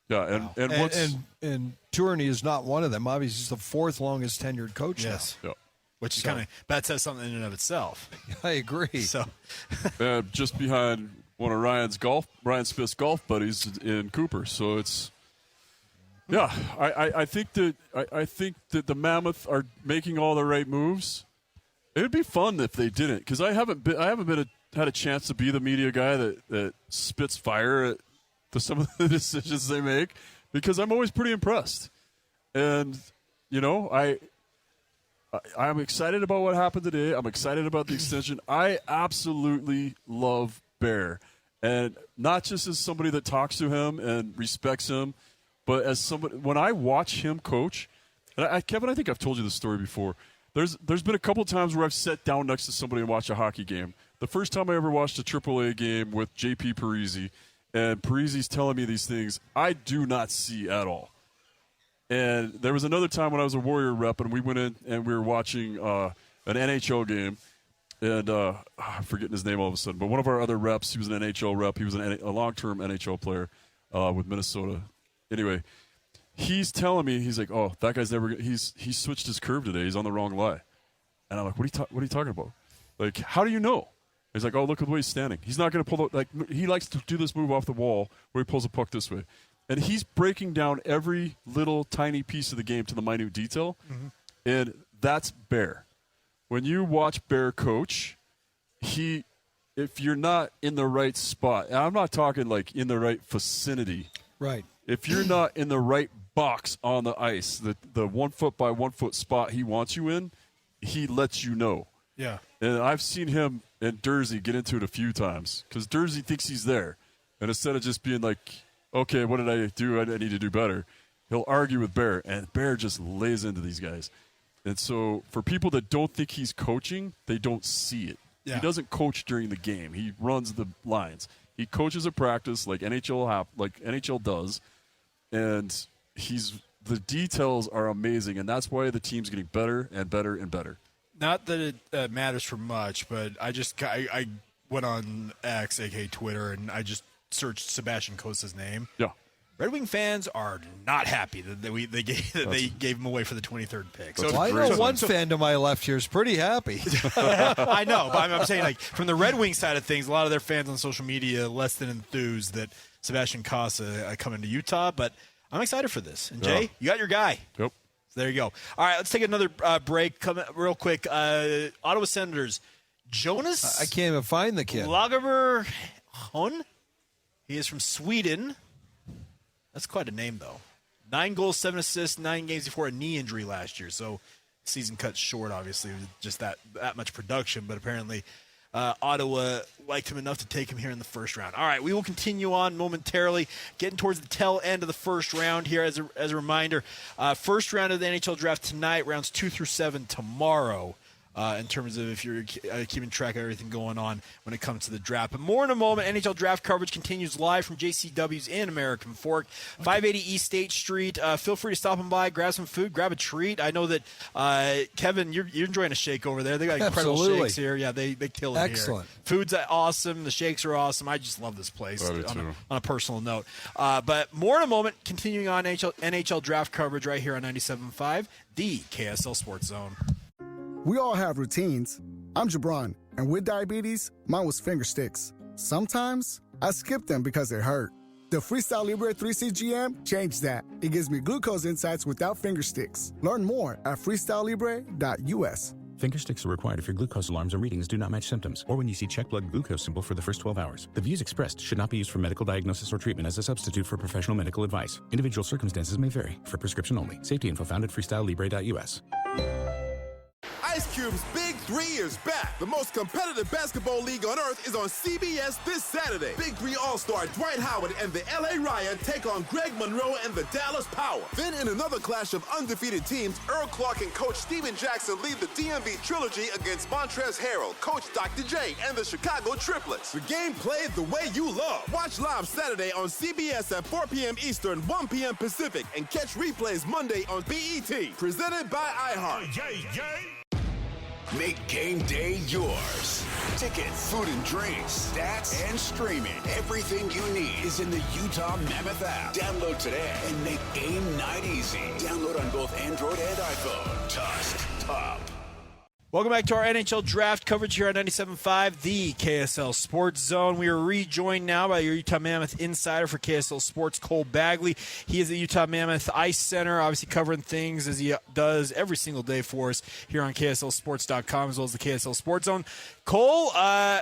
Yeah, and Tourney is not one of them. Obviously, he's the 4th longest tenured coach now. Yeah. Which is that says something in and of itself. I agree. So, just behind one of Ryan Smith's golf buddies in Cooper. So it's, I think that the Mammoth are making all the right moves. It'd be fun if they didn't, because I haven't had a chance to be the media guy that spits fire at some of the decisions they make, because I'm always pretty impressed. And I'm excited about what happened today. I'm excited about the extension. I absolutely love Bear, and not just as somebody that talks to him and respects him, but as somebody, when I watch him coach, and Kevin, I think I've told you this story before. There's been a couple of times where I've sat down next to somebody and watched a hockey game. The first time I ever watched a AAA game with JP Parisi, and Parisi's telling me these things I do not see at all. And there was another time when I was a Warrior rep, and we went in and we were watching an NHL game, and I'm forgetting his name all of a sudden. But one of our other reps, he was an NHL rep. He was a long-term NHL player with Minnesota. Anyway, he's telling me, he's like, "Oh, that guy's never. He switched his curve today. He's on the wrong lie." And I'm like, "What are you talking about? Like, how do you know?" He's like, "Oh, look at the way he's standing. He's not going to pull he likes to do this move off the wall where he pulls the puck this way." And he's breaking down every little tiny piece of the game to the minute detail. Mm-hmm. And that's Bear. When you watch Bear coach, if you're not in the right spot, and I'm not talking like in the right vicinity. Right. If you're not in the right box on the ice, the 1 foot by 1 foot spot he wants you in, he lets you know. Yeah. And I've seen him and Dursey get into it a few times, because Dursey thinks he's there. And instead of just being like, okay, what did I do? I need to do better, he'll argue with Bear, and Bear just lays into these guys. And so for people that don't think he's coaching, they don't see it. Yeah. He doesn't coach during the game. He runs the lines. He coaches a practice like NHL does, and the details are amazing, and that's why the team's getting better and better and better. Not that it matters for much, but I went on X, aka Twitter, and I just searched Sebastian Costa's name. Yeah. Red Wing fans are not happy that they gave him away for the 23rd pick. So I know one fan to my left here is pretty happy. I know, but I'm saying, like, from the Red Wing side of things, a lot of their fans on social media less than enthused that Sebastian Costa coming to Utah. But I'm excited for this. And Jay, you got your guy. Yep. So there you go. All right, let's take another break. Come real quick. Ottawa Senators, Jonas. I can't even find the kid. Lagerberg-Hon. He is from Sweden. That's quite a name, though. 9 goals, 7 assists, 9 games before a knee injury last year. So season cut short, obviously, just that much production. But apparently Ottawa liked him enough to take him here in the first round. All right, we will continue on momentarily, getting towards the tail end of the first round here. As a reminder, first round of the NHL draft tonight, rounds 2 through 7 tomorrow. In terms of if you're keeping track of everything going on when it comes to the draft. But more in a moment. NHL draft coverage continues live from JCW's in American Fork, 580 East State Street. Feel free to stop in by, grab some food, grab a treat. I know that, Kevin, you're enjoying a shake over there. They got incredible shakes here. Yeah, they kill it here. Excellent. Food's awesome. The shakes are awesome. I just love this place on a personal note. But more in a moment, continuing on NHL draft coverage right here on 97.5, the KSL Sports Zone. We all have routines. I'm Jabron, and with diabetes, mine was finger sticks. Sometimes I skip them because they hurt. The Freestyle Libre 3C GM changed that. It gives me glucose insights without finger sticks. Learn more at freestylelibre.us. Finger sticks are required if your glucose alarms or readings do not match symptoms, or when you see check blood glucose symbol for the first 12 hours. The views expressed should not be used for medical diagnosis or treatment as a substitute for professional medical advice. Individual circumstances may vary. For prescription only. Safety info found at freestylelibre.us. Ice Cube's Big 3 is back. The most competitive basketball league on earth is on CBS this Saturday. Big 3 All-Star Dwight Howard and the LA Riot take on Greg Monroe and the Dallas Power. Then in another clash of undefeated teams, Earl Clark and Coach Steven Jackson lead the DMV Trilogy against Montrezl Harrell, Coach Dr. J, and the Chicago Triplets. The game played the way you love. Watch live Saturday on CBS at 4 p.m. Eastern, 1 p.m. Pacific, and catch replays Monday on BET. Presented by iHeart. Make game day yours. Tickets, food and drinks, stats, and streaming. Everything you need is in the Utah Mammoth app. Download today and make game night easy. Download on both Android and iPhone. Tusk Top. Welcome back to our NHL draft coverage here on 97.5, the KSL Sports Zone. We are rejoined now by your Utah Mammoth insider for KSL Sports, Cole Bagley. He is at Utah Mammoth Ice Center, obviously covering things as he does every single day for us here on KSLSports.com as well as the KSL Sports Zone. Cole, a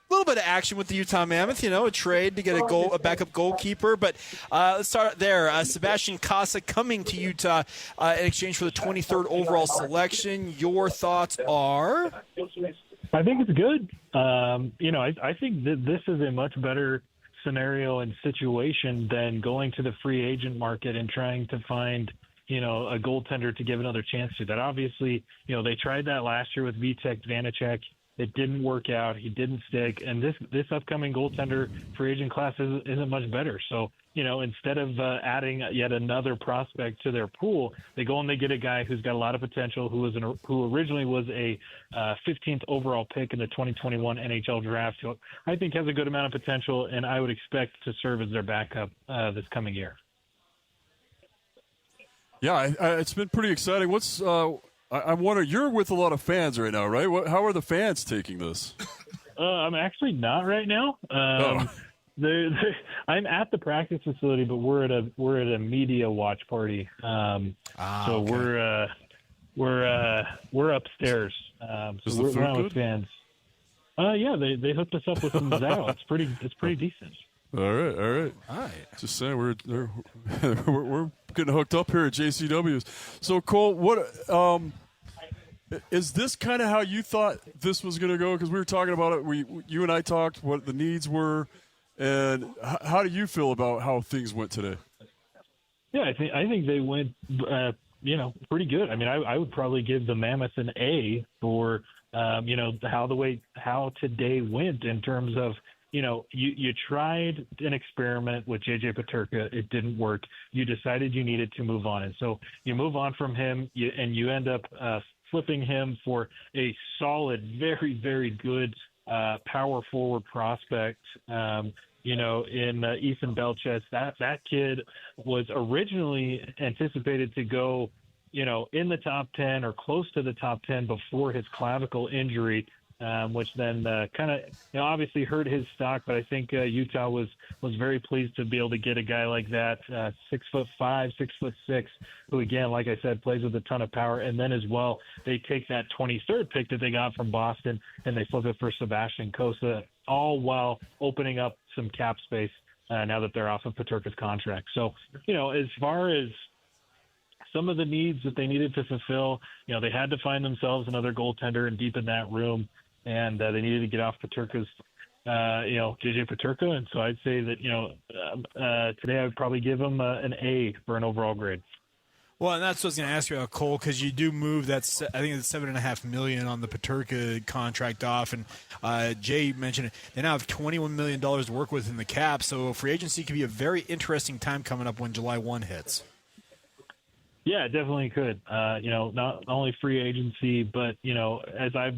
little bit of action with the Utah Mammoth, a trade to get a backup goalkeeper. But let's start there. Sebastian Casa coming to Utah in exchange for the 23rd overall selection. Your thoughts are? I think it's good. I think that this is a much better scenario and situation than going to the free agent market and trying to find a goaltender to give another chance to. That obviously, they tried that last year with Vitek Vanacek. It didn't work out. He didn't stick. And this upcoming goaltender free agent class isn't much better. So, instead of adding yet another prospect to their pool, they go and they get a guy who's got a lot of potential, who originally was a 15th overall pick in the 2021 NHL draft, who I think has a good amount of potential, and I would expect to serve as their backup this coming year. Yeah, it's been pretty exciting. I'm wondering, you're with a lot of fans right now, right? How are the fans taking this? I'm actually not right now. I'm at the practice facility, but we're at a media watch party. So okay. We're upstairs. So we're around with fans. Yeah, they hooked us up with some Zao. It's pretty decent. All right. Just saying, we're getting hooked up here at JCW's. So Cole, what is this kind of how you thought this was going to go? Because we were talking about it. You and I talked what the needs were, and how do you feel about how things went today? Yeah, I think they went pretty good. I mean, I would probably give the Mammoth an A for how today went in terms of. You tried an experiment with J.J. Peterka. It didn't work. You decided you needed to move on. And so you move on from him, and you end up flipping him for a solid, very, very good power forward prospect, in Ethan Belchetz. That kid was originally anticipated to go, in the top 10 or close to the top 10 before his clavicle injury. Which then kind of obviously hurt his stock, but I think Utah was very pleased to be able to get a guy like that, 6'5", 6'6", who again, like I said, plays with a ton of power. And then as well, they take that 23rd pick that they got from Boston and they flip it for Sebastian Casa, all while opening up some cap space now that they're off of Peterka's contract. So as far as some of the needs that they needed to fulfill, they had to find themselves another goaltender and deepen that room. And they needed to get off Peterka's, JJ Peterka. And so I'd say that, today I would probably give them an A for an overall grade. Well, and that's what I was going to ask you about, Cole, because you do move I think it's $7.5 million on the Peterka contract off. And Jay mentioned it. They now have $21 million to work with in the cap. So free agency could be a very interesting time coming up when July 1 hits. Yeah, it definitely could. Not only free agency, but as I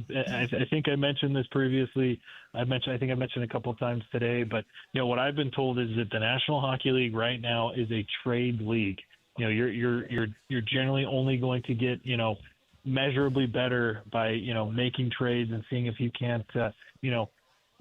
think I mentioned this previously. I think I mentioned a couple of times today. But what I've been told is that the National Hockey League right now is a trade league. You're generally only going to get measurably better by making trades and seeing if you can't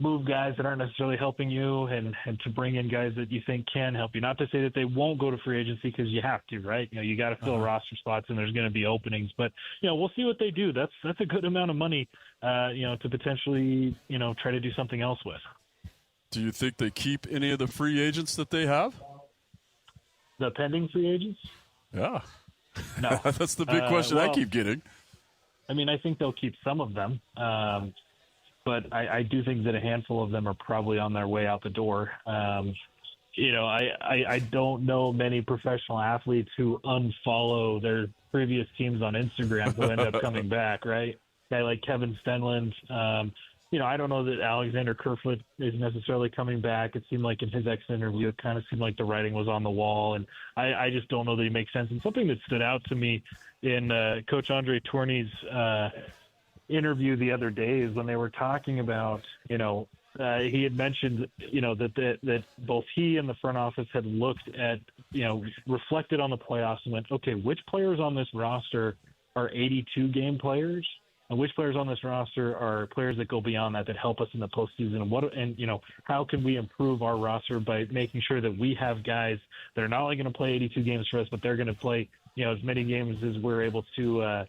move guys that aren't necessarily helping you and to bring in guys that you think can help you. Not to say that they won't go to free agency, because you have to, right? You got to fill roster spots, and there's going to be openings. But, we'll see what they do. That's a good amount of money, to potentially, try to do something else with. Do you think they keep any of the free agents that they have? The pending free agents? Yeah. No. That's the big question I keep getting. I mean, I think they'll keep some of them. But I do think that a handful of them are probably on their way out the door. I don't know many professional athletes who unfollow their previous teams on Instagram who end up coming back, right? A guy like Kevin Stenlund. I don't know that Alexander Kerfoot is necessarily coming back. It seemed like in his exit interview, it kind of seemed like the writing was on the wall, and I just don't know that he makes sense. And something that stood out to me in Coach Andre Tourney's interview the other day is when they were talking about, he had mentioned, that both he and the front office had looked at, reflected on the playoffs and went, okay, which players on this roster are 82 game players, and which players on this roster are players that go beyond that help us in the postseason, and how can we improve our roster by making sure that we have guys that are not only going to play 82 games for us, but they're going to play, as many games as we're able to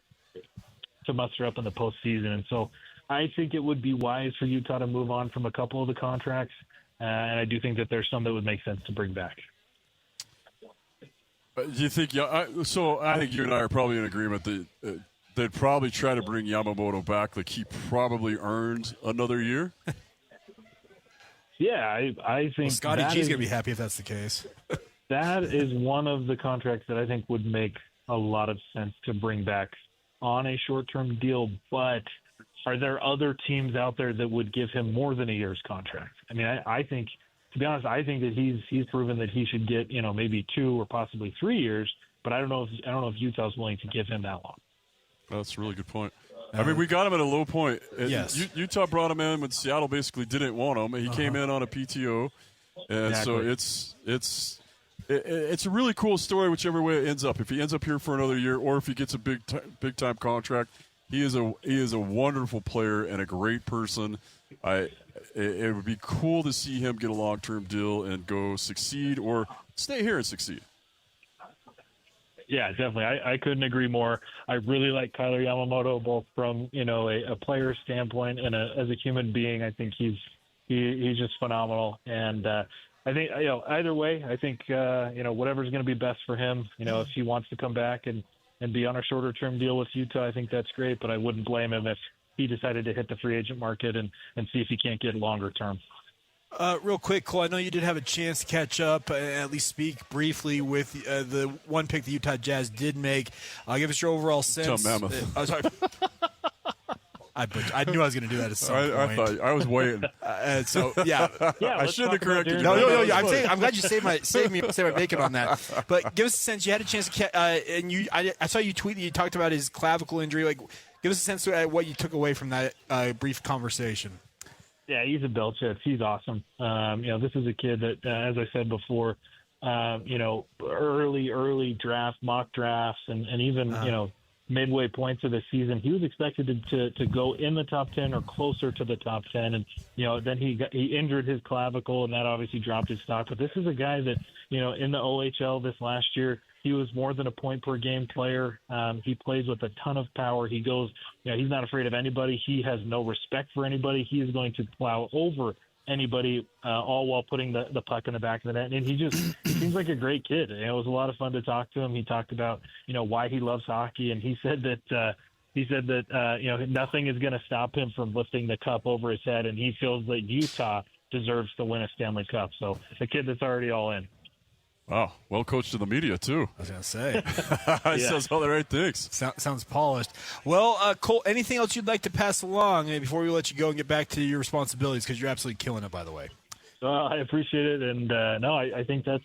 muster up in the postseason. And so I think it would be wise for Utah to move on from a couple of the contracts, and I do think that there's some that would make sense to bring back. Do you think? I think you and I are probably in agreement that they'd probably try to bring Yamamoto back. Like, he probably earned another year. Yeah, I think Scotty G's going to be happy if that's the case. That is one of the contracts that I think would make a lot of sense to bring back on a short-term deal, but are there other teams out there that would give him more than a year's contract? I mean, I think, to be honest, I think that he's proven that he should get, maybe 2 or possibly 3 years, but I don't know if Utah's willing to give him that long. That's a really good point. I mean, we got him at a low point. Yes. Utah brought him in when Seattle basically didn't want him. He came in on a PTO, and so it's a really cool story whichever way it ends up. If he ends up here for another year, or if he gets a big time contract, he is a wonderful player and a great person. It would be cool to see him get a long-term deal and go succeed, or stay here and succeed. Yeah, definitely. I couldn't agree more. I really like Kyler Yamamoto, both from a player standpoint and as a human being. I think he's just phenomenal, and I think either way, I think whatever's going to be best for him. If he wants to come back and be on a shorter term deal with Utah, I think that's great. But I wouldn't blame him if he decided to hit the free agent market and see if he can't get longer term. Real quick, Cole, I know you did have a chance to catch up and at least speak briefly with the one pick the Utah Jazz did make. Give us your overall sense. Mammoth. Sorry. I knew I was going to do that at some point. I thought I was waiting. I shouldn't have corrected you. No. I'm glad you saved my bacon on that. But give us a sense. You had a chance to and I saw you tweet that you talked about his clavicle injury. Like, give us a sense of what you took away from that brief conversation. Yeah, he's a Belchetz. He's awesome. This is a kid that, as I said before, early draft, mock drafts, and even midway points of the season, he was expected to go in the top 10 or closer to the top 10, and then he injured his clavicle, and that obviously dropped his stock. But this is a guy that in the OHL this last year, he was more than a point per game player. He plays with a ton of power. He goes, he's not afraid of anybody. He has no respect for anybody. He is going to plow over anybody, all while putting the puck in the back of the net. And he seems like a great kid. It was a lot of fun to talk to him. He talked about, why he loves hockey. And he said that, nothing is going to stop him from lifting the cup over his head. And he feels that Utah deserves to win a Stanley Cup. So a kid that's already all in. Wow, well coached in the media, too. I was going to say. He says all the right things. Sounds polished. Well, Cole, anything else you'd like to pass along before we let you go and get back to your responsibilities? Because you're absolutely killing it, by the way. I appreciate it, and I think that's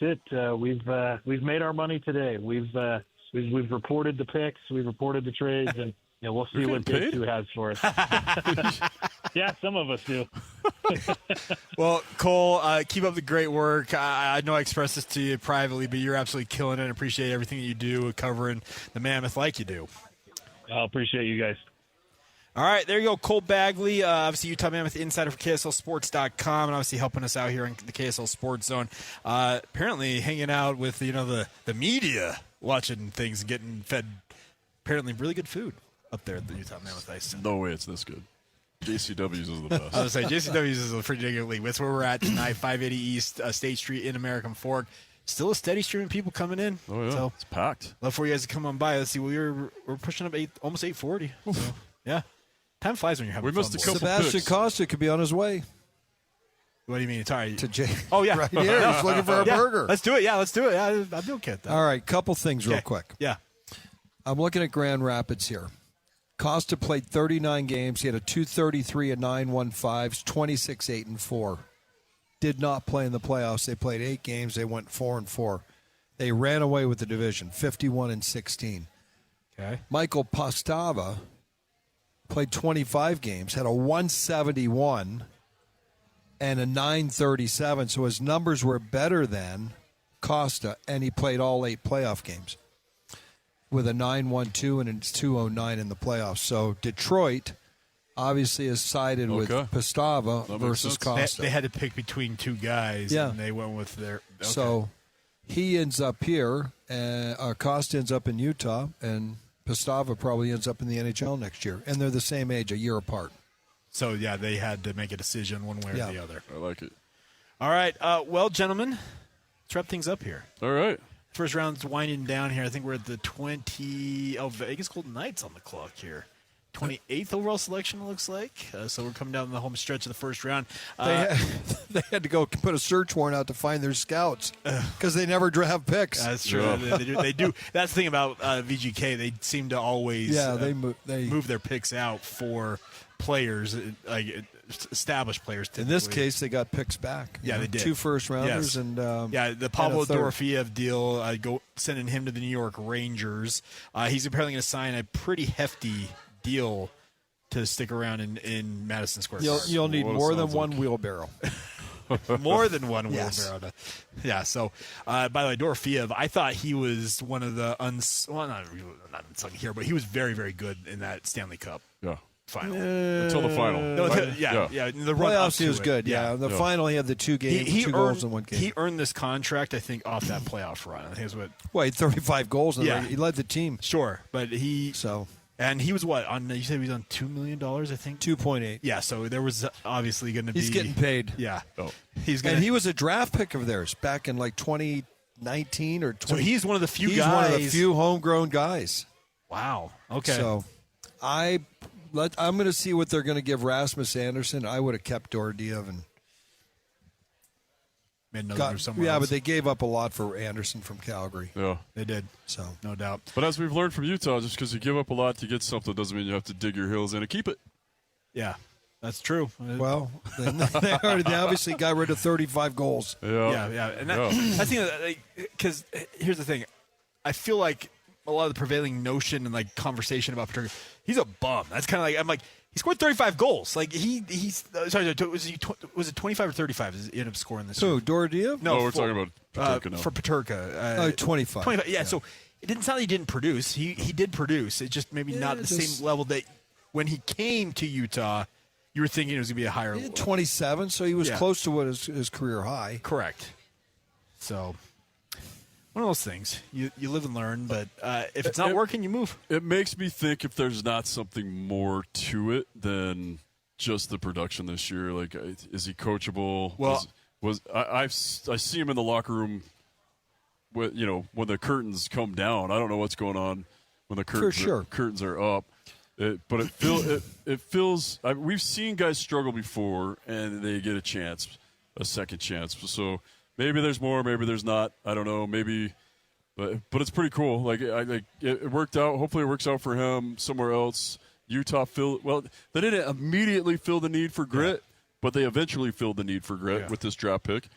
it. We've made our money today. We've reported the picks, we've reported the trades, and we'll see what Day 2 has for us. Yeah, some of us do. Well, Cole, keep up the great work. I know I expressed this to you privately, but you're absolutely killing it and appreciate everything that you do covering the Mammoth like you do. I appreciate you guys. All right, there you go. Cole Bagley, obviously Utah Mammoth insider for KSLSports.com, and obviously helping us out here in the KSL Sports Zone. Apparently hanging out with the media, watching things, and getting fed apparently really good food up there at the Utah Mammoth Ice Center. No way it's this good. JCW's is the best. I was going to say, JCW's is a pretty good league. That's where we're at tonight, 580 East State Street in American Fork. Still a steady stream of people coming in. Oh, yeah. So it's packed. Love for you guys to come on by. Let's see, we're pushing up almost 840. So, yeah. Time flies when you're having fun. We missed a couple Sebastian picks. Costa could be on his way. What do you mean? Sorry. To Jay. Oh, yeah. Right here. He's looking for a burger. Let's do it. Yeah, let's do it. Yeah, I'll be okay with that. All right, couple things real quick. Yeah. I'm looking at Grand Rapids here. Costa played 39 games. He had a 233, a 9.15, 26, 8-4. Did not play in the playoffs. They played 8 games. They went 4-4. They ran away with the division, 51-16. Okay. Michael Postava played 25 games, had a 171 and a 937. So his numbers were better than Costa, and he played all 8 playoff games with a 912 and a 209 in the playoffs. So Detroit obviously is sided with Postava versus Costa. They had to pick between 2 guys, and they went with their. Okay. So he ends up here, Costa ends up in Utah, and Postava probably ends up in the NHL next year. And they're the same age, a year apart. So, yeah, they had to make a decision one way or the other. I like it. All right. Well, gentlemen, let's wrap things up here. All right. First round's winding down here. I think we're at the Vegas Golden Knights on the clock here. 28th overall selection, it looks like. So we're coming down the home stretch of the first round. They had to go put a search warrant out to find their scouts because they never draft picks. That's true. Yeah. They do. That's the thing about VGK. They seem to always they move their picks out for players, like established players. Typically. In this case, they got picks back. Yeah, they did. 2 first-rounders. Yes. And the Pavlo Dorofeev deal, sending him to the New York Rangers. He's apparently going to sign a pretty hefty deal to stick around in Madison Square Garden. You'll need more than one wheelbarrow. More than one Yes. wheelbarrow. Yeah, so, by the way, Dorofeev, I thought he was one of the not unsung here, but he was very, very good in that Stanley Cup final. Until the final. No, right? The run up playoffs, he was good. Yeah, the final, he had the 2 games, 2 goals in 1 game. He earned this contract, I think, off that playoff run. I think is what. Well, he had 35 goals. He led the team. Sure, but and he was what on? You said he was on $2 million, I think. 2.8. Yeah, so there was obviously going to be. He's getting paid. Yeah, and he was a draft pick of theirs back in like 2019 or 20. So he's one of the few. He's guys. one of the few homegrown guys. Wow. Okay. So I'm going to see what they're going to give Rasmus Anderson. I would have kept Dorofeev and. But they gave up a lot for Anderson from Calgary. Yeah, they did. So no doubt. But as we've learned from Utah, just because you give up a lot to get something doesn't mean you have to dig your heels in and keep it. Yeah, that's true. Well, they obviously got rid of 35 goals. Yeah. And I think because here's the thing, I feel like a lot of the prevailing notion and like conversation about Peterka, he's a bum. That's kind of like I'm like. He scored 35 goals. Like he's sorry. Was it 25 or 35? He ended up scoring this. Who? Dorofeev? No, we're talking about Peterka now. For Peterka. 25. 25. Yeah. So it didn't sound like he didn't produce. He did produce. It just maybe not at the same level that when he came to Utah, you were thinking it was going to be a higher. 27. So he was close to what his career high. Correct. So. One of those things. You live and learn, but if it's not working, you move. It makes me think if there's not something more to it than just the production this year. Like, is he coachable? Well, I see him in the locker room. When the curtains come down, I don't know what's going on when the curtains are up. But it feels. We've seen guys struggle before, and they get a second chance. So. Maybe there's more, maybe there's not. I don't know. Maybe, but it's pretty cool. Like it worked out. Hopefully, it works out for him somewhere else. Utah they didn't immediately feel the need for grit, but they eventually filled the need for grit with this draft pick,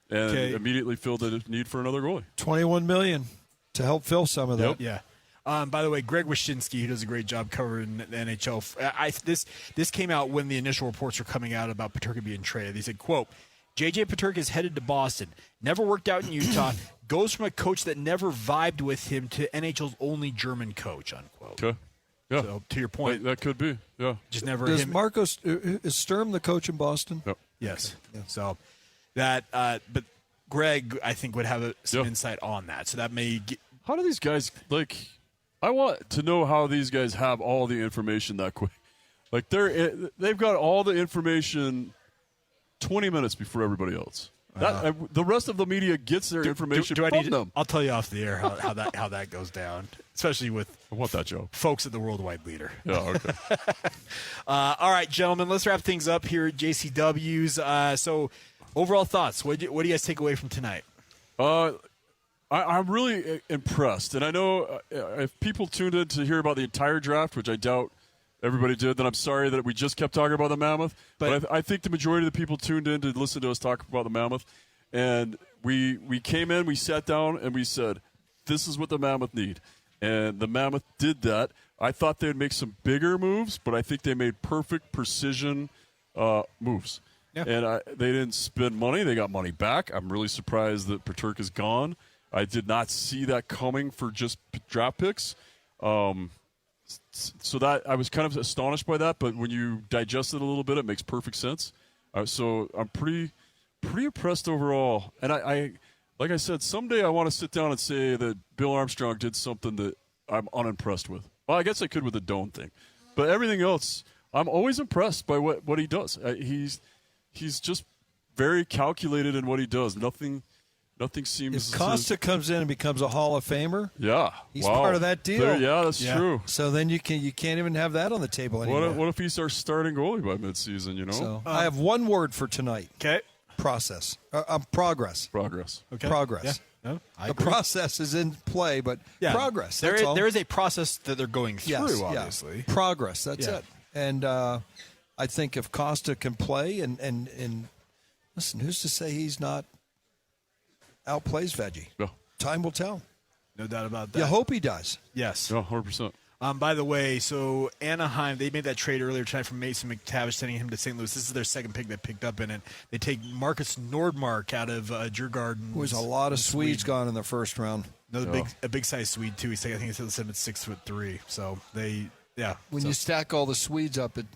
and immediately filled the need for another goalie. $21 million to help fill some of that. Yeah. By the way, Greg Wyshynski, who does a great job covering the NHL. This came out when the initial reports were coming out about Peterka being traded. He said, "Quote." J.J. Peterka is headed to Boston. Never worked out in Utah. Goes from a coach that never vibed with him to NHL's only German coach, unquote. Okay. Yeah. So to your point, that could be. Yeah. Just never. Is Sturm the coach in Boston? Yep. Yes. Yeah. So that, but Greg, I think, would have some insight on that. So that may. How do these guys I want to know how these guys have all the information that quick. Like they've got all the information 20 minutes before everybody else. The rest of the media gets their information from them. I'll tell you off the air how that goes down, especially with I want that job. Folks at the Worldwide Leader. Yeah, okay. All right, gentlemen, let's wrap things up here at JCW's. So, overall thoughts. What do you guys take away from tonight? I'm really impressed, and I know if people tuned in to hear about the entire draft, which I doubt everybody did, then I'm sorry that we just kept talking about the Mammoth. But I think the majority of the people tuned in to listen to us talk about the Mammoth. And we came in, we sat down, and we said, this is what the Mammoth need. And the Mammoth did that. I thought they would make some bigger moves, but I think they made perfect precision moves. Yeah. And they didn't spend money. They got money back. I'm really surprised that Peterka's gone. I did not see that coming for just draft picks. So that I was kind of astonished by that, but when you digest it a little bit, it makes perfect sense. So I'm pretty impressed overall. And I like I said, someday I want to sit down and say that Bill Armstrong did something that I'm unimpressed with. Well, I guess I could with the Doan thing, but everything else, I'm always impressed by what he does. He's just very calculated in what he does. Nothing seems. If Costa comes in and becomes a Hall of Famer, he's wow. part of that deal. That's true. So then you can't even have that on the table anymore. What if he's our starting goalie by midseason? You know. So I have one word for tonight. Okay. Process. Progress. Progress. Okay. Progress. Yeah. No, the process is in play, but progress. There is a process that they're going through. Yes, obviously, progress. That's it. And I think if Costa can play and listen, who's to say he's not outplays Veggie? Yeah. Time will tell. No doubt about that. You hope he does. Yes. 100%. By the way, so Anaheim, they made that trade earlier tonight from Mason McTavish, sending him to St. Louis. This is their second pick they picked up in it. They take Marcus Nordmark out of Djurgården. There was a lot of Swedes gone in the first round. Another big size Swede too. I think he's 6'3". So When you stack all the Swedes up, it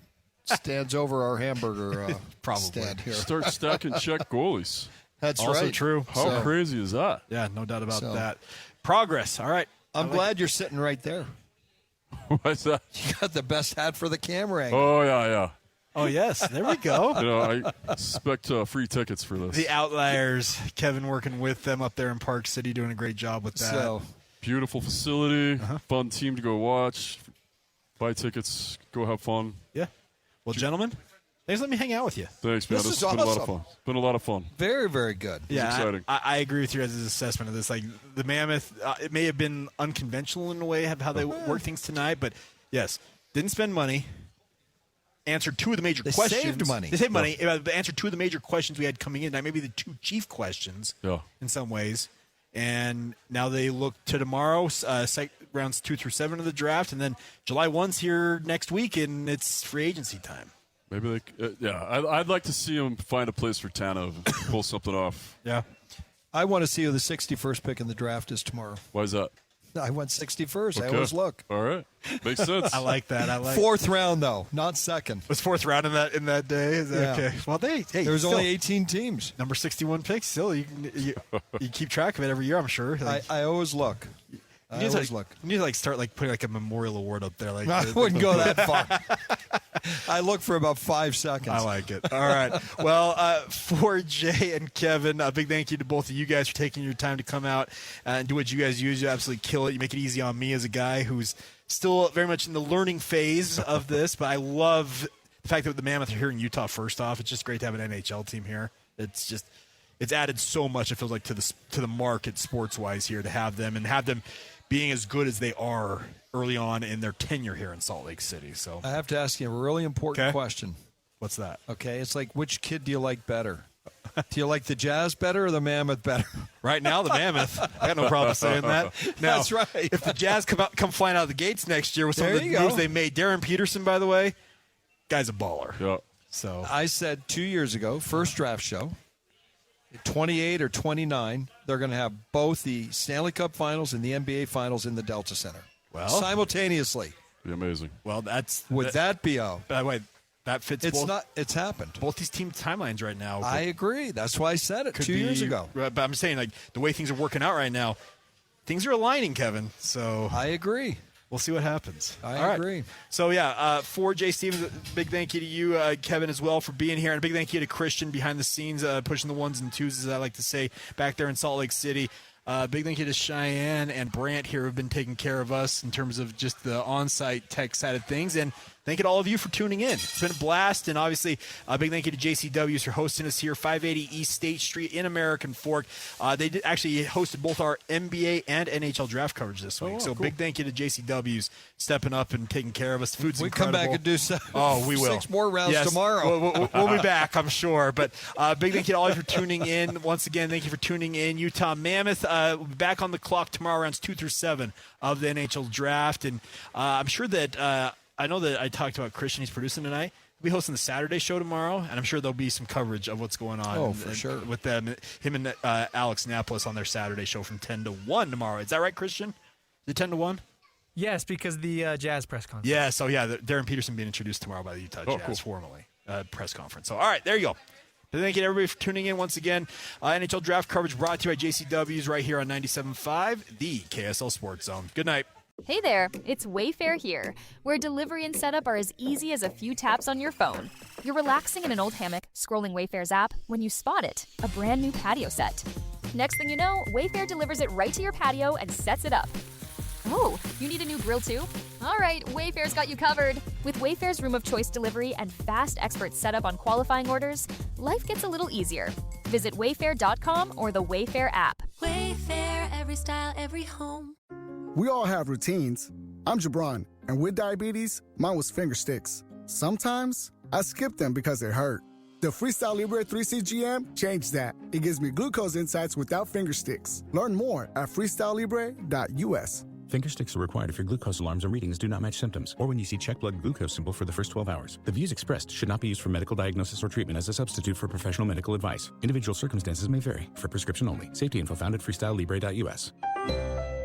stands over our hamburger probably stand here. Start stacking Czech goalies. That's also right. True. How crazy is that? Yeah, no doubt about that. Progress. All right. I'm glad you're sitting right there. What's that? You got the best hat for the camera angle. Oh, yeah. Oh, yes. There we go. I expect free tickets for this. The Outliers. Kevin working with them up there in Park City, doing a great job with that. So, beautiful facility, fun team to go watch. Buy tickets, go have fun. Yeah. Well, gentlemen, thanks for letting me hang out with you. Thanks, man. This This is has been a lot of awesome. fun. Been a lot of fun. very, very good. Yeah, exciting. I agree with your guys' assessment of this. Like the Mammoth, it may have been unconventional in a way of how they work things tonight, but yes, didn't spend money. Answered two of the major questions. They saved money. They saved money. Answered two of the major questions we had coming in. Now maybe the two chief questions in some ways. And now they look to tomorrow, rounds 2 through 7 of the draft, and then July 1's here next week, and it's free agency time. Maybe I'd like to see them find a place for Tanev and pull something off. Yeah. I want to see who the 61st pick in the draft is tomorrow. Why is that? I went 61st. Okay. I always look. All right. Makes sense. I like that. Fourth round, though, not second. Was fourth round in that day? Is that okay? Well, there was only 18 teams. Number 61 picks. Still, you keep track of it every year, I'm sure. I always look. You need to start putting a memorial award up there. I wouldn't go that far. I look for about 5 seconds. I like it. All right. Well, for Jay and Kevin, a big thank you to both of you guys for taking your time to come out and do what you guys use. You absolutely kill it. You make it easy on me as a guy who's still very much in the learning phase of this, but I love the fact that the Mammoth are here in Utah first off. It's just great to have an NHL team here. It's added so much, it feels like, to the market sports-wise here to have them being as good as they are early on in their tenure here in Salt Lake City. So I have to ask you a really important question. What's that? Okay, it's like, which kid do you like better? Do you like the Jazz better or the Mammoth better? Right now, the Mammoth. I got no problem saying that. Now, that's right. If the Jazz come flying out of the gates next year with some of the moves they made, Darren Peterson, by the way, guy's a baller. Yeah. So I said 2 years ago, first draft show, 28 or 29, they're going to have both the Stanley Cup Finals and the NBA Finals in the Delta Center. Well, simultaneously. Be amazing. Well, Would that be out? By the way, that fits. It's happened. Both these team timelines right now. I agree. That's why I said it 2 years ago. But I'm saying, like, the way things are working out right now, things are aligning, Kevin. So I agree. We'll see what happens. I agree. So, for Jay Stevens, big thank you to you, Kevin, as well, for being here. And a big thank you to Christian behind the scenes, pushing the ones and twos, as I like to say, back there in Salt Lake City. Big thank you to Cheyenne and Brant here who have been taking care of us in terms of just the on-site tech side of things. And thank you to all of you for tuning in. It's been a blast. And obviously, a big thank you to JCWs for hosting us here, 580 East State Street in American Fork. They did actually hosted both our NBA and NHL draft coverage this week. Cool. Big thank you to JCWs stepping up and taking care of us. The food's we incredible. Come back and do we will. 6 more rounds tomorrow. We'll be back, I'm sure. But big thank you to all of you for tuning in. Once again, thank you for tuning in. Utah Mammoth will be back on the clock tomorrow, rounds 2 through 7 of the NHL draft. And I'm sure that I know that I talked about Christian. He's producing tonight. We'll be hosting the Saturday show tomorrow, and I'm sure there'll be some coverage of what's going on. Oh, for sure. With him and Alex Napolis on their Saturday show from 10 to 1 tomorrow. Is that right, Christian? Is it 10 to 1? Yes, because the Jazz press conference. Yeah, so Darren Peterson being introduced tomorrow by the Utah Jazz formally. Press conference. So, all right, there you go. But thank you to everybody for tuning in once again. NHL draft coverage brought to you by JCWs right here on 97.5, the KSL Sports Zone. Good night. Hey there, it's Wayfair here, where delivery and setup are as easy as a few taps on your phone. You're relaxing in an old hammock, scrolling Wayfair's app, when you spot it, a brand new patio set. Next thing you know, Wayfair delivers it right to your patio and sets it up. Oh, you need a new grill too? All right, Wayfair's got you covered. With Wayfair's Room of Choice delivery and fast expert setup on qualifying orders, life gets a little easier. Visit wayfair.com or the Wayfair app. Wayfair, every style, every home. We all have routines. I'm Jabron, and with diabetes, mine was finger sticks. Sometimes I skip them because it hurt. The Freestyle Libre 3C GM changed that. It gives me glucose insights without finger sticks. Learn more at freestylelibre.us. Finger sticks are required if your glucose alarms or readings do not match symptoms, or when you see check blood glucose symbol for the first 12 hours. The views expressed should not be used for medical diagnosis or treatment as a substitute for professional medical advice. Individual circumstances may vary. For prescription only. Safety info found at freestylelibre.us.